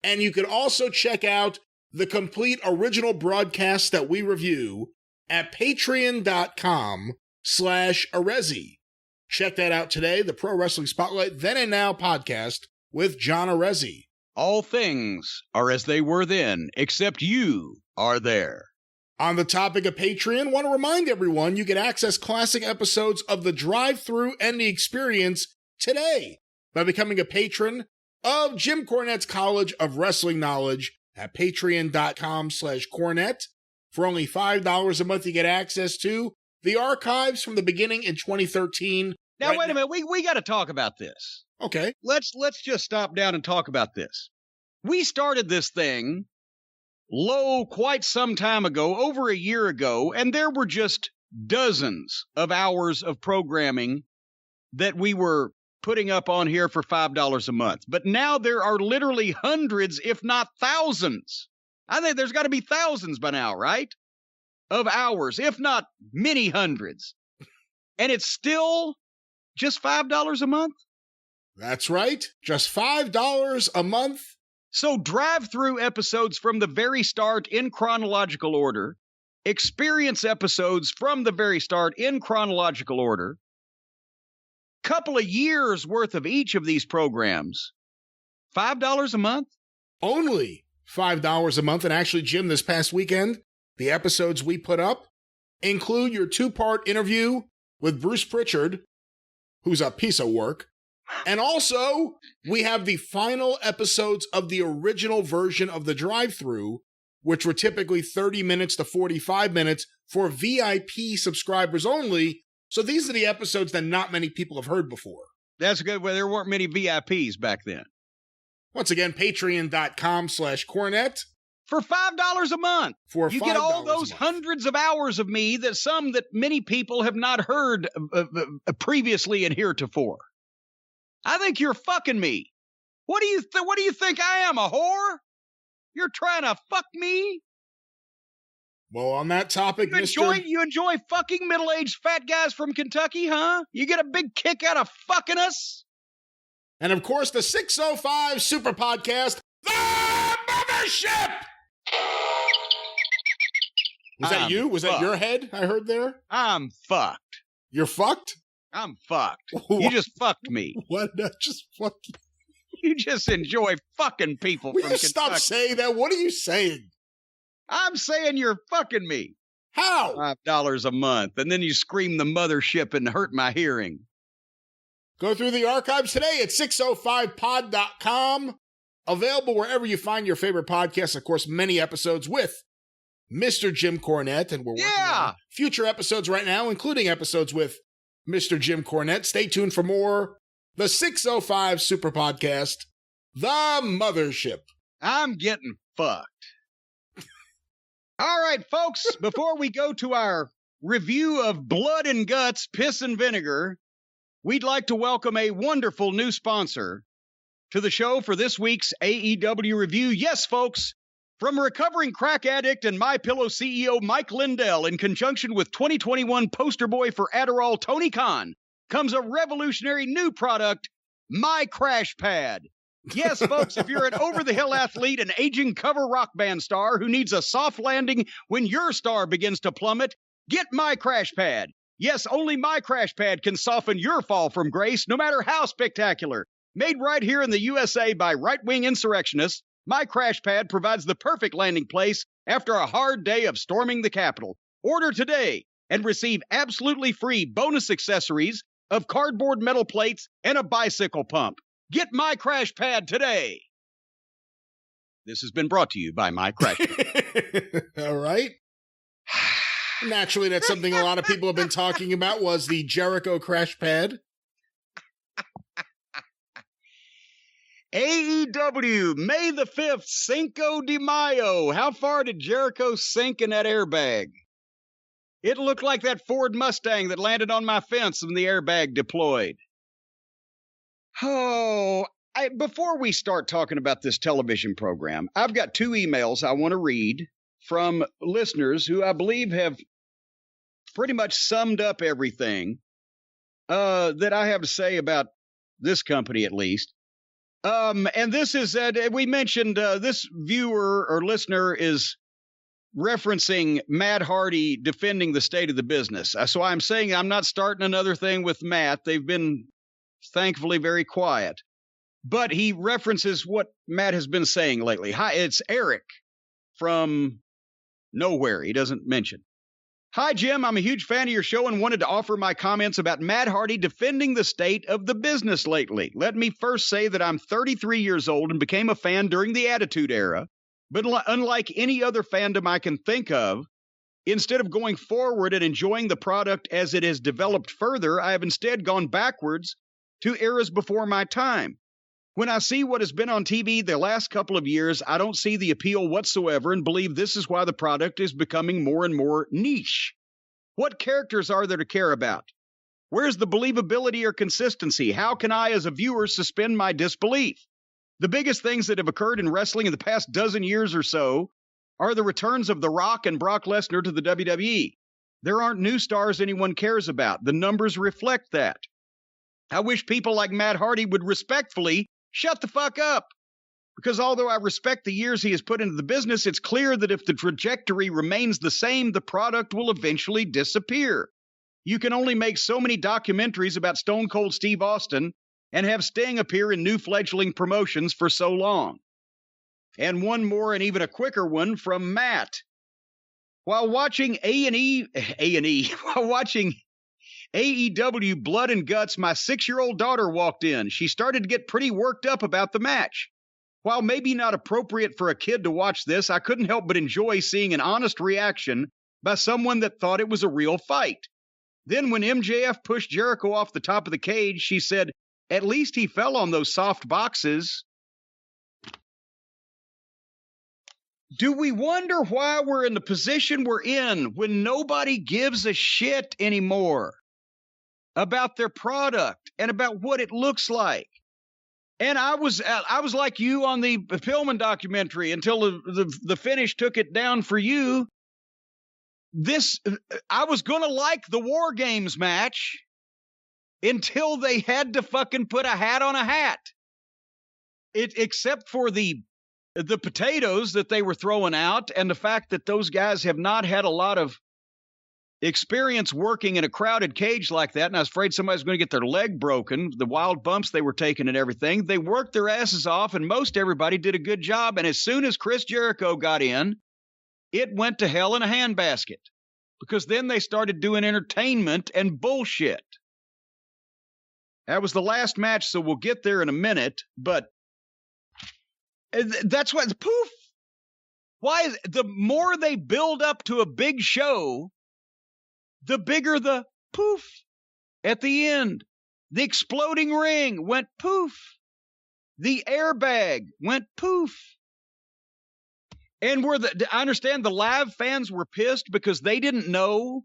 [SPEAKER 2] And you can also check out the complete original broadcast that we review at patreon.com/Arezzi. Check that out today, the Pro Wrestling Spotlight Then and Now podcast with John Arezzi.
[SPEAKER 1] All things are as they were then, except you are there.
[SPEAKER 2] On the topic of Patreon, want to remind everyone you can access classic episodes of The Drive-Thru and The Experience today by becoming a patron of Jim Cornette's College of Wrestling Knowledge at patreon.com/Cornette. For only $5 a month, you get access to the archives from the beginning in 2013.
[SPEAKER 1] Now, wait a minute. We got to talk about this.
[SPEAKER 2] Okay.
[SPEAKER 1] Let's just stop down and talk about this. We started this thing quite some time ago, over a year ago, and there were just dozens of hours of programming that we were putting up on here for $5 a month. But now there are literally hundreds, if not thousands. I think there's got to be thousands by now, right? Of hours, if not many hundreds. And it's still just $5 a month?
[SPEAKER 2] That's right. Just $5 a month.
[SPEAKER 1] So drive-through episodes from the very start in chronological order, experience episodes from the very start in chronological order, couple of years worth of each of these programs, $5 a month?
[SPEAKER 2] Only $5 a month. And actually, Jim, this past weekend, the episodes we put up include your 2-part interview with Bruce Pritchard, who's a piece of work. And also, we have the final episodes of the original version of the drive-thru, which were typically 30 minutes to 45 minutes for VIP subscribers only. So these are the episodes that not many people have heard before.
[SPEAKER 1] That's good. Well, there weren't many VIPs back then.
[SPEAKER 2] Once again, patreon.com/Cornette.
[SPEAKER 1] For $5 a month. You get all those hundreds of hours of me that many people have not heard previously and heretofore. I think you're fucking me. What do you think I am, a whore? You're trying to fuck me?
[SPEAKER 2] Well, on that topic,
[SPEAKER 1] you enjoy fucking middle-aged fat guys from Kentucky, huh? You get a big kick out of fucking us?
[SPEAKER 2] And of course, the 605 Superpodcast, The Mothership! Was that you? Was that your head I heard there?
[SPEAKER 1] I'm fucked.
[SPEAKER 2] You're fucked?
[SPEAKER 1] I'm fucked. You just fucked me.
[SPEAKER 2] What? I just fucked you?
[SPEAKER 1] You just enjoy fucking people
[SPEAKER 2] Will
[SPEAKER 1] from
[SPEAKER 2] you
[SPEAKER 1] Kentucky.
[SPEAKER 2] Stop saying that. What are you saying?
[SPEAKER 1] I'm saying you're fucking me.
[SPEAKER 2] How?
[SPEAKER 1] $5 a month. And then you scream the mothership and hurt my hearing.
[SPEAKER 2] Go through the archives today at 605pod.com. Available wherever you find your favorite podcasts. Of course, many episodes with Mr. Jim Cornette. And we're working on future episodes right now, including episodes with Mr. Jim Cornette. Stay tuned for more. The 605 Superpodcast, The Mothership.
[SPEAKER 1] I'm getting fucked. All right, folks, before we go to our review of Blood and Guts, Piss and Vinegar, we'd like to welcome a wonderful new sponsor to the show for this week's AEW review. Yes, folks, from recovering crack addict and MyPillow CEO Mike Lindell, in conjunction with 2021 poster boy for Adderall Tony Khan, comes a revolutionary new product, My Crash Pad. Yes, folks, if you're an over-the-hill athlete, an aging cover rock band star who needs a soft landing when your star begins to plummet, get My Crash Pad. Yes, only My Crash Pad can soften your fall from grace, no matter how spectacular. Made right here in the USA by right-wing insurrectionists, My Crash Pad provides the perfect landing place after a hard day of storming the Capitol. Order today and receive absolutely free bonus accessories of cardboard metal plates and a bicycle pump. Get My Crash Pad today. This has been brought to you by My Crash Pad.
[SPEAKER 2] All right. Naturally, that's something a lot of people have been talking about, was the Jericho Crash Pad.
[SPEAKER 1] AEW, May the 5th, Cinco de Mayo. How far did Jericho sink in that airbag? It looked like that Ford Mustang that landed on my fence when the airbag deployed. Oh, before we start talking about this television program, I've got 2 emails I want to read from listeners who I believe have pretty much summed up everything that I have to say about this company, at least. And this is, we mentioned this viewer or listener is referencing Matt Hardy defending the state of the business. So I'm saying I'm not starting another thing with Matt. They've been thankfully very quiet. But he references what Matt has been saying lately. Hi, it's Eric from nowhere. He doesn't mention. Hi, Jim. I'm a huge fan of your show and wanted to offer my comments about Matt Hardy defending the state of the business lately. Let me first say that I'm 33 years old and became a fan during the Attitude Era. But unlike any other fandom I can think of, instead of going forward and enjoying the product as it has developed further, I have instead gone backwards to eras before my time. When I see what has been on TV the last couple of years, I don't see the appeal whatsoever and believe this is why the product is becoming more and more niche. What characters are there to care about? Where's the believability or consistency? How can I, as a viewer, suspend my disbelief? The biggest things that have occurred in wrestling in the past dozen years or so are the returns of The Rock and Brock Lesnar to the WWE. There aren't new stars anyone cares about. The numbers reflect that. I wish people like Matt Hardy would respectfully shut the fuck up. Because although I respect the years he has put into the business, it's clear that if the trajectory remains the same, the product will eventually disappear. You can only make so many documentaries about Stone Cold Steve Austin and have Sting appear in new fledgling promotions for so long. And one more and even a quicker one from Matt. While watching while watching AEW Blood and Guts, my 6-year-old daughter walked in. She started to get pretty worked up about the match. While maybe not appropriate for a kid to watch this, I couldn't help but enjoy seeing an honest reaction by someone that thought it was a real fight. Then when MJF pushed Jericho off the top of the cage, she said, "At least he fell on those soft boxes." Do we wonder why we're in the position we're in when nobody gives a shit anymore about their product and about what it looks like? And I was like you on the Pillman documentary until the finish took it down for you. I was going to like the War Games match until they had to fucking put a hat on a hat. Except for the potatoes that they were throwing out and the fact that those guys have not had a lot of experience working in a crowded cage like that, and I was afraid somebody's going to get their leg broken, the wild bumps they were taking and everything. They worked their asses off, and most everybody did a good job, and as soon as Chris Jericho got in, it went to hell in a handbasket, because then they started doing entertainment and bullshit. That was the last match, so we'll get there in a minute, but that's what, poof! Why is the more they build up to a big show, the bigger the poof at the end. The exploding ring went poof. The airbag went poof. And I understand the live fans were pissed because they didn't know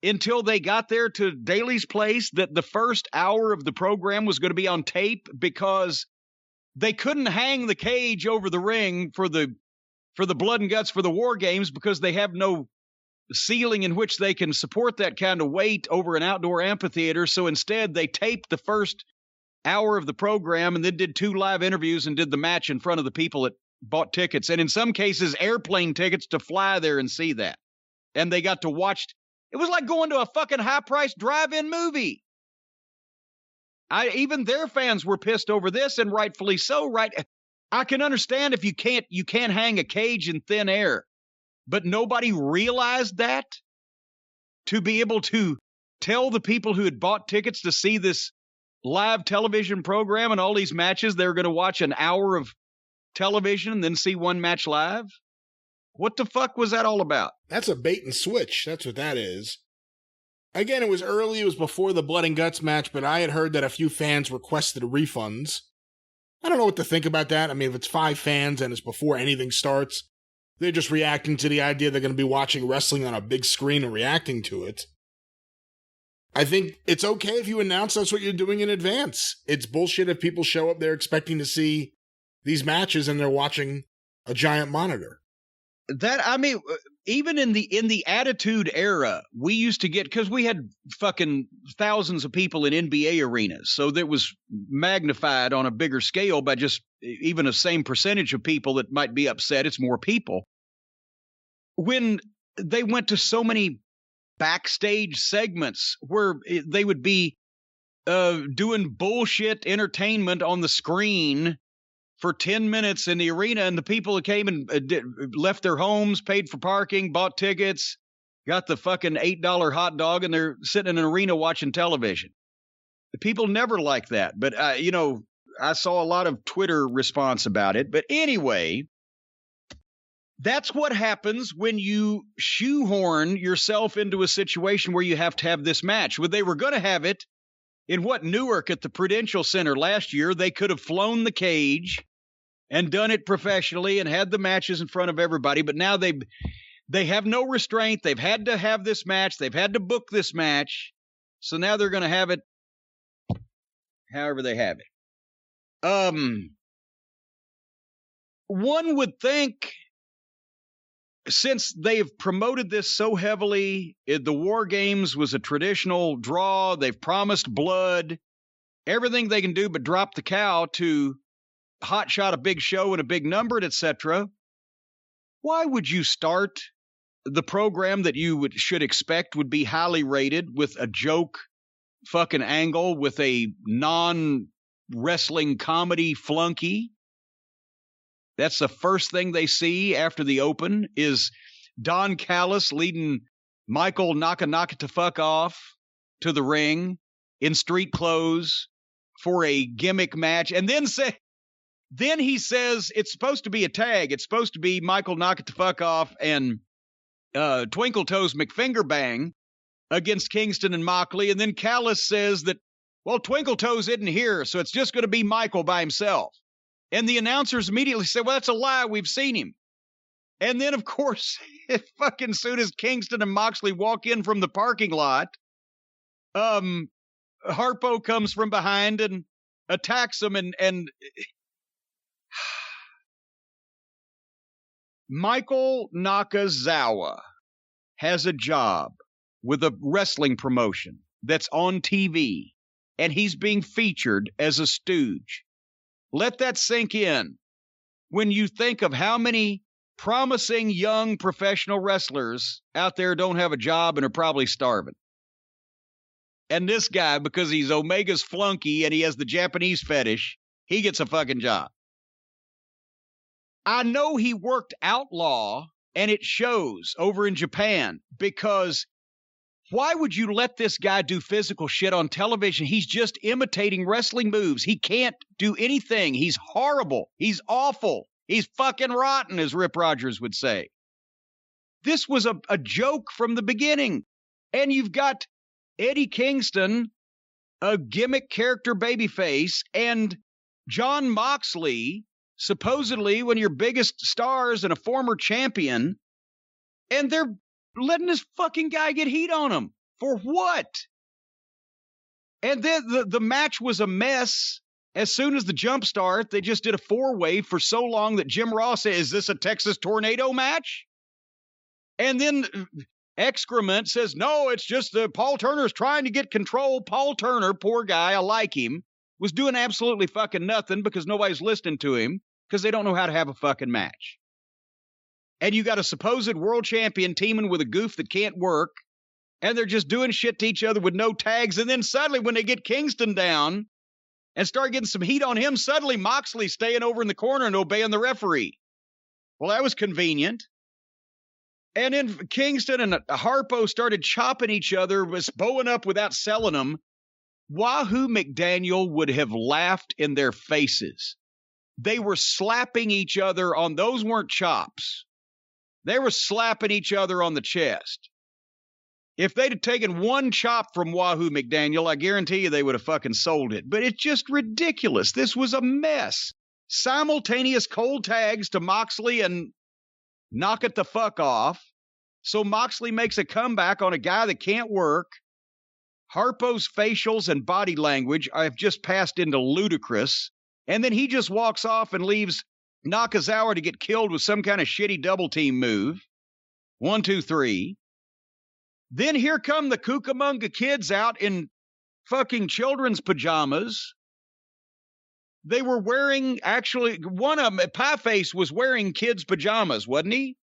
[SPEAKER 1] until they got there to Daly's place that the first hour of the program was going to be on tape, because they couldn't hang the cage over the ring for the Blood and Guts for the War Games, because they have no ceiling in which they can support that kind of weight over an outdoor amphitheater. So instead, they taped the first hour of the program and then did 2 live interviews and did the match in front of the people that bought tickets. And in some cases, airplane tickets to fly there and see that. And they got to watch. It was like going to a fucking high-priced drive-in movie. Even their fans were pissed over this, and rightfully so, right? I can understand if you can't hang a cage in thin air. But nobody realized that to be able to tell the people who had bought tickets to see this live television program and all these matches, they're going to watch an hour of television and then see one match live. What the fuck was that all about?
[SPEAKER 2] That's a bait and switch. That's what that is. Again, it was early. It was before the Blood and Guts match, but I had heard that a few fans requested refunds. I don't know what to think about that. I mean, if it's 5 fans and it's before anything starts, they're just reacting to the idea they're going to be watching wrestling on a big screen and reacting to it. I think it's okay if you announce that's what you're doing in advance. It's bullshit if people show up there expecting to see these matches and they're watching a giant monitor.
[SPEAKER 1] Even in the Attitude Era, we used to get, because we had fucking thousands of people in NBA arenas, so that was magnified on a bigger scale by just even the same percentage of people that might be upset. It's more people. When they went to so many backstage segments where they would be doing bullshit entertainment on the screen for 10 minutes in the arena, and the people that came and left their homes, paid for parking, bought tickets, got the fucking $8 hot dog, and they're sitting in an arena watching television. The people never like that. But, I saw a lot of Twitter response about it. But anyway, that's what happens when you shoehorn yourself into a situation where you have to have this match. Well, they were going to have it in Newark at the Prudential Center last year. They could have flown the cage and done it professionally and had the matches in front of everybody. But now they have no restraint. They've had to have this match. They've had to book this match. So now they're going to have it however they have it. One would think, since they've promoted this so heavily, the War Games was a traditional draw. They've promised blood, everything they can do but drop the cow to hotshot a big show and a big number, etc. Why would you start the program that you should expect would be highly rated with a joke fucking angle with a non-wrestling comedy flunky? That's the first thing they see after the open is Don Callis leading Michael Naka to fuck off to the ring in street clothes for a gimmick match. And then he says it's supposed to be a tag. It's supposed to be Michael Naka to fuck off and Twinkle Toes McFingerbang against Kingston and Moxley. And then Callis says that, well, Twinkle Toes isn't here, so it's just going to be Michael by himself. And the announcers immediately say, well, that's a lie. We've seen him. And then, of course, fucking soon as Kingston and Moxley walk in from the parking lot, Harpo comes from behind and attacks him, and Michael Nakazawa has a job with a wrestling promotion that's on TV, and he's being featured as a stooge. Let that sink in when you think of how many promising young professional wrestlers out there don't have a job and are probably starving. And this guy, because he's Omega's flunky and he has the Japanese fetish, he gets a fucking job. I know he worked Outlaw, and it shows over in Japan, because why would you let this guy do physical shit on television? He's just imitating wrestling moves. He can't do anything. He's horrible. He's awful. He's fucking rotten, as Rip Rogers would say. This was a joke from the beginning. And you've got Eddie Kingston, a gimmick character babyface, and Jon Moxley, supposedly one of your biggest stars and a former champion, and they're letting this fucking guy get heat on him. For what? And then the match was a mess. As soon as the jump start, they just did a four-way for so long that Jim Ross said, is this a Texas tornado match? And then Excrement says, no, it's just Paul Turner's trying to get control. Paul Turner, poor guy, I like him, was doing absolutely fucking nothing because nobody's listening to him because they don't know how to have a fucking match. And you got a supposed world champion teaming with a goof that can't work, and they're just doing shit to each other with no tags. And then suddenly when they get Kingston down and start getting some heat on him, suddenly Moxley's staying over in the corner and obeying the referee. Well, that was convenient. And then Kingston and Harpo started chopping each other, was bowing up without selling them. Wahoo McDaniel would have laughed in their faces. They were slapping each other on, those weren't chops. They were slapping each other on the chest. If they'd have taken one chop from Wahoo McDaniel, I guarantee you they would have fucking sold it. But it's just ridiculous. This was a mess. Simultaneous cold tags to Moxley and knock it the fuck off. So Moxley makes a comeback on a guy that can't work. Harpo's facials and body language have just passed into ludicrous. And then he just walks off and leaves Nakazawa to get killed with some kind of shitty double team move. 1, 2, 3. Then here come the Cucamonga kids out in fucking children's pajamas. They were wearing, actually, one of them, Pieface was wearing kids' pajamas, wasn't he?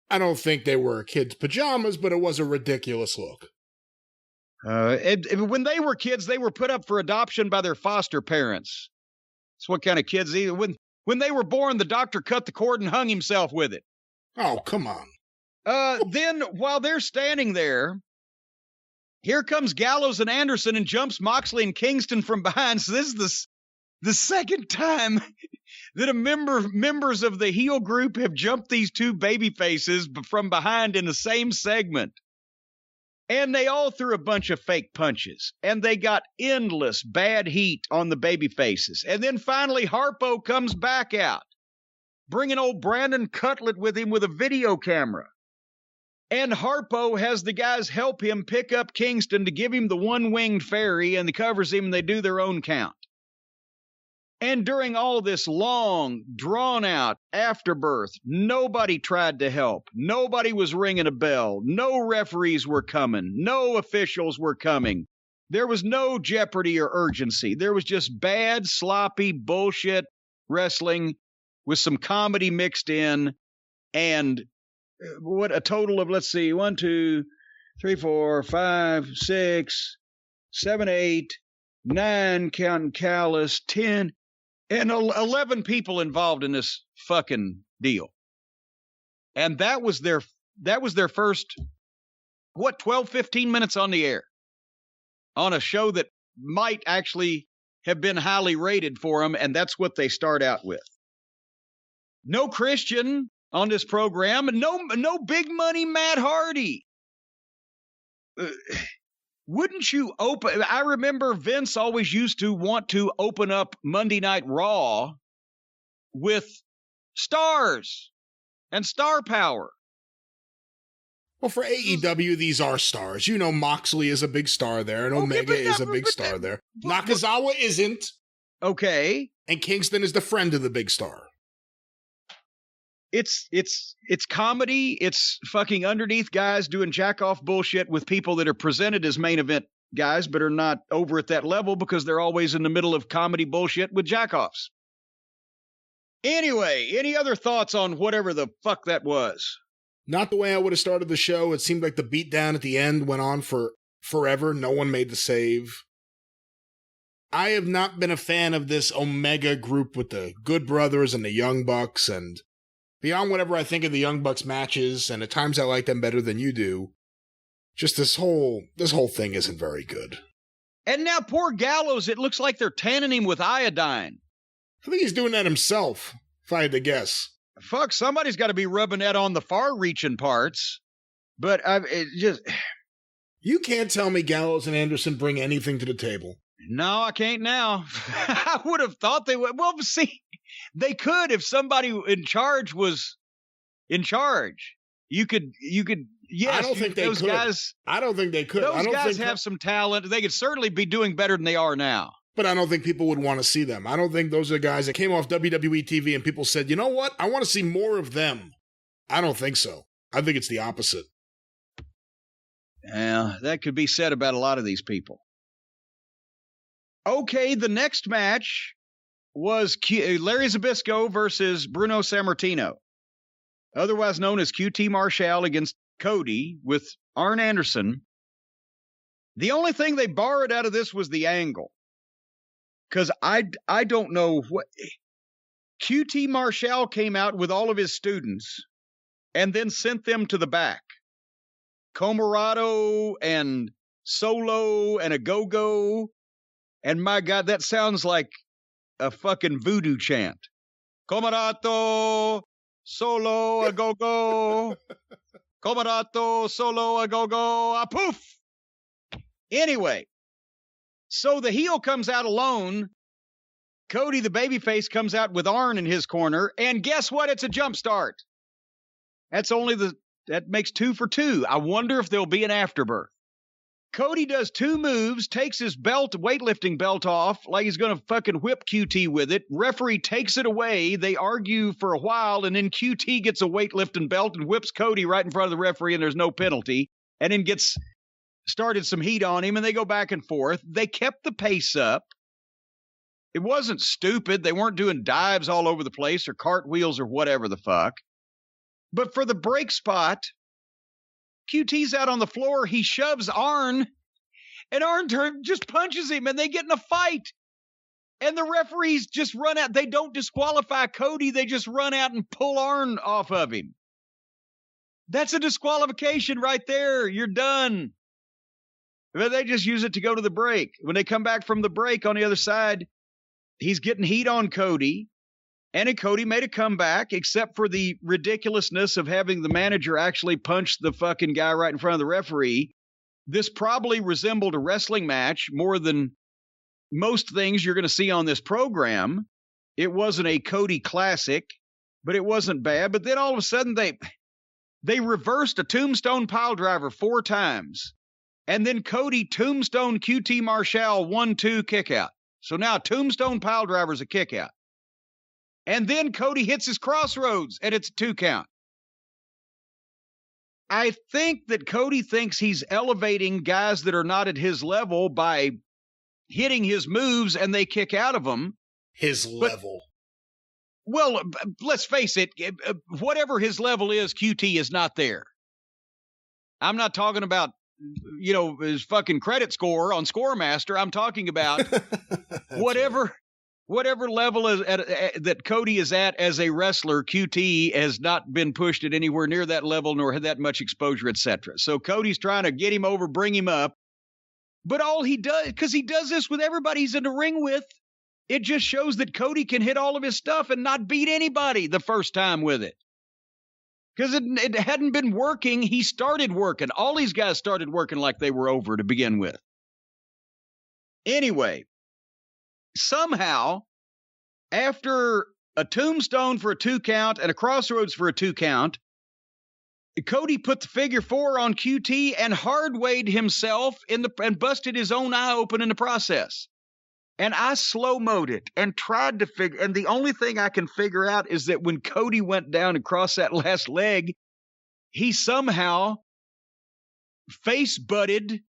[SPEAKER 2] I don't think they were kids' pajamas, but it was a ridiculous look.
[SPEAKER 1] When they were kids, they were put up for adoption by their foster parents. That's what kind of kids. When they were born, the doctor cut the cord and hung himself with it.
[SPEAKER 2] Oh, come on.
[SPEAKER 1] Then, while they're standing there, here comes Gallows and Anderson and jumps Moxley and Kingston from behind. So this is the second time that members of the heel group have jumped these two baby faces from behind in the same segment. And they all threw a bunch of fake punches. And they got endless bad heat on the baby faces. And then finally, Harpo comes back out, bringing old Brandon Cutlet with him with a video camera. And Harpo has the guys help him pick up Kingston to give him the one-winged fairy, and he covers him, and they do their own count. And during all this long, drawn-out afterbirth, nobody tried to help. Nobody was ringing a bell. No referees were coming. No officials were coming. There was no jeopardy or urgency. There was just bad, sloppy, bullshit wrestling with some comedy mixed in. And what a total of, let's see, 1, 2, 3, 4, 5, 6, 7, 8, 9, counting Callis, 10, and 11 people involved in this fucking deal. And that was their first, 12, 15 minutes on the air on a show that might actually have been highly rated for them, and that's what they start out with. No Christian on this program, no big money Matt Hardy. Wouldn't you open? I remember Vince always used to want to open up Monday Night Raw with stars and star power.
[SPEAKER 2] Well, for AEW, these are stars. You know, Moxley is a big star there, and Omega is a big star there. Nakazawa isn't.
[SPEAKER 1] Okay.
[SPEAKER 2] And Kingston is the friend of the big star.
[SPEAKER 1] It's comedy. It's fucking underneath guys doing jack-off bullshit with people that are presented as main event guys, but are not over at that level because they're always in the middle of comedy bullshit with jack-offs. Anyway, any other thoughts on whatever the fuck that was?
[SPEAKER 2] Not the way I would have started the show. It seemed like the beatdown at the end went on for forever. No one made the save. I have not been a fan of this Omega group with the Good Brothers and the Young Bucks, and beyond whatever I think of the Young Bucks matches, and at times I like them better than you do, just this whole thing isn't very good.
[SPEAKER 1] And now poor Gallows, it looks like they're tanning him with iodine.
[SPEAKER 2] I think he's doing that himself, if I had to guess.
[SPEAKER 1] Fuck, somebody's got to be rubbing that on the far-reaching parts. But
[SPEAKER 2] you can't tell me Gallows and Anderson bring anything to the table.
[SPEAKER 1] No, I can't now. I would have thought they would. Well, see, they could if somebody in charge was in charge. You could. Yes,
[SPEAKER 2] I don't think they could.
[SPEAKER 1] Guys,
[SPEAKER 2] I don't think they could.
[SPEAKER 1] Those guys have some talent. They could certainly be doing better than they are now.
[SPEAKER 2] But I don't think people would want to see them. I don't think those are guys that came off WWE TV and people said, you know what? I want to see more of them. I don't think so. I think it's the opposite.
[SPEAKER 1] Yeah, that could be said about a lot of these people. Okay, the next match was Larry Zbyszko versus Bruno Sammartino, otherwise known as QT Marshall against Cody with Arn Anderson. The only thing they borrowed out of this was the angle. Because I don't know what... QT Marshall came out with all of his students and then sent them to the back. Comorado and Solo and a Go-Go. And my God, that sounds like a fucking voodoo chant. Comorado, Solo, a Go-Go. Comorado, Solo, a Go-Go, a poof. Anyway. So the heel comes out alone. Cody, the babyface, comes out with Arn in his corner. And guess what? It's a jump start. That makes 2 for 2. I wonder if there'll be an afterbirth. Cody does 2 moves, takes his weightlifting belt off, like he's going to fucking whip QT with it. Referee takes it away. They argue for a while, and then QT gets a weightlifting belt and whips Cody right in front of the referee, and there's no penalty. And then started some heat on him, and they go back and forth. They kept the pace up. It wasn't stupid. They weren't doing dives all over the place or cartwheels or whatever the fuck. But for the break spot, QT's out on the floor. He shoves Arn, and Arn just punches him, and they get in a fight. And the referees just run out. They don't disqualify Cody. They just run out and pull Arn off of him. That's a disqualification right there. You're done. But they just use it to go to the break. When they come back from the break on the other side, he's getting heat on Cody. And Cody made a comeback, except for the ridiculousness of having the manager actually punch the fucking guy right in front of the referee. This probably resembled a wrestling match more than most things you're going to see on this program. It wasn't a Cody classic, but it wasn't bad. But then all of a sudden they reversed a tombstone piledriver 4 times. And then Cody tombstone QT Marshall 1-2 kick out. So now tombstone piledriver's a kick out. And then Cody hits his crossroads, and it's a 2 count. I think that Cody thinks he's elevating guys that are not at his level by hitting his moves, and they kick out of them.
[SPEAKER 2] His level.
[SPEAKER 1] Well, let's face it. Whatever his level is, QT is not there. I'm not talking about, his fucking credit score on Scoremaster. I'm talking about whatever level that Cody is at as a wrestler. QT has not been pushed at anywhere near that level, nor had that much exposure, etc. So Cody's trying to get him over, bring him up. But all he does, because he does this with everybody he's in the ring with, it just shows that Cody can hit all of his stuff and not beat anybody the first time with it. Because it hadn't been working. He started working. All these guys started working like they were over to begin with. Anyway, somehow, after a tombstone for a 2 count and a crossroads for a 2 count. Cody put the figure 4 on QT and hard-weighed himself and busted his own eye open in the process. And I slow-moed it and tried to figure, and the only thing I can figure out is that when Cody went down and crossed that last leg, he somehow face-butted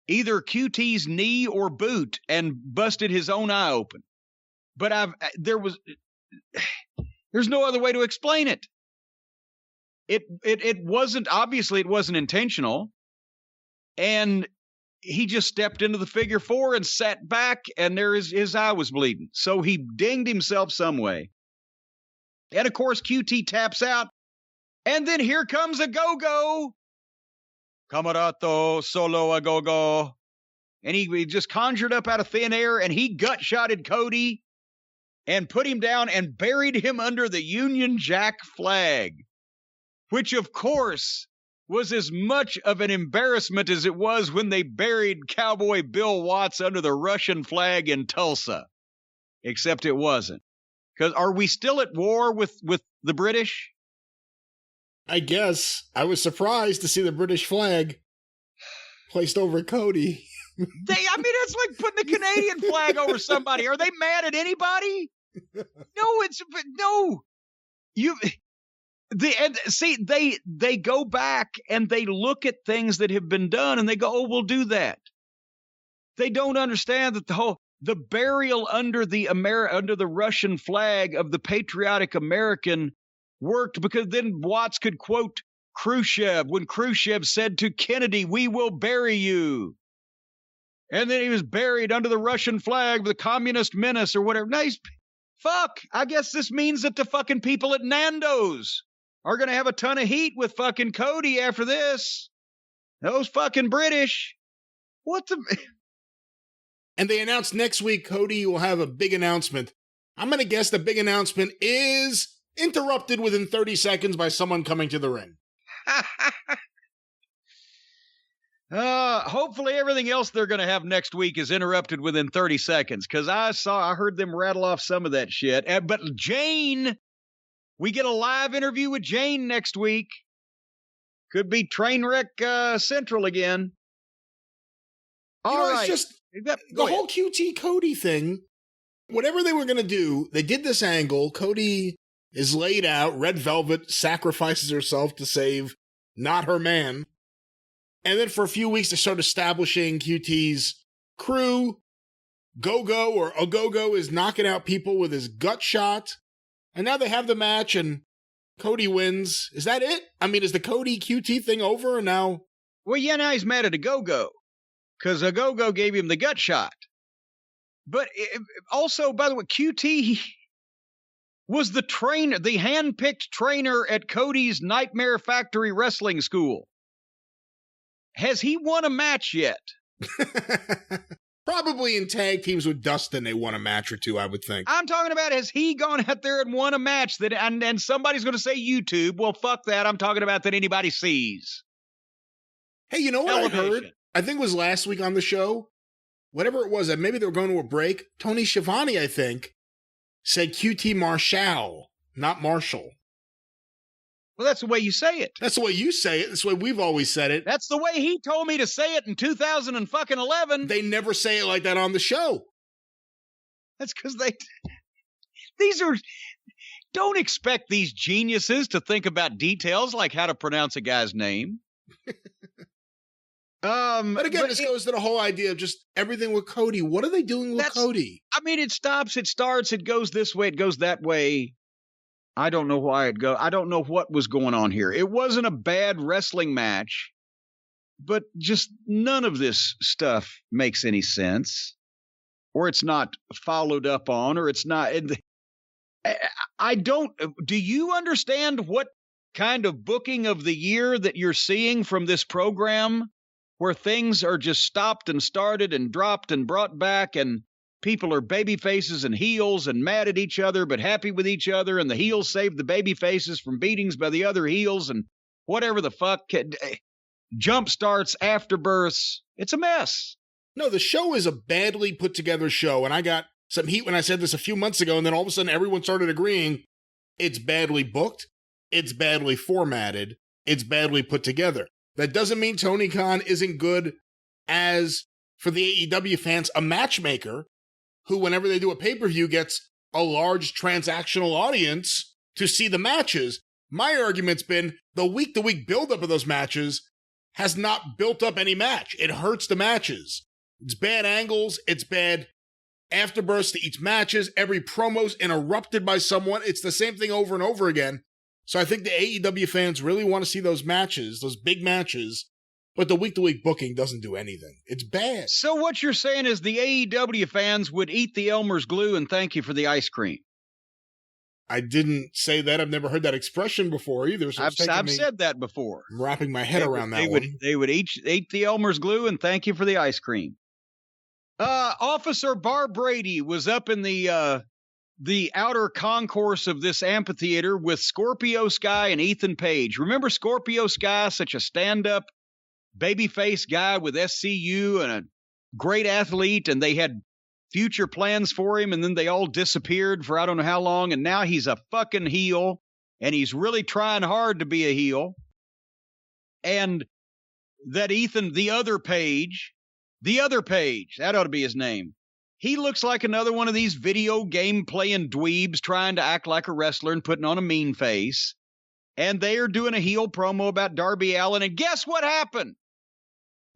[SPEAKER 1] either QT's knee or boot and busted his own eye open. But there's no other way to explain it. It wasn't, obviously it wasn't intentional. And he just stepped into the figure 4 and sat back, and his eye was bleeding. So he dinged himself some way. And of course, QT taps out. And then here comes a go-go. Camarato solo a go-go. And he just conjured up out of thin air, and he gut-shotted Cody and put him down and buried him under the Union Jack flag, which, of course, was as much of an embarrassment as it was when they buried Cowboy Bill Watts under the Russian flag in Tulsa. Except it wasn't. Because are we still at war with the British?
[SPEAKER 2] I guess. I was surprised to see the British flag placed over Cody.
[SPEAKER 1] It's like putting the Canadian flag over somebody. Are they mad at anybody? No. They go back and they look at things that have been done and they go, oh, we'll do that. They don't understand that the burial under the Russian flag of the patriotic American worked because then Watts could quote Khrushchev when Khrushchev said to Kennedy, "We will bury you." And then he was buried under the Russian flag, the communist menace or whatever. Nice. Fuck. I guess this means that the fucking people at Nando's are going to have a ton of heat with fucking Cody after this. Those fucking British. What the?
[SPEAKER 2] And they announced next week Cody will have a big announcement. I'm going to guess the big announcement is interrupted within 30 seconds by someone coming to the ring.
[SPEAKER 1] Hopefully everything else they're going to have next week is interrupted within 30 seconds, because I heard them rattle off some of that shit. But Jane, we get a live interview with Jane next week. Could be Trainwreck Central again. All right.
[SPEAKER 2] It's just the whole QT Cody thing. Whatever they were going to do, they did this angle. Cody is laid out. Red Velvet sacrifices herself to save not her man. And then for a few weeks, they start establishing QT's crew. Go-Go or Ogogo is knocking out people with his gut shot. And now they have the match and Cody wins. Is that it? I mean, is the Cody QT thing over or now?
[SPEAKER 1] Well, yeah, now he's mad at Ogogo because Ogogo gave him the gut shot. But also, by the way, QT was the trainer, the hand-picked trainer at Cody's Nightmare Factory Wrestling School. Has he won a match yet?
[SPEAKER 2] Probably in tag teams with Dustin, they won a match or two, I would think.
[SPEAKER 1] I'm talking about, has he gone out there and won a match that, and somebody's going to say YouTube? Well, fuck that. I'm talking about that anybody sees.
[SPEAKER 2] Hey, you know what I heard? I think it was last week on the show. Whatever it was, maybe they were going to a break. Tony Schiavone, I think, said QT Marshall, not Marshall.
[SPEAKER 1] Well, that's the way you say it.
[SPEAKER 2] That's the way you say it. That's the way we've always said it.
[SPEAKER 1] That's the way he told me to say it in 2011.
[SPEAKER 2] They never say it like that on the show.
[SPEAKER 1] That's because don't expect these geniuses to think about details like how to pronounce a guy's name.
[SPEAKER 2] But again, this goes to the whole idea of just everything with Cody. What are they doing with Cody?
[SPEAKER 1] I mean, it stops, it starts, it goes this way, it goes that way. I don't know why it goes. I don't know what was going on here. It wasn't a bad wrestling match, but just none of this stuff makes any sense, or it's not followed up on, or it's not. I don't. Do you understand what kind of booking of the year that you're seeing from this program, where things are just stopped and started and dropped and brought back, and people are baby faces and heels and mad at each other but happy with each other, and the heels save the baby faces from beatings by the other heels and whatever the fuck, jump starts, afterbirths. It's a mess.
[SPEAKER 2] No, the show is a badly put together show, and I got some heat when I said this a few months ago, and then all of a sudden everyone started agreeing it's badly booked, it's badly formatted, it's badly put together. That doesn't mean Tony Khan isn't good as, for the AEW fans, a matchmaker who, whenever they do a pay-per-view, gets a large transactional audience to see the matches. My argument's been the week-to-week buildup of those matches has not built up any match. It hurts the matches. It's bad angles. It's bad afterbursts to each matches. Every promo's interrupted by someone. It's the same thing over and over again. So I think the AEW fans really want to see those matches, those big matches, but the week-to-week booking doesn't do anything. It's bad.
[SPEAKER 1] So what you're saying is the AEW fans would eat the Elmer's glue and thank you for the ice cream.
[SPEAKER 2] I didn't say that. I've never heard that expression before either. So
[SPEAKER 1] I've said that before.
[SPEAKER 2] I'm wrapping my head around that one.
[SPEAKER 1] They would eat the Elmer's glue and thank you for the ice cream. Officer Bar Brady was up in the outer concourse of this amphitheater with Scorpio Sky and Ethan Page. Remember Scorpio Sky, such a stand-up babyface guy with SCU and a great athlete, and they had future plans for him, and then they all disappeared for I don't know how long, and now he's a fucking heel, and he's really trying hard to be a heel. And that Ethan, the other Page, that ought to be his name. He looks like another one of these video game playing dweebs trying to act like a wrestler and putting on a mean face. And they are doing a heel promo about Darby Allin, and guess what happened?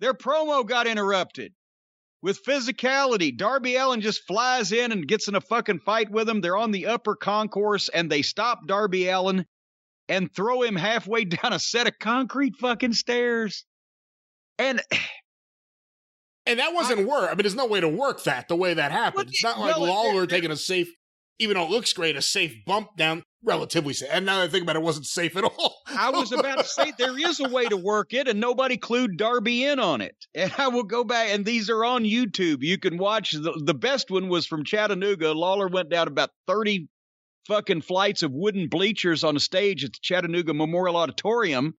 [SPEAKER 1] Their promo got interrupted. With physicality, Darby Allin just flies in and gets in a fucking fight with him. They're on the upper concourse, and they stop Darby Allin and throw him halfway down a set of concrete fucking stairs. And
[SPEAKER 2] that wasn't work. I mean, there's no way to work that the way that happened. It's not like Lawler taking a safe, even though it looks great, a safe bump down, relatively safe. And now that I think about it, it wasn't safe at all.
[SPEAKER 1] I was about to say there is a way to work it, and nobody clued Darby in on it. And I will go back, and these are on YouTube. You can watch. The best one was from Chattanooga. Lawler went down about 30 fucking flights of wooden bleachers on a stage at the Chattanooga Memorial Auditorium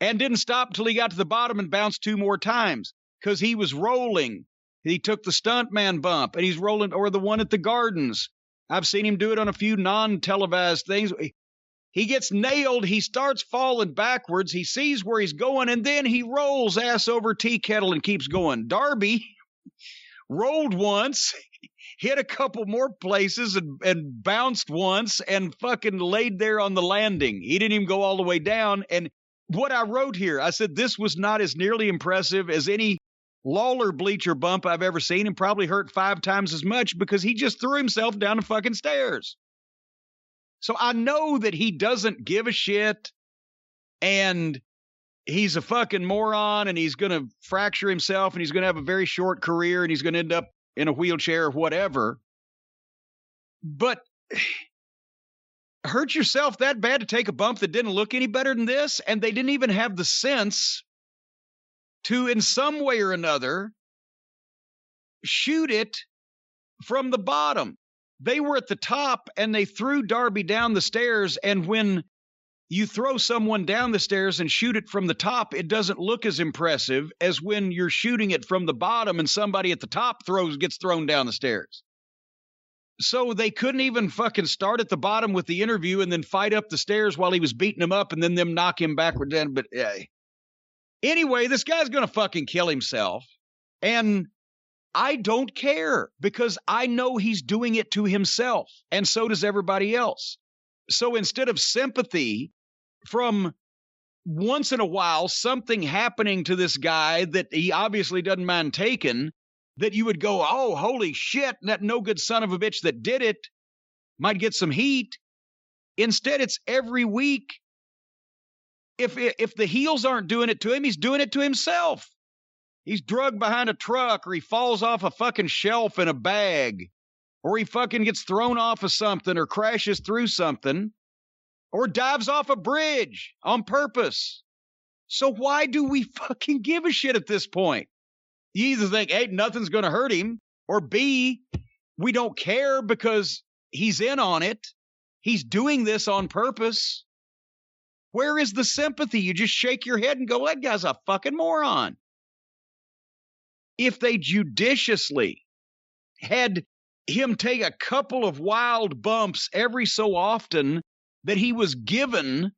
[SPEAKER 1] and didn't stop until he got to the bottom and bounced 2 more times because he was rolling. He took the stuntman bump, and he's rolling, or the one at the Gardens. I've seen him do it on a few non-televised things. He gets nailed. He starts falling backwards. He sees where he's going, and then he rolls ass over tea kettle and keeps going. Darby rolled once, hit a couple more places, and bounced once, and fucking laid there on the landing. He didn't even go all the way down. And what I wrote here, I said this was not as nearly impressive as any Lawler bleacher bump I've ever seen, and probably hurt 5 times as much because he just threw himself down the fucking stairs. So I know that he doesn't give a shit, and he's a fucking moron, and he's going to fracture himself, and he's going to have a very short career, and he's going to end up in a wheelchair or whatever. But hurt yourself that bad to take a bump that didn't look any better than this, and they didn't even have the sense to, in some way or another, shoot it from the bottom. They were at the top, and they threw Darby down the stairs, and when you throw someone down the stairs and shoot it from the top, it doesn't look as impressive as when you're shooting it from the bottom and somebody at the top gets thrown down the stairs. So they couldn't even fucking start at the bottom with the interview and then fight up the stairs while he was beating him up and then them knock him backward down. But anyway, this guy's going to fucking kill himself. And I don't care because I know he's doing it to himself. And so does everybody else. So instead of sympathy from once in a while something happening to this guy that he obviously doesn't mind taking, that you would go, oh, holy shit, that no good son of a bitch that did it might get some heat. Instead, it's every week. If the heels aren't doing it to him, he's doing it to himself. He's drugged behind a truck, or he falls off a fucking shelf in a bag, or he fucking gets thrown off of something or crashes through something, or dives off a bridge on purpose. So why do we fucking give a shit at this point? You either think, A, nothing's going to hurt him, or B, we don't care because he's in on it. He's doing this on purpose. Where is the sympathy? You just shake your head and go, that guy's a fucking moron. If they judiciously had him take a couple of wild bumps every so often that he was given,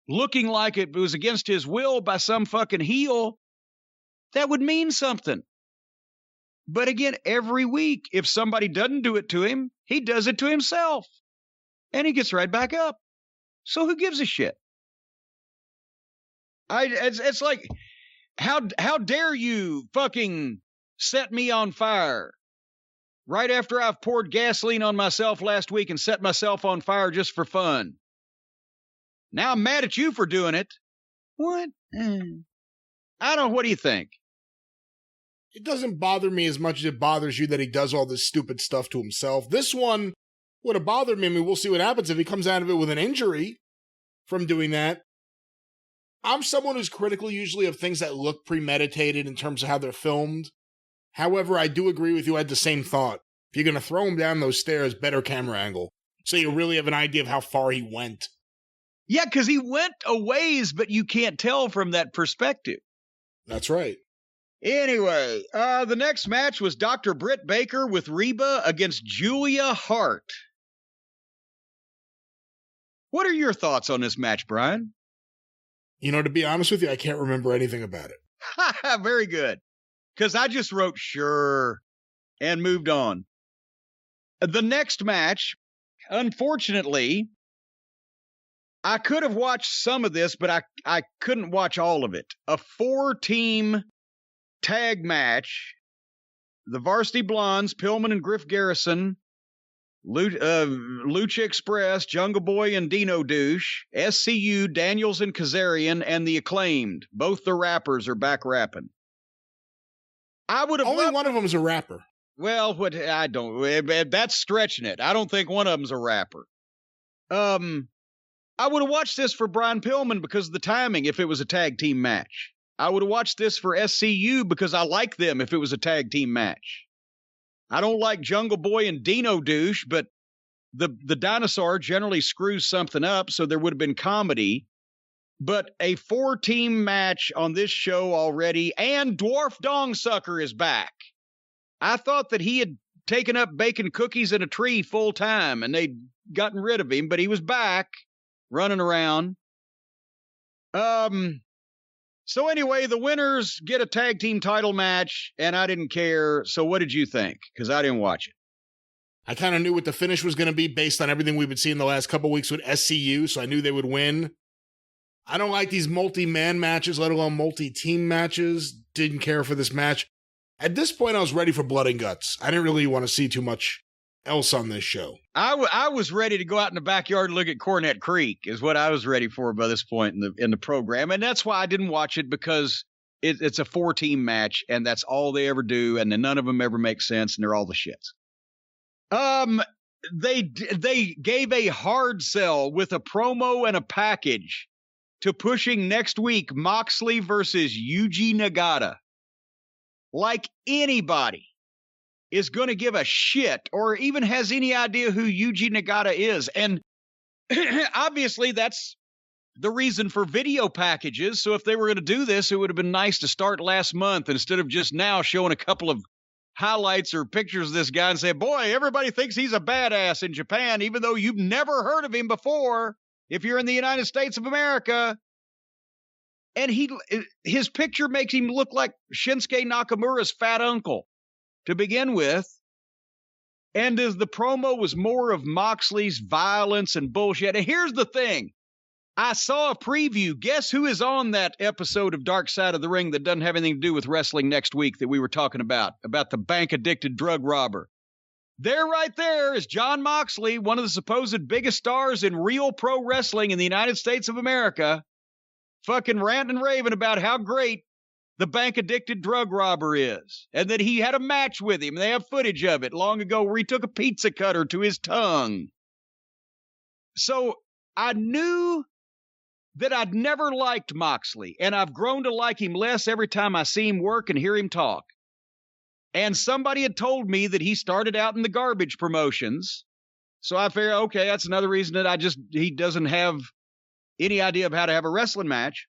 [SPEAKER 1] looking like it was against his will by some fucking heel, that would mean something. But again, every week, if somebody doesn't do it to him, he does it to himself. And he gets right back up. So who gives a shit? It's like, how dare you fucking set me on fire right after I've poured gasoline on myself last week and set myself on fire just for fun. Now I'm mad at you for doing it. What? I don't know. What do you think?
[SPEAKER 2] It doesn't bother me as much as it bothers you that he does all this stupid stuff to himself. This one would have bothered me. I mean, we'll see what happens if he comes out of it with an injury from doing that. I'm someone who's critical usually of things that look premeditated in terms of how they're filmed. However, I do agree with you. I had the same thought. If you're going to throw him down those stairs, better camera angle, so you really have an idea of how far he went.
[SPEAKER 1] Yeah, because he went a ways, but you can't tell from that perspective.
[SPEAKER 2] That's right.
[SPEAKER 1] Anyway, the next match was Dr. Britt Baker with Reba against Julia Hart. What are your thoughts on this match, Brian?
[SPEAKER 2] You know, to be honest with you, I can't remember anything about it.
[SPEAKER 1] Very good. Because I just wrote sure and moved on. The next match, unfortunately, I could have watched some of this, but I couldn't watch all of it. A 4-team tag match. The Varsity Blondes, Pillman and Griff Garrison, Lucha Express, Jungle Boy and Dino Douche, SCU, Daniels and Kazarian, and the Acclaimed. Both the rappers are back rapping. I would have
[SPEAKER 2] only one of them is a rapper.
[SPEAKER 1] Well, that's stretching it. I don't think one of them's a rapper. I would have watched this for Brian Pillman because of the timing if it was a tag team match. I would have watched this for SCU because I like them if it was a tag team match. I don't like Jungle Boy and Dino Douche, but the dinosaur generally screws something up, so there would have been comedy. But a 4-team match on this show already, and Dwarf Dong Sucker is back. I thought that he had taken up baking cookies in a tree full time, and they'd gotten rid of him, but he was back, running around. So anyway, the winners get a tag team title match, and I didn't care. So what did you think? Because I didn't watch it.
[SPEAKER 2] I kind of knew what the finish was going to be based on everything we've been seeing the last couple weeks with SCU, so I knew they would win. I don't like these multi-man matches, let alone multi-team matches. Didn't care for this match. At this point, I was ready for Blood and Guts. I didn't really want to see too much else on this show.
[SPEAKER 1] I was ready to go out in the backyard and look at Cornette Creek is what I was ready for by this point in the program. And that's why I didn't watch it, because it's a 4-team match and that's all they ever do. And then none of them ever make sense and they're all the shits. They gave a hard sell with a promo and a package to pushing next week Moxley versus Yuji Nagata. Like anybody is going to give a shit or even has any idea who Yuji Nagata is. And obviously that's the reason for video packages. So if they were going to do this, it would have been nice to start last month instead of just now showing a couple of highlights or pictures of this guy and say, boy, everybody thinks he's a badass in Japan, even though you've never heard of him before if you're in the United States of America. And his picture makes him look like Shinsuke Nakamura's fat uncle to begin with. And as the promo was more of Moxley's violence and bullshit. And here's the thing. I saw a preview. Guess who is on that episode of Dark Side of the Ring that doesn't have anything to do with wrestling next week that we were talking about the bank-addicted drug robber? There right there is Jon Moxley, one of the supposed biggest stars in real pro wrestling in the United States of America, fucking ranting and raving about how great the bank-addicted drug robber is, and that he had a match with him. They have footage of it long ago where he took a pizza cutter to his tongue. So I knew that I'd never liked Moxley, and I've grown to like him less every time I see him work and hear him talk. And somebody had told me that he started out in the garbage promotions. So I figured, okay, that's another reason that he doesn't have any idea of how to have a wrestling match.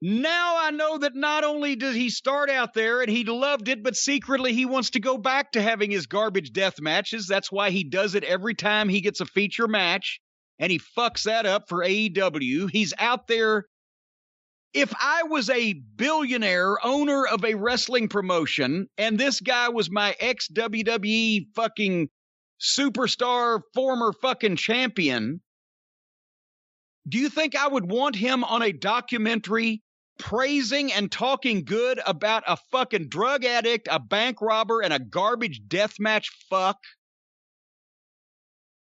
[SPEAKER 1] Now I know that not only does he start out there and he loved it, but secretly he wants to go back to having his garbage death matches. That's why he does it every time he gets a feature match, and he fucks that up for AEW. He's out there. If I was a billionaire owner of a wrestling promotion and this guy was my ex-WWE fucking superstar, former fucking champion, do you think I would want him on a documentary praising and talking good about a fucking drug addict, a bank robber, and a garbage deathmatch fuck?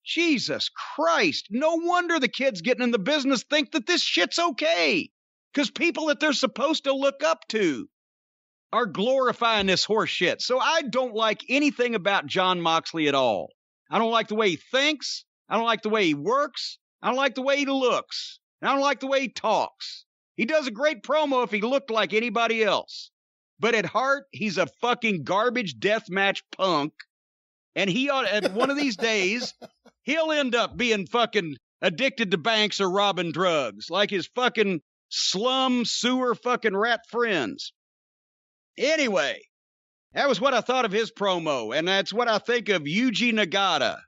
[SPEAKER 1] Jesus Christ. No wonder the kids getting in the business think that this shit's okay. Because people that they're supposed to look up to are glorifying this horse shit. So I don't like anything about Jon Moxley at all. I don't like the way he thinks. I don't like the way he works. I don't like the way he looks. I don't like the way he talks. He does a great promo if he looked like anybody else. But at heart, he's a fucking garbage deathmatch punk. And he ought, at one of these days, he'll end up being fucking addicted to banks or robbing drugs, like his fucking slum sewer fucking rat friends. Anyway, that was what I thought of his promo, and that's what I think of Yuji Nagata.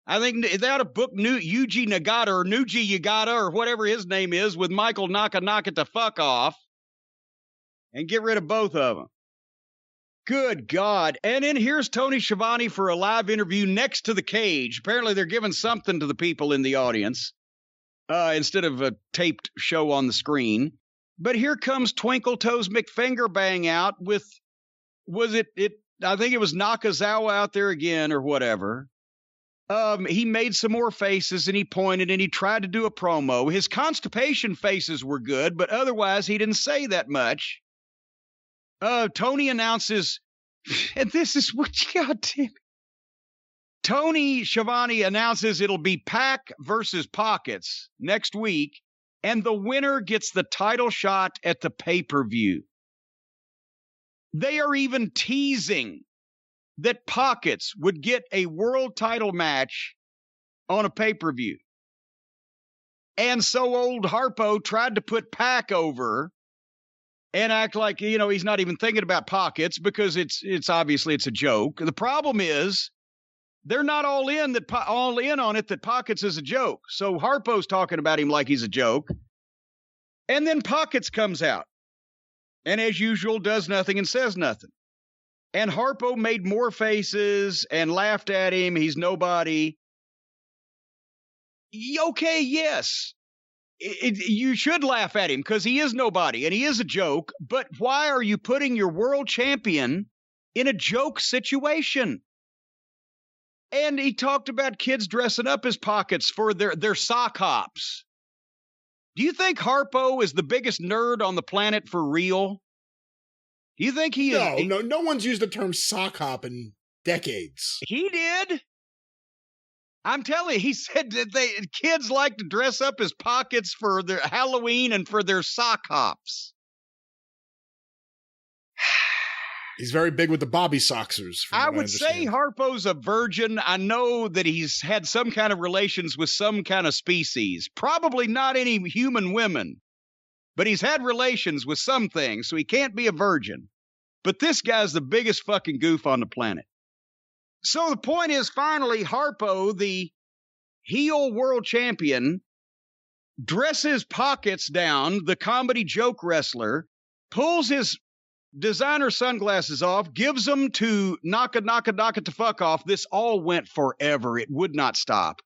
[SPEAKER 1] I think they ought to book Yuji Nagata or Nuji Yagata or whatever his name is with Michael Naka to fuck off and get rid of both of them. Good God. And then here's Tony Schiavone for a live interview next to the cage. Apparently they're giving something to the people in the audience instead of a taped show on the screen. But here comes Twinkle Toes McFingerbang out with, I think it was Nakazawa out there again or whatever. He made some more faces and he pointed and he tried to do a promo. His constipation faces were good, but otherwise he didn't say that much. Tony announces, and this is what you got to. Tony Schiavone announces it'll be Pac versus Pockets next week, and the winner gets the title shot at the pay-per-view. They are even teasing that Pockets would get a world title match on a pay-per-view. And so old Harpo tried to put Pac over and act like, he's not even thinking about Pockets because it's obviously it's a joke. The problem is they're not all in on it that Pockets is a joke. So Harpo's talking about him like he's a joke. And then Pockets comes out and as usual does nothing and says nothing. And Harpo made more faces and laughed at him. He's nobody. Okay, yes. You should laugh at him because he is nobody and he is a joke. But why are you putting your world champion in a joke situation? And he talked about kids dressing up as Pockets for their sock hops. Do you think Harpo is the biggest nerd on the planet for real? Do you think he is?
[SPEAKER 2] No one's used the term sock hop in decades.
[SPEAKER 1] He did. I'm telling you, he said that kids like to dress up as Pockets for their Halloween and for their sock hops.
[SPEAKER 2] He's very big with the Bobby Soxers.
[SPEAKER 1] I would say Harpo's a virgin. I know that he's had some kind of relations with some kind of species. Probably not any human women. But he's had relations with some things, so he can't be a virgin. But this guy's the biggest fucking goof on the planet. So the point is, finally, Harpo, the heel world champion, dresses Pockets down, the comedy joke wrestler, pulls his designer sunglasses off, gives them to Naka to fuck off. This all went forever. It would not stop.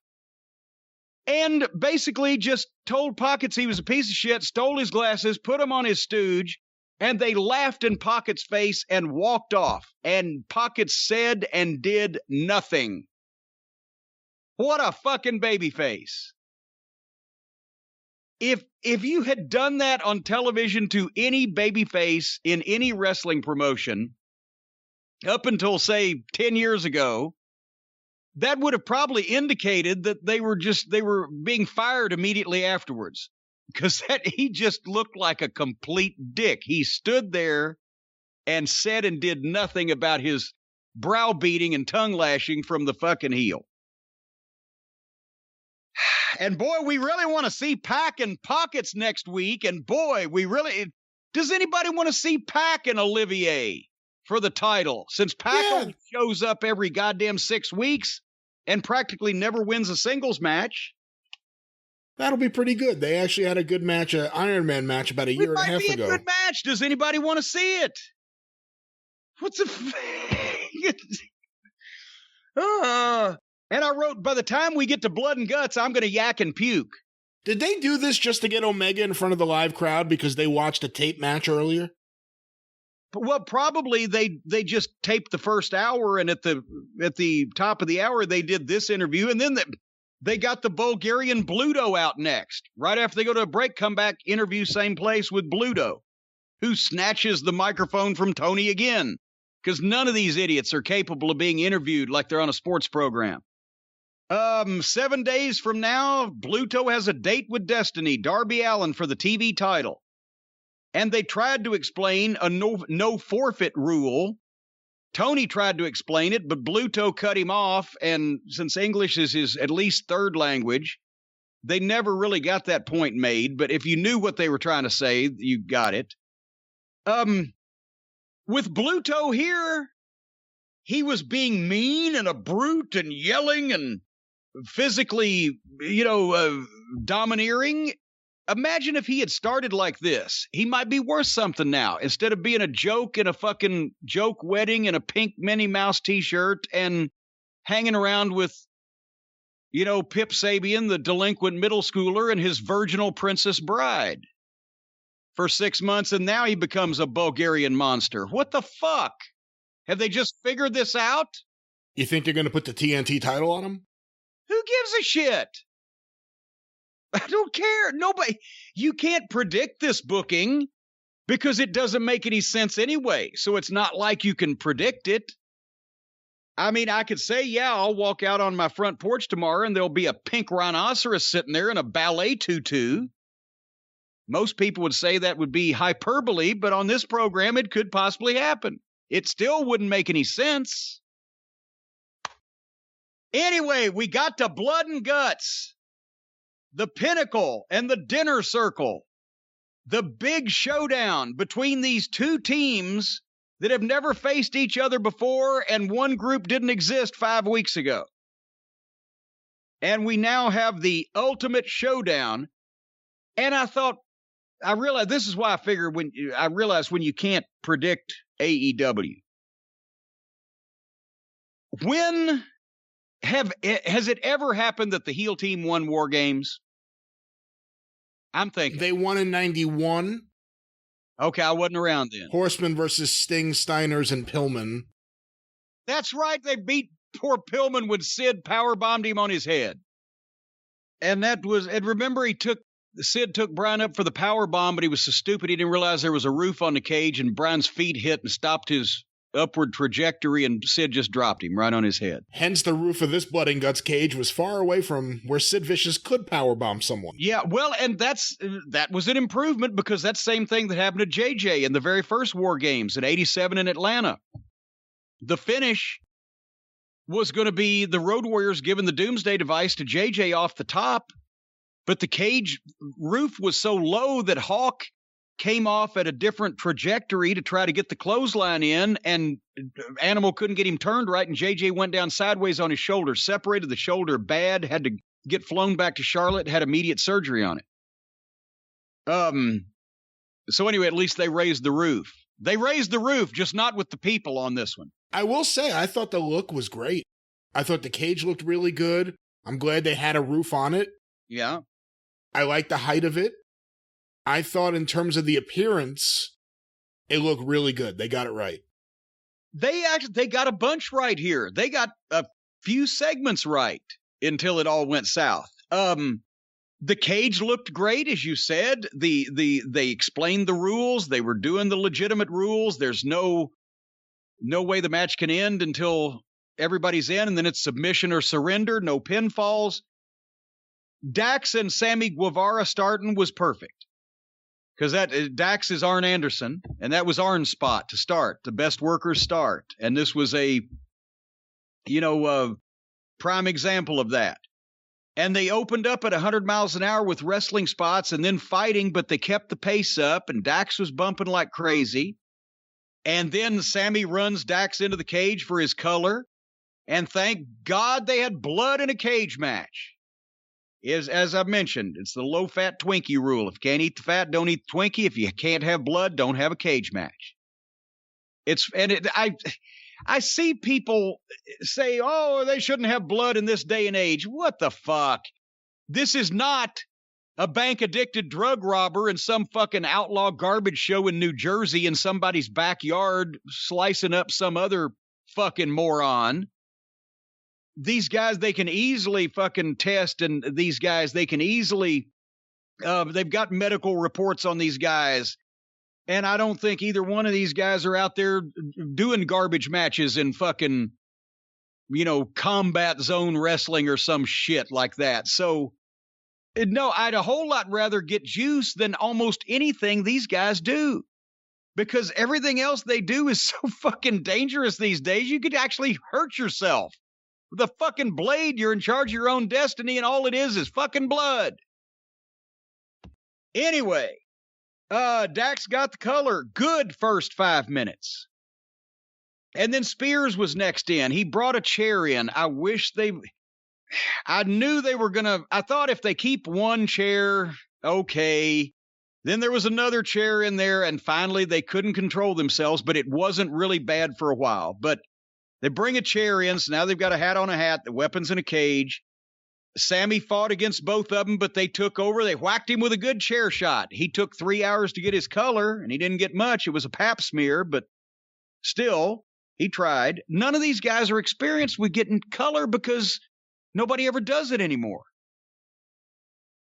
[SPEAKER 1] And basically just told Pockets he was a piece of shit, stole his glasses, put them on his stooge, and they laughed in Pockets' face and walked off. And Pockets said and did nothing. What a fucking babyface. If you had done that on television to any babyface in any wrestling promotion up until, say, 10 years ago, that would have probably indicated that they were being fired immediately afterwards. Because he just looked like a complete dick. He stood there and said and did nothing about his browbeating and tongue lashing from the fucking heel. And boy, we really want to see Pac and Pockets next week. And boy, does anybody want to see Pac and Olivier for the title? Since Pac only shows up every goddamn 6 weeks and practically never wins a singles match.
[SPEAKER 2] That'll be pretty good. They actually had a good match, an Iron Man match about a year and a half ago.
[SPEAKER 1] It might be a good match. Does anybody want to see it? What's a... And I wrote, by the time we get to Blood and Guts, I'm going to yak and puke.
[SPEAKER 2] Did they do this just to get Omega in front of the live crowd because they watched a tape match earlier?
[SPEAKER 1] Well, probably they just taped the first hour, and at the top of the hour, they did this interview, and then they got the Bulgarian Bluto out next. Right after they go to a break, come back, interview same place with Bluto, who snatches the microphone from Tony again, because none of these idiots are capable of being interviewed like they're on a sports program. 7 days from now, Bluto has a date with Destiny, Darby Allin, for the TV title. And they tried to explain a no forfeit rule. Tony tried to explain it, but Bluto cut him off, and since English is his at least third language, they never really got that point made, but if you knew what they were trying to say, you got it. With Bluto here, he was being mean and a brute and yelling and physically, domineering. Imagine if he had started like this. He might be worth something now. Instead of being a joke in a fucking joke wedding in a pink Minnie Mouse t-shirt and hanging around with, Pip Sabian, the delinquent middle schooler, and his virginal princess bride for 6 months, and now he becomes a Bulgarian monster. What the fuck? Have they just figured this out?
[SPEAKER 2] You think they're going to put the TNT title on him?
[SPEAKER 1] Who gives a shit? I don't care. Nobody. You can't predict this booking because it doesn't make any sense anyway. So it's not like you can predict it. I mean, I could say, yeah, I'll walk out on my front porch tomorrow and there'll be a pink rhinoceros sitting there in a ballet tutu. Most people would say that would be hyperbole, but on this program, it could possibly happen. It still wouldn't make any sense. Anyway, we got to Blood and Guts. The pinnacle and the dinner circle, the big showdown between these two teams that have never faced each other before, and one group didn't exist 5 weeks ago. And we now have the ultimate showdown. And I realized this is why I figured when you can't predict AEW. Has it ever happened that the heel team won War Games? I'm thinking.
[SPEAKER 2] They won in 91.
[SPEAKER 1] Okay, I wasn't around then.
[SPEAKER 2] Horseman versus Sting, Steiners, and Pillman.
[SPEAKER 1] That's right. They beat poor Pillman when Sid powerbombed him on his head. And remember Sid took Bryan up for the powerbomb, but he was so stupid he didn't realize there was a roof on the cage, and Bryan's feet hit and stopped his upward trajectory, and Sid just dropped him right on his head.
[SPEAKER 2] Hence the roof of this Blood and Guts cage was far away from where Sid Vicious could powerbomb someone.
[SPEAKER 1] Yeah, well, and that was an improvement, because that same thing that happened to JJ in the very first War Games in '87 in Atlanta. The finish was going to be the Road Warriors giving the Doomsday Device to JJ off the top, but the cage roof was so low that Hawk came off at a different trajectory to try to get the clothesline in, and Animal couldn't get him turned right, and JJ went down sideways on his shoulder, separated the shoulder bad, had to get flown back to Charlotte, had immediate surgery on it. So anyway, at least they raised the roof. They raised the roof, just not with the people on this one.
[SPEAKER 2] I will say, I thought the look was great. I thought the cage looked really good. I'm glad they had a roof on it.
[SPEAKER 1] Yeah.
[SPEAKER 2] I like the height of it. I thought in terms of the appearance, it looked really good. They got it right.
[SPEAKER 1] They got a bunch right here. They got a few segments right until it all went south. The cage looked great, as you said. They explained the rules. They were doing the legitimate rules. There's no way the match can end until everybody's in, and then it's submission or surrender, no pinfalls. Dax and Sammy Guevara starting was perfect. Because Dax is Arn Anderson, and that was Arn's spot to start, the best workers start. And this was a, prime example of that. And they opened up at 100 miles an hour with wrestling spots and then fighting, but they kept the pace up, and Dax was bumping like crazy. And then Sammy runs Dax into the cage for his color. And thank God they had blood in a cage match. As I've mentioned, it's the low-fat Twinkie rule. If you can't eat the fat, don't eat the Twinkie. If you can't have blood, don't have a cage match. I see people say, oh, they shouldn't have blood in this day and age. What the fuck? This is not a bank-addicted drug robber in some fucking outlaw garbage show in New Jersey in somebody's backyard slicing up some other fucking moron. These guys, they can easily fucking test, and these guys, they can easily, they've got medical reports on these guys. And I don't think either one of these guys are out there doing garbage matches in fucking, combat zone wrestling or some shit like that. So, no, I'd a whole lot rather get juice than almost anything these guys do. Because everything else they do is so fucking dangerous these days, you could actually hurt yourself. With a fucking blade, you're in charge of your own destiny, and all it is fucking blood. Anyway. Dax got the color. Good first 5 minutes. And then Spears was next in. He brought a chair in. I knew they were going to, I thought if they keep one chair, okay. Then there was another chair in there, and finally they couldn't control themselves, but it wasn't really bad for a while. But they bring a chair in, so now they've got a hat on a hat, the weapons in a cage. Sammy fought against both of them, but they took over. They whacked him with a good chair shot. He took 3 hours to get his color, and he didn't get much. It was a pap smear, but still, he tried. None of these guys are experienced with getting color because nobody ever does it anymore.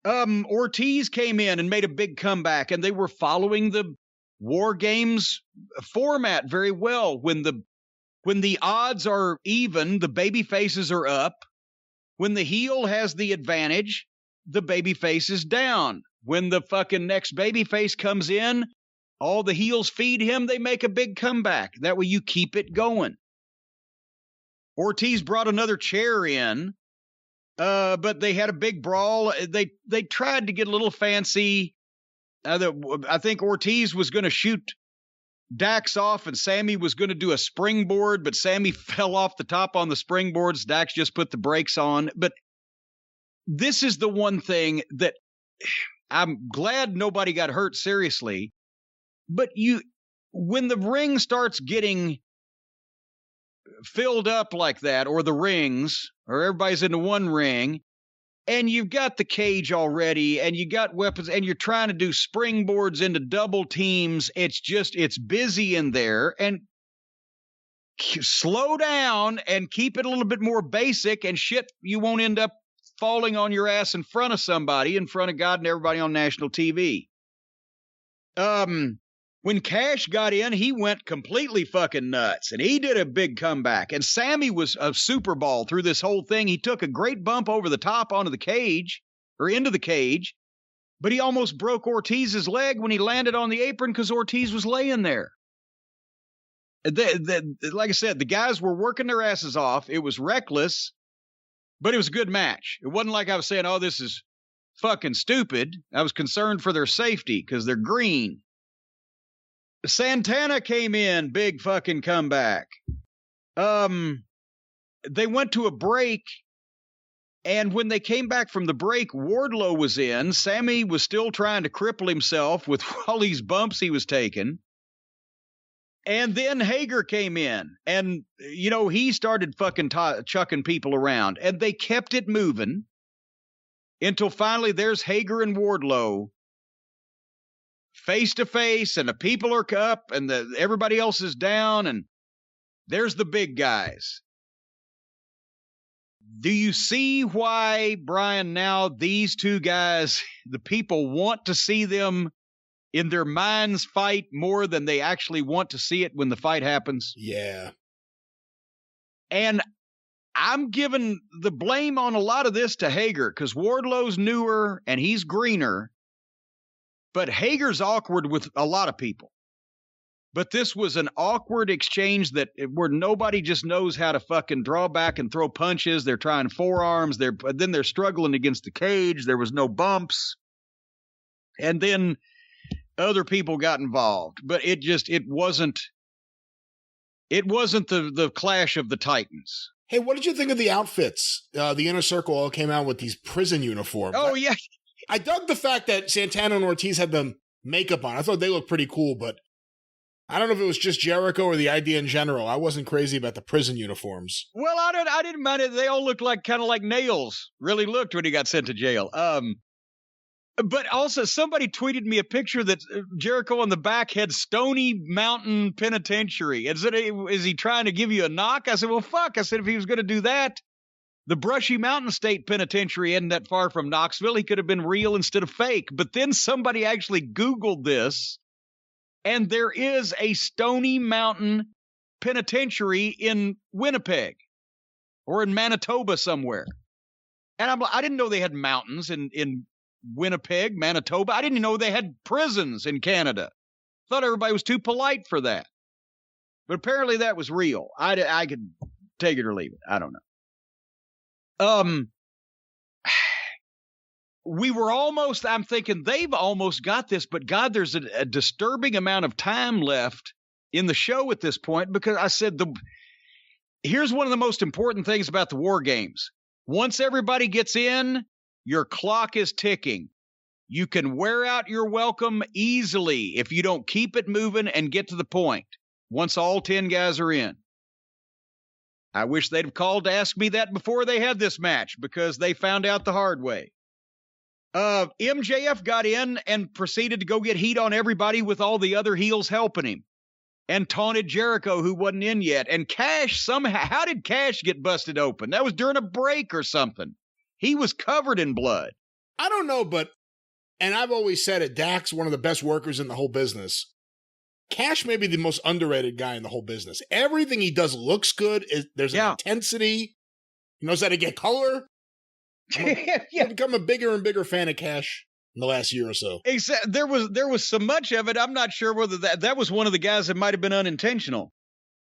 [SPEAKER 1] Ortiz came in and made a big comeback, and they were following the War Games format very well. When the odds are even, the baby faces are up. When the heel has the advantage, the babyface is down. When the fucking next babyface comes in, all the heels feed him, they make a big comeback. That way you keep it going. Ortiz brought another chair in, but they had a big brawl. They tried to get a little fancy. I think Ortiz was going to shoot Dax off, and Sammy was going to do a springboard, but Sammy fell off the top on the springboards. Dax just put the brakes on. But this is the one thing that I'm glad nobody got hurt seriously. But when the ring starts getting filled up like that, or the rings, or everybody's into one ring, and you've got the cage already, and you got weapons, and you're trying to do springboards into double teams. It's busy in there. And slow down and keep it a little bit more basic, and shit, you won't end up falling on your ass in front of somebody, in front of God and everybody on national TV. When Cash got in, he went completely fucking nuts, and he did a big comeback. And Sammy was a super ball through this whole thing. He took a great bump over the top onto the cage, or into the cage, but he almost broke Ortiz's leg when he landed on the apron because Ortiz was laying there. Like I said, the guys were working their asses off. It was reckless, but it was a good match. It wasn't like I was saying, oh, this is fucking stupid. I was concerned for their safety because they're green. Santana came in, big fucking comeback. They went to a break, and when they came back from the break, Wardlow was in. Sammy was still trying to cripple himself with all these bumps he was taking. And then Hager came in, and, he started fucking chucking people around, and they kept it moving until finally there's Hager and Wardlow face to face, and the people are up, and everybody else is down, and there's the big guys. Do you see why, Brian, now these two guys, the people want to see them in their minds fight more than they actually want to see it when the fight happens?
[SPEAKER 2] Yeah.
[SPEAKER 1] And I'm giving the blame on a lot of this to Hager, because Wardlow's newer and he's greener. But Hager's awkward with a lot of people. But this was an awkward exchange where nobody just knows how to fucking draw back and throw punches. They're trying forearms. Then they're struggling against the cage. There was no bumps. And then other people got involved. But it wasn't the clash of the Titans.
[SPEAKER 2] Hey, what did you think of the outfits? The Inner Circle all came out with these prison uniforms.
[SPEAKER 1] Oh, yeah.
[SPEAKER 2] I dug the fact that Santana and Ortiz had the makeup on. I thought they looked pretty cool, but I don't know if it was just Jericho or the idea in general. I wasn't crazy about the prison uniforms.
[SPEAKER 1] Well, I didn't mind it. They all looked kind of like Nails. Really looked when he got sent to jail. But also, somebody tweeted me a picture that Jericho on the back had Stony Mountain Penitentiary. Is he trying to give you a knock? I said, well, fuck. I said, if he was going to do that, the Brushy Mountain State Penitentiary isn't that far from Knoxville. He could have been real instead of fake. But then somebody actually Googled this, and there is a Stony Mountain Penitentiary in Winnipeg or in Manitoba somewhere. And I didn't know they had mountains in Winnipeg, Manitoba. I didn't know they had prisons in Canada. Thought everybody was too polite for that. But apparently that was real. I could take it or leave it. I don't know. We were I'm thinking they've almost got this, but God, there's a disturbing amount of time left in the show at this point, because I said here's one of the most important things about the War Games. Once everybody gets in, your clock is ticking. You can wear out your welcome easily if you don't keep it moving and get to the point once all 10 guys are in. I wish they'd have called to ask me that before they had this match, because they found out the hard way. MJF got in and proceeded to go get heat on everybody with all the other heels helping him, and taunted Jericho, who wasn't in yet. And Cash somehow, how did Cash get busted open? That was during a break or something. He was covered in blood.
[SPEAKER 2] I don't know, and I've always said it, Dak's one of the best workers in the whole business. Cash may be the most underrated guy in the whole business. Everything he does looks good. There's an intensity. He knows how to get color. I've become a bigger and bigger fan of Cash in the last year or so.
[SPEAKER 1] Exactly. There was so much of it. I'm not sure whether that was one of the guys that might have been unintentional.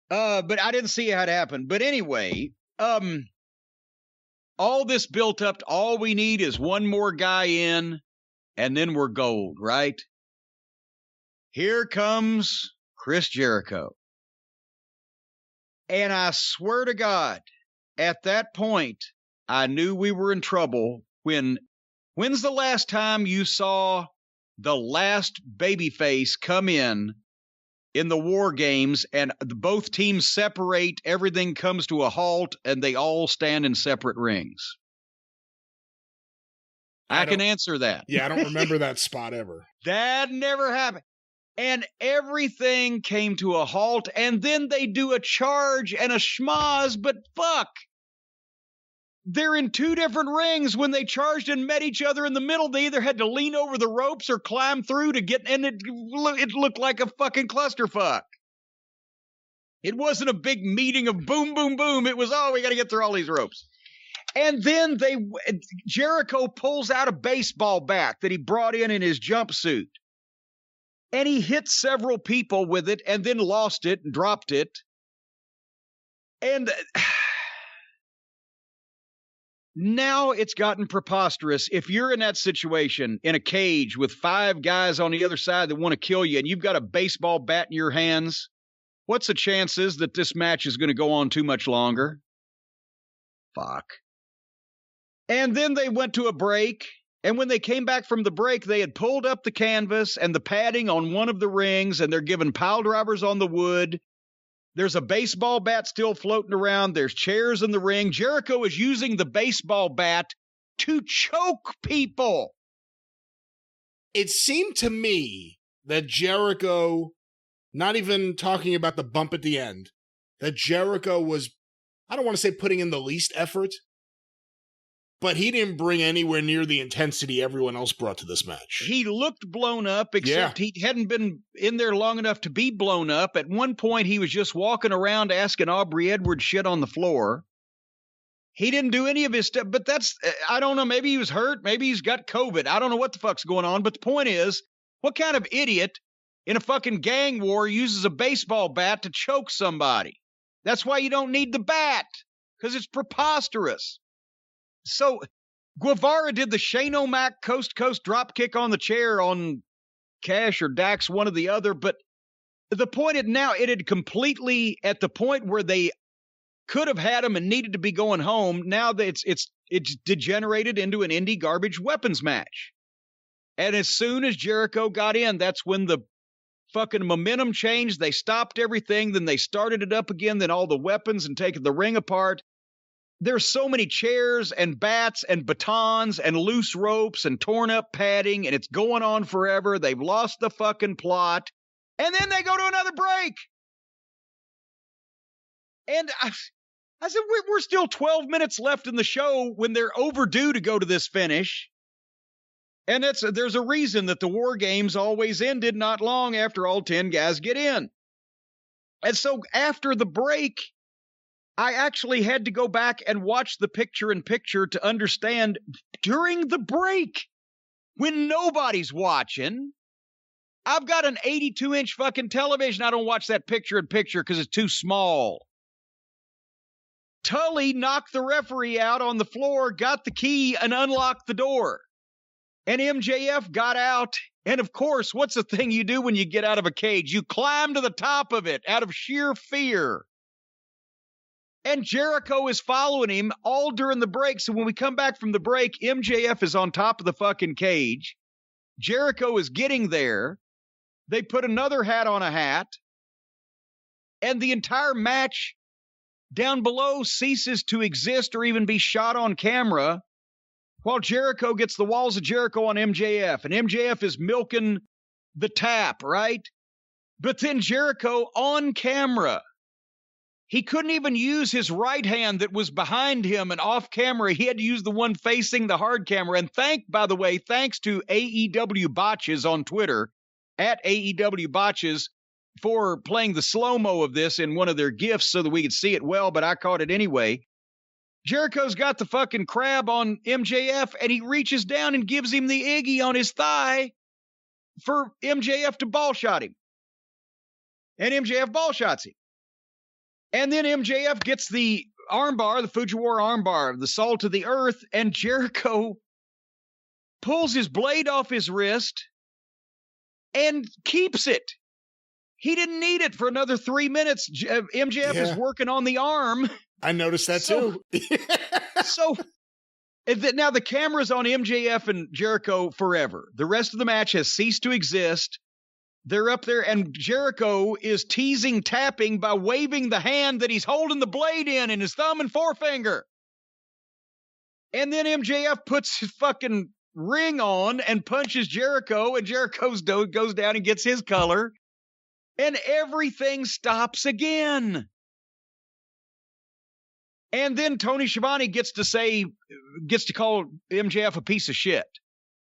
[SPEAKER 1] But I didn't see how it happened. But anyway, all this built up to all we need is one more guy in, and then we're gold, right? Here comes Chris Jericho. And I swear to God, at that point, I knew we were in trouble. When's the last time you saw the last babyface come in the War Games and both teams separate, everything comes to a halt, and they all stand in separate rings? I can answer that.
[SPEAKER 2] Yeah, I don't remember that spot ever.
[SPEAKER 1] That never happened. And everything came to a halt, and then they do a charge and a schmoz, but fuck. They're in two different rings. When they charged and met each other in the middle, they either had to lean over the ropes or climb through to get, and it looked like a fucking clusterfuck. It wasn't a big meeting of boom, boom, boom. It was, we got to get through all these ropes. And then Jericho pulls out a baseball bat that he brought in his jumpsuit. And he hit several people with it and then lost it and dropped it. And now it's gotten preposterous. If you're in that situation, in a cage with 5 guys on the other side that want to kill you, and you've got a baseball bat in your hands, what's the chances that this match is going to go on too much longer? Fuck. And then they went to a break. And when they came back from the break, they had pulled up the canvas and the padding on one of the rings, and they're giving pile drivers on the wood. There's a baseball bat still floating around. There's chairs in the ring. Jericho is using the baseball bat to choke people.
[SPEAKER 2] It seemed to me that Jericho, not even talking about the bump at the end, that Jericho was, I don't want to say putting in the least effort, but he didn't bring anywhere near the intensity everyone else brought to this match.
[SPEAKER 1] He looked blown up, except he hadn't been in there long enough to be blown up. At one point, he was just walking around asking Aubrey Edwards shit on the floor. He didn't do any of his stuff, but I don't know, maybe he was hurt, maybe he's got COVID. I don't know what the fuck's going on, but the point is, what kind of idiot in a fucking gang war uses a baseball bat to choke somebody. That's why you don't need the bat, because it's preposterous. So Guevara did the Shane O'Mac coast-to-coast drop kick on the chair on Cash or Dax, one or the other, but the point is now it had completely, at the point where they could have had him and needed to be going home, now that it's degenerated into an indie garbage weapons match. And as soon as Jericho got in, that's when the fucking momentum changed. They stopped everything. Then they started it up again. Then all the weapons and taking the ring apart. There's so many chairs and bats and batons and loose ropes and torn up padding, and it's going on forever. They've lost the fucking plot. And then they go to another break. And I said, we're still 12 minutes left in the show when they're overdue to go to this finish. And there's a reason that the War Games always ended not long after all 10 guys get in. And so after the break, I actually had to go back and watch the picture-in-picture to understand during the break, when nobody's watching, I've got an 82-inch fucking television. I don't watch that picture-in-picture because it's too small. Tully knocked the referee out on the floor, got the key, and unlocked the door. And MJF got out. And of course, what's the thing you do when you get out of a cage? You climb to the top of it out of sheer fear. And Jericho is following him all during the break. So when we come back from the break, MJF is on top of the fucking cage. Jericho is getting there. They put another hat on a hat. And the entire match down below ceases to exist or even be shot on camera, while Jericho gets the walls of Jericho on MJF, and MJF is milking the tap, right? But then Jericho on camera, he couldn't even use his right hand that was behind him and off camera. He had to use the one facing the hard camera. And by the way, thanks to AEW Botches on Twitter, at AEW Botches, for playing the slow-mo of this in one of their GIFs so that we could see it well, but I caught it anyway. Jericho's got the fucking crab on MJF, and he reaches down and gives him the Iggy on his thigh for MJF to ball shot him. And MJF ball shots him. And then MJF gets the armbar, the Fujiwara armbar, the salt of the earth, and Jericho pulls his blade off his wrist and keeps it. He didn't need it for another 3 minutes. MJF is working on the arm.
[SPEAKER 2] I noticed that too.
[SPEAKER 1] So now the camera's on MJF and Jericho forever. The rest of the match has ceased to exist. They're up there, and Jericho is teasing tapping by waving the hand that he's holding the blade in his thumb and forefinger. And then MJF puts his fucking ring on and punches Jericho, and Jericho goes down and gets his color. And everything stops again. And then Tony Schiavone gets to call MJF a piece of shit.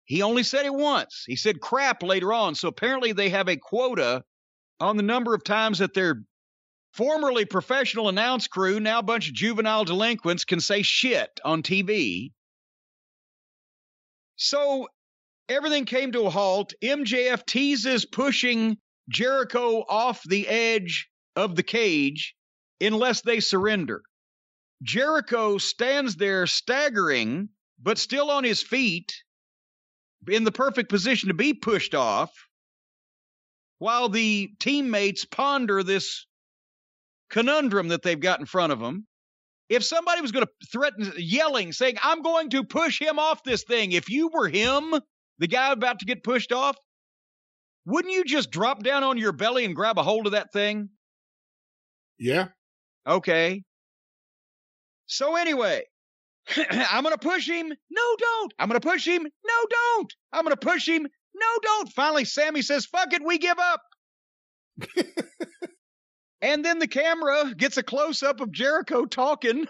[SPEAKER 1] He only said it once. He said crap later on. So apparently they have a quota on the number of times that their formerly professional announce crew, now a bunch of juvenile delinquents, can say shit on TV. So everything came to a halt. MJF teases pushing Jericho off the edge of the cage unless they surrender. Jericho stands there staggering, but still on his feet, in the perfect position to be pushed off, while the teammates ponder this conundrum that they've got in front of them. If somebody was going to threaten, yelling, saying, I'm going to push him off this thing, if you were him, the guy about to get pushed off, wouldn't you just drop down on your belly and grab a hold of that thing?
[SPEAKER 2] Yeah.
[SPEAKER 1] Okay. So anyway, I'm going to push him. No, don't. I'm going to push him. No, don't. I'm going to push him. No, don't. Finally, Sammy says, fuck it, we give up. And then the camera gets a close-up of Jericho talking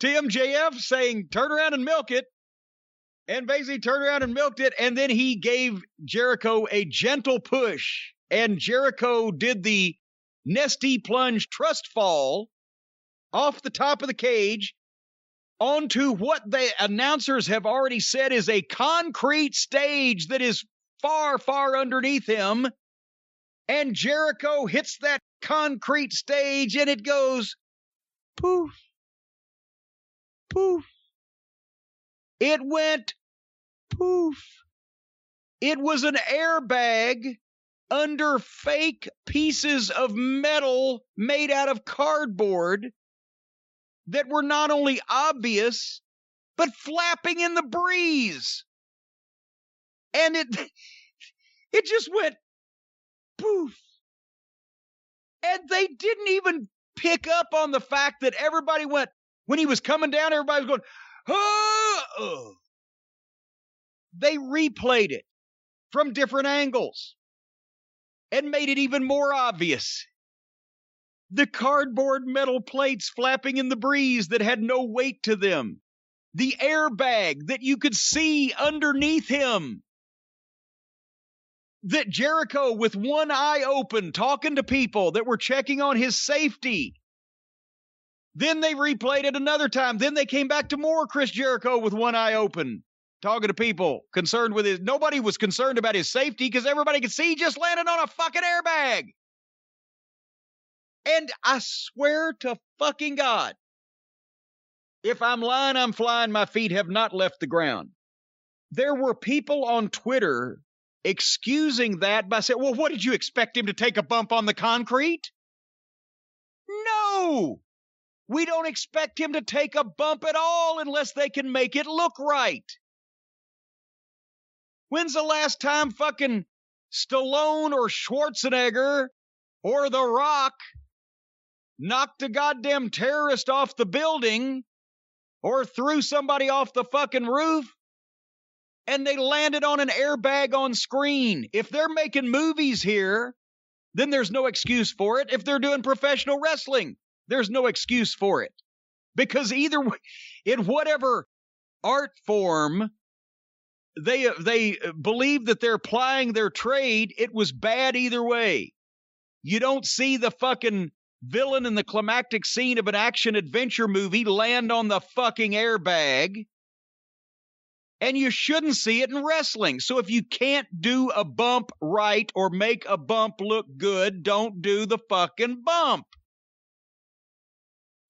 [SPEAKER 1] to MJF saying, turn around and milk it. And basically turned around and milked it, and then he gave Jericho a gentle push, and Jericho did the Nesty Plunge trust fall off the top of the cage onto what the announcers have already said is a concrete stage that is far, far underneath him, And Jericho hits that concrete stage and it goes poof, poof. It went poof. It was an airbag under fake pieces of metal made out of cardboard that were not only obvious, but flapping in the breeze. And it just went poof. And they didn't even pick up on the fact that everybody went, when he was coming down, everybody was going, oh. They replayed it from different angles and made it even more obvious. The cardboard metal plates flapping in the breeze that had no weight to them. The airbag that you could see underneath him. That Jericho with one eye open talking to people that were checking on his safety. Then they replayed it another time. Then they came back to more Chris Jericho with one eye open talking to people concerned with his. Nobody was concerned about his safety because everybody could see he just landed on a fucking airbag. And I swear to fucking God, if I'm lying, I'm flying. My feet have not left the ground. There were people on Twitter excusing that by saying, well, what did you expect him to take a bump on the concrete? No, we don't expect him to take a bump at all unless they can make it look right. When's the last time fucking Stallone or Schwarzenegger or The Rock knocked a goddamn terrorist off the building or threw somebody off the fucking roof and they landed on an airbag on screen? If they're making movies here, then there's no excuse for it. If they're doing professional wrestling, there's no excuse for it. Because either way, in whatever art form they believe that they're plying their trade, it was bad either way. You don't see the fucking villain in the climactic scene of an action-adventure movie land on the fucking airbag. And you shouldn't see it in wrestling. So if you can't do a bump right or make a bump look good, don't do the fucking bump.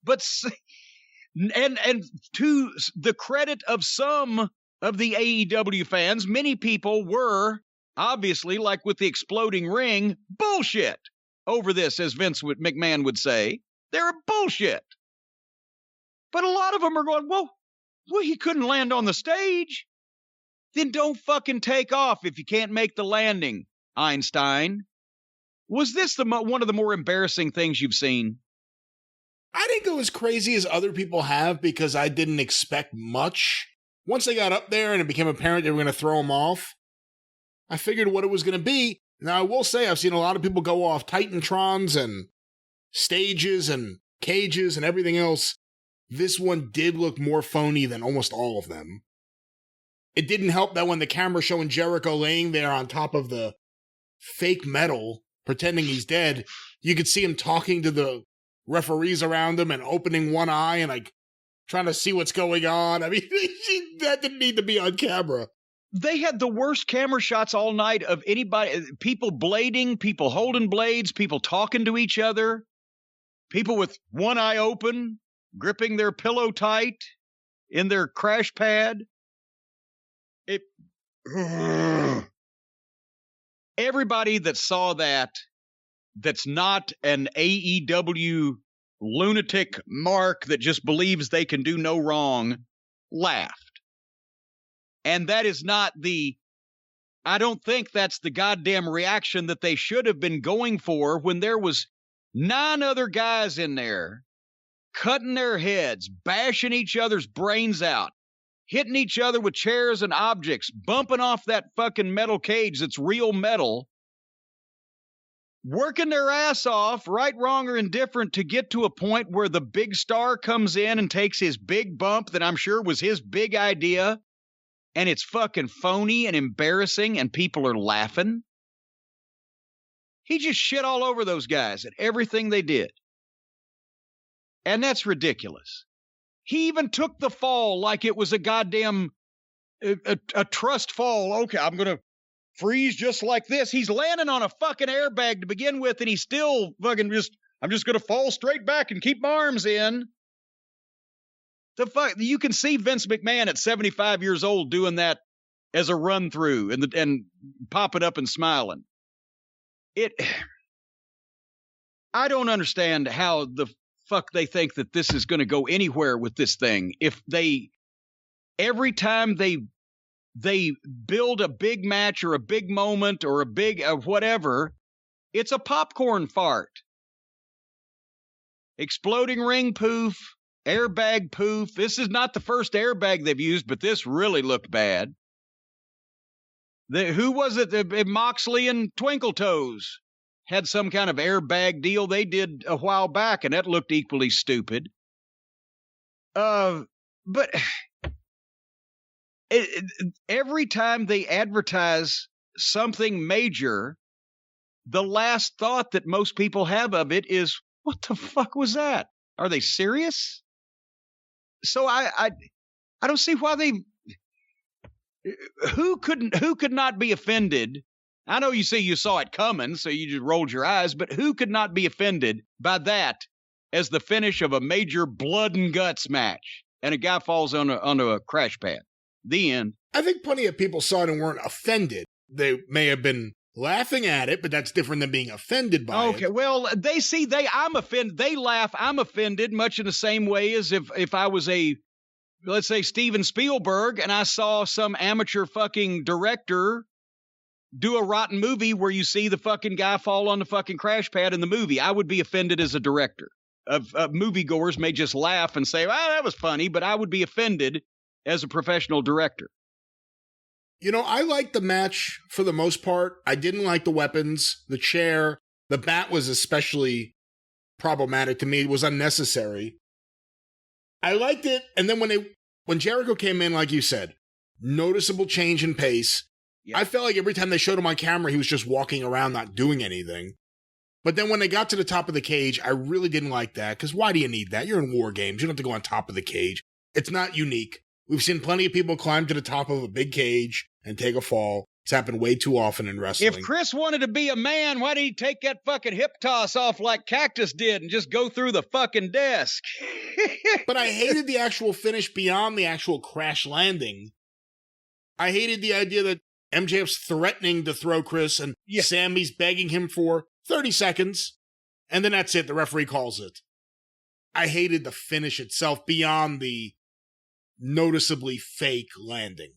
[SPEAKER 1] But, and to the credit of some of the AEW fans, many people were, obviously, like with the exploding ring, bullshit over this, as Vince McMahon would say. They're bullshit. But a lot of them are going, well, he couldn't land on the stage. Then don't fucking take off if you can't make the landing, Einstein. Was this one of the more embarrassing things you've seen?
[SPEAKER 2] I didn't go as crazy as other people have because I didn't expect much. Once they got up there and it became apparent they were going to throw him off, I figured what it was going to be. Now, I will say I've seen a lot of people go off Titantrons and stages and cages and everything else. This one did look more phony than almost all of them. It didn't help that when the camera showing Jericho laying there on top of the fake metal, pretending he's dead, you could see him talking to the referees around him and opening one eye and like trying to see what's going on. I mean, that didn't need to be on camera.
[SPEAKER 1] They had the worst camera shots all night of anybody, people blading, people holding blades, people talking to each other, people with one eye open, gripping their pillow tight in their crash pad. Everybody that saw that's not an AEW lunatic mark that just believes they can do no wrong, laughed. And that is not I don't think that's the goddamn reaction that they should have been going for when there was 9 other guys in there cutting their heads, bashing each other's brains out, hitting each other with chairs and objects, bumping off that fucking metal cage that's real metal, working their ass off, right, wrong, or indifferent, to get to a point where the big star comes in and takes his big bump that I'm sure was his big idea, and it's fucking phony and embarrassing, and people are laughing. He just shit all over those guys and everything they did. And that's ridiculous. He even took the fall like it was a goddamn a trust fall. Okay, I'm going to freeze just like this. He's landing on a fucking airbag to begin with, and he's still fucking I'm just going to fall straight back and keep my arms in. The fuck, you can see Vince McMahon at 75 years old doing that as a run through and popping up and smiling. I don't understand how the fuck they think that this is going to go anywhere with this thing. If every time they build a big match or a big moment or a big whatever, it's a popcorn fart. Exploding ring poof, airbag poof. This is not the first airbag they've used, but this really looked bad. Who was it? Moxley and Twinkle Toes had some kind of airbag deal they did a while back, and that looked equally stupid. But every time they advertise something major, the last thought that most people have of it is, what the fuck was that? Are they serious? So I don't see why who could not be offended. I know you saw it coming, so you just rolled your eyes, but who could not be offended by that as the finish of a major blood and guts match? And a guy falls onto a crash pad. The end.
[SPEAKER 2] I think plenty of people saw it and weren't offended. They may have been laughing at it, but that's different than being offended by it.
[SPEAKER 1] Okay, well, I'm offended. They laugh, I'm offended, much in the same way as if I was let's say Steven Spielberg, and I saw some amateur fucking director do a rotten movie where you see the fucking guy fall on the fucking crash pad in the movie. I would be offended as a director. Moviegoers may just laugh and say, well, that was funny, but I would be offended as a professional director.
[SPEAKER 2] You know, I liked the match for the most part. I didn't like the weapons, the chair. The bat was especially problematic to me. It was unnecessary. I liked it. And then when Jericho came in, like you said, noticeable change in pace. Yep. I felt like every time they showed him on camera, he was just walking around, not doing anything. But then when they got to the top of the cage, I really didn't like that. Because why do you need that? You're in War Games. You don't have to go on top of the cage. It's not unique. We've seen plenty of people climb to the top of a big cage and take a fall. It's happened way too often in wrestling.
[SPEAKER 1] If Chris wanted to be a man, why did he take that fucking hip toss off like Cactus did and just go through the fucking desk?
[SPEAKER 2] But I hated the actual finish beyond the actual crash landing. I hated the idea that MJF's threatening to throw Chris and Sammy's begging him for 30 seconds. And then that's it. The referee calls it. I hated the finish itself beyond the noticeably fake landing.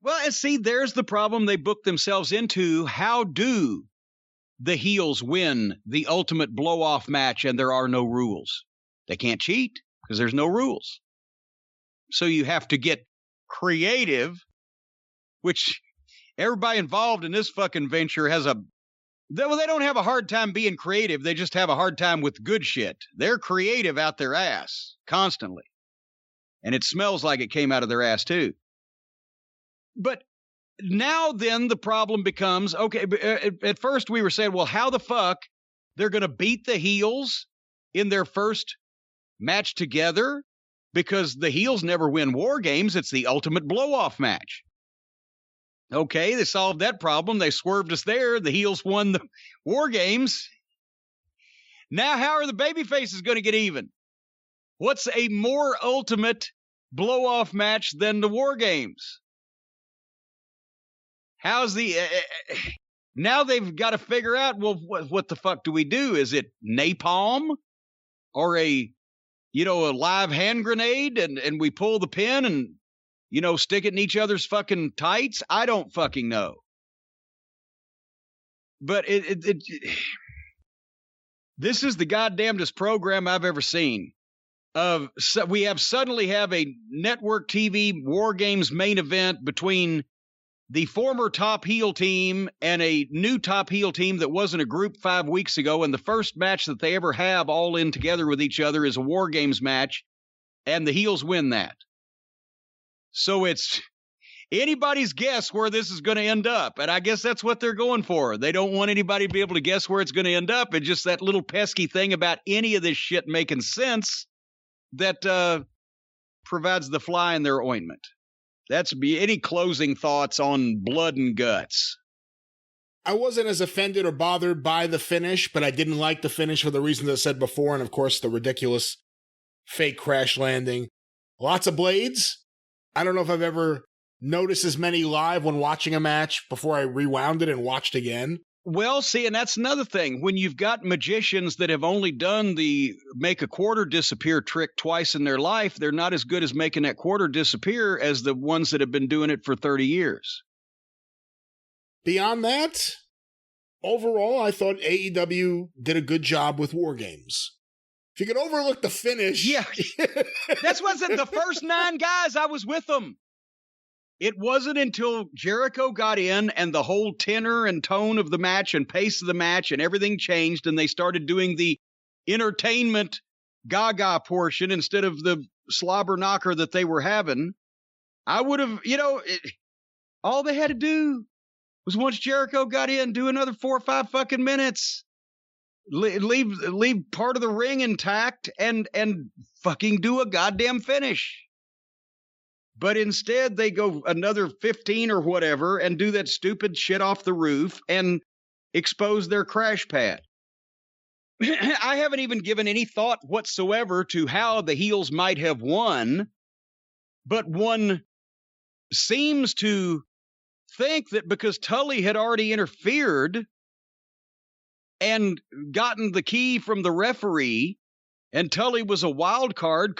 [SPEAKER 1] Well, and see, there's the problem they booked themselves into. How do the heels win the ultimate blow-off match and there are no rules? They can't cheat because there's no rules. So you have to get creative, which everybody involved in this fucking venture has they don't have a hard time being creative. They just have a hard time with good shit. They're creative out their ass constantly. And it smells like it came out of their ass, too. But now then the problem becomes, okay, at first we were saying, well, how the fuck they're going to beat the heels in their first match together? Because the heels never win War Games. It's the ultimate blow-off match. Okay, they solved that problem. They swerved us there. The heels won the War Games. Now how are the babyfaces going to get even? What's a more ultimate blow-off match than the War Games? How's now they've got to figure out, well, what the fuck do we do? Is it napalm or a live hand grenade and we pull the pin and, stick it in each other's fucking tights? I don't fucking know. But this is the goddamnedest program I've ever seen. We suddenly have a network TV War Games main event between the former top heel team and a new top heel team that wasn't a group 5 weeks ago, and the first match that they ever have all in together with each other is a War Games match, and the heels win that. So it's anybody's guess where this is going to end up, and I guess that's what they're going for. They don't want anybody to be able to guess where it's going to end up, and just that little pesky thing about any of this shit making sense that provides the fly in their ointment. Any closing thoughts on Blood and Guts?
[SPEAKER 2] I wasn't as offended or bothered by the finish, but I didn't like the finish for the reasons I said before, and of course the ridiculous fake crash landing. Lots of blades. I don't know if I've ever noticed as many live when watching a match before I rewound it and watched again.
[SPEAKER 1] Well, see, and that's another thing. When you've got magicians that have only done the make a quarter disappear trick twice in their life, they're not as good as making that quarter disappear as the ones that have been doing it for 30 years.
[SPEAKER 2] Beyond that, overall, I thought AEW did a good job with War Games. If you could overlook the finish.
[SPEAKER 1] Yeah. That's what's it. The first 9 guys, I was with them. It wasn't until Jericho got in and the whole tenor and tone of the match and pace of the match and everything changed and they started doing the entertainment gaga portion instead of the slobber knocker that they were having. I would have, all they had to do was once Jericho got in, do another 4 or 5 fucking minutes. Leave part of the ring intact and fucking do a goddamn finish. But instead, they go another 15 or whatever and do that stupid shit off the roof and expose their crash pad. I haven't even given any thought whatsoever to how the heels might have won, but one seems to think that because Tully had already interfered and gotten the key from the referee, and Tully was a wild card,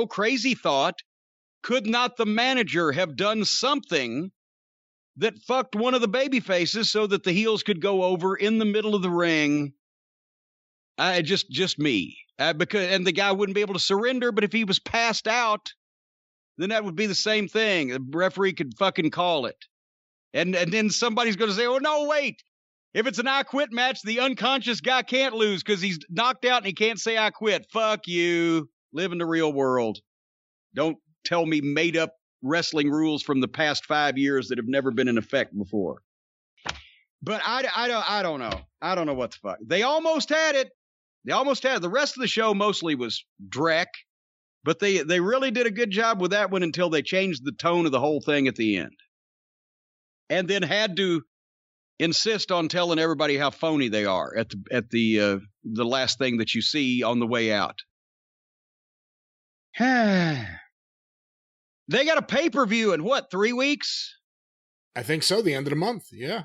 [SPEAKER 1] crazy thought, could not the manager have done something that fucked one of the baby faces so that the heels could go over in the middle of the ring? Just me. And the guy wouldn't be able to surrender, but if he was passed out, then that would be the same thing. The referee could fucking call it. And then somebody's going to say, oh, no, wait. If it's an I quit match, the unconscious guy can't lose because he's knocked out and he can't say I quit. Fuck you. Live in the real world. Don't tell me made up wrestling rules from the past 5 years that have never been in effect before. But I don't know. I don't know what the fuck. They almost had it. The rest of the show mostly was dreck, but they really did a good job with that one until they changed the tone of the whole thing at the end. And then had to insist on telling everybody how phony they are at the last thing that you see on the way out. They got a pay-per-view in 3 weeks?
[SPEAKER 2] I think so, the end of the month, yeah.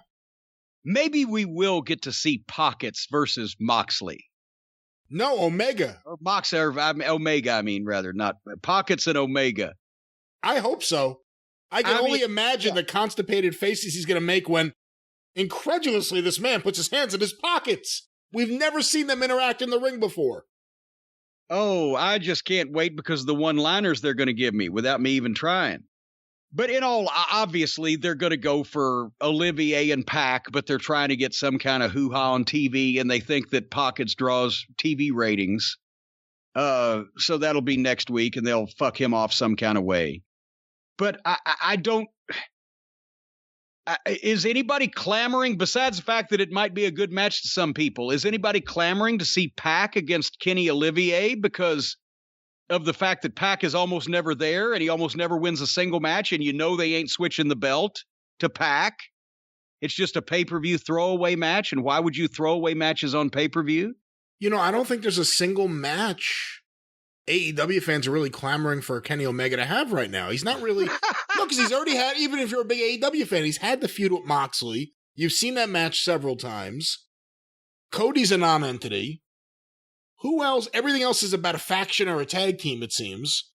[SPEAKER 1] Maybe we will get to see Pockets versus Moxley.
[SPEAKER 2] No, Omega.
[SPEAKER 1] Or Omega, not Pockets and Omega.
[SPEAKER 2] I hope so. I can only imagine the constipated faces he's going to make when, incredulously, this man puts his hands in his pockets. We've never seen them interact in the ring before.
[SPEAKER 1] Oh, I just can't wait because of the one-liners they're going to give me without me even trying. But obviously, they're going to go for Olivier and Pac, but they're trying to get some kind of hoo-ha on TV, and they think that Pockets draws TV ratings. So that'll be next week, and they'll fuck him off some kind of way. But I don't... is anybody clamoring, besides the fact that it might be a good match to some people, is anybody clamoring to see Pac against Kenny Olivier because of the fact that Pac is almost never there and he almost never wins a single match, and they ain't switching the belt to Pac? It's just a pay-per-view throwaway match, and why would you throw away matches on pay-per-view?
[SPEAKER 2] I don't think there's a single match AEW fans are really clamoring for Kenny Omega to have right now. He's not really... No, because he's already had, even if you're a big AEW fan, he's had the feud with Moxley. You've seen that match several times. Cody's a non-entity. Who else? Everything else is about a faction or a tag team, it seems.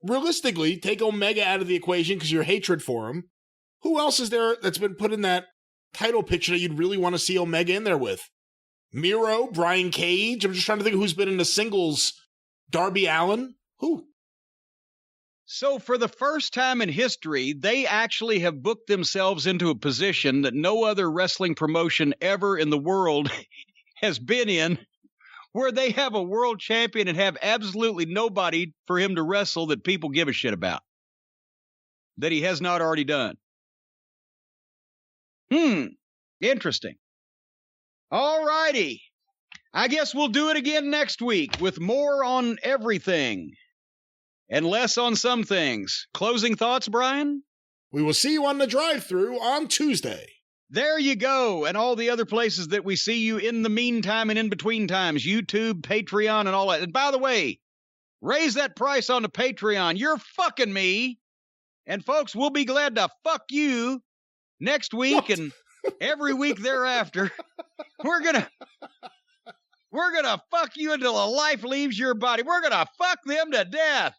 [SPEAKER 2] Realistically, take Omega out of the equation because your hatred for him. Who else is there that's been put in that title picture that you'd really want to see Omega in there with? Miro, Brian Cage? I'm just trying to think of who's been in the singles. Darby Allin? Who?
[SPEAKER 1] So for the first time in history, they actually have booked themselves into a position that no other wrestling promotion ever in the world has been in, where they have a world champion and have absolutely nobody for him to wrestle that people give a shit about, that he has not already done. Interesting. All righty. I guess we'll do it again next week with more on everything and less on some things. Closing thoughts, Brian?
[SPEAKER 2] We will see you on the drive-thru on Tuesday.
[SPEAKER 1] There you go. And all the other places that we see you in the meantime and in between times, YouTube, Patreon, and all that. And by the way, raise that price on the Patreon. You're fucking me. And folks, we'll be glad to fuck you next week and every week thereafter. We're gonna fuck you until the life leaves your body. We're gonna fuck them to death.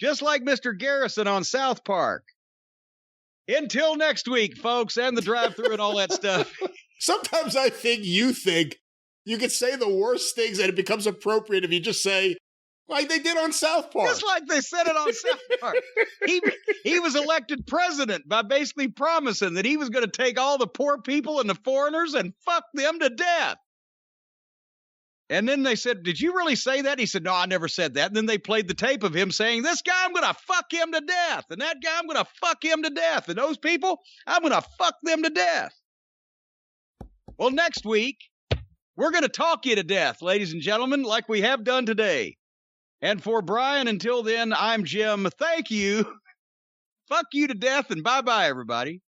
[SPEAKER 1] Just like Mr. Garrison on South Park. Until next week, folks, and the drive-thru and all that stuff.
[SPEAKER 2] Sometimes I think you could say the worst things and it becomes appropriate if you just say, like they did on South Park.
[SPEAKER 1] Just like they said it on South Park. He was elected president by basically promising that he was going to take all the poor people and the foreigners and fuck them to death. And then they said, did you really say that? He said, no, I never said that. And then they played the tape of him saying, this guy, I'm going to fuck him to death. And that guy, I'm going to fuck him to death. And those people, I'm going to fuck them to death. Well, next week, we're going to talk you to death, ladies and gentlemen, like we have done today. And for Brian, until then, I'm Jim. Thank you. Fuck you to death, and bye-bye, everybody.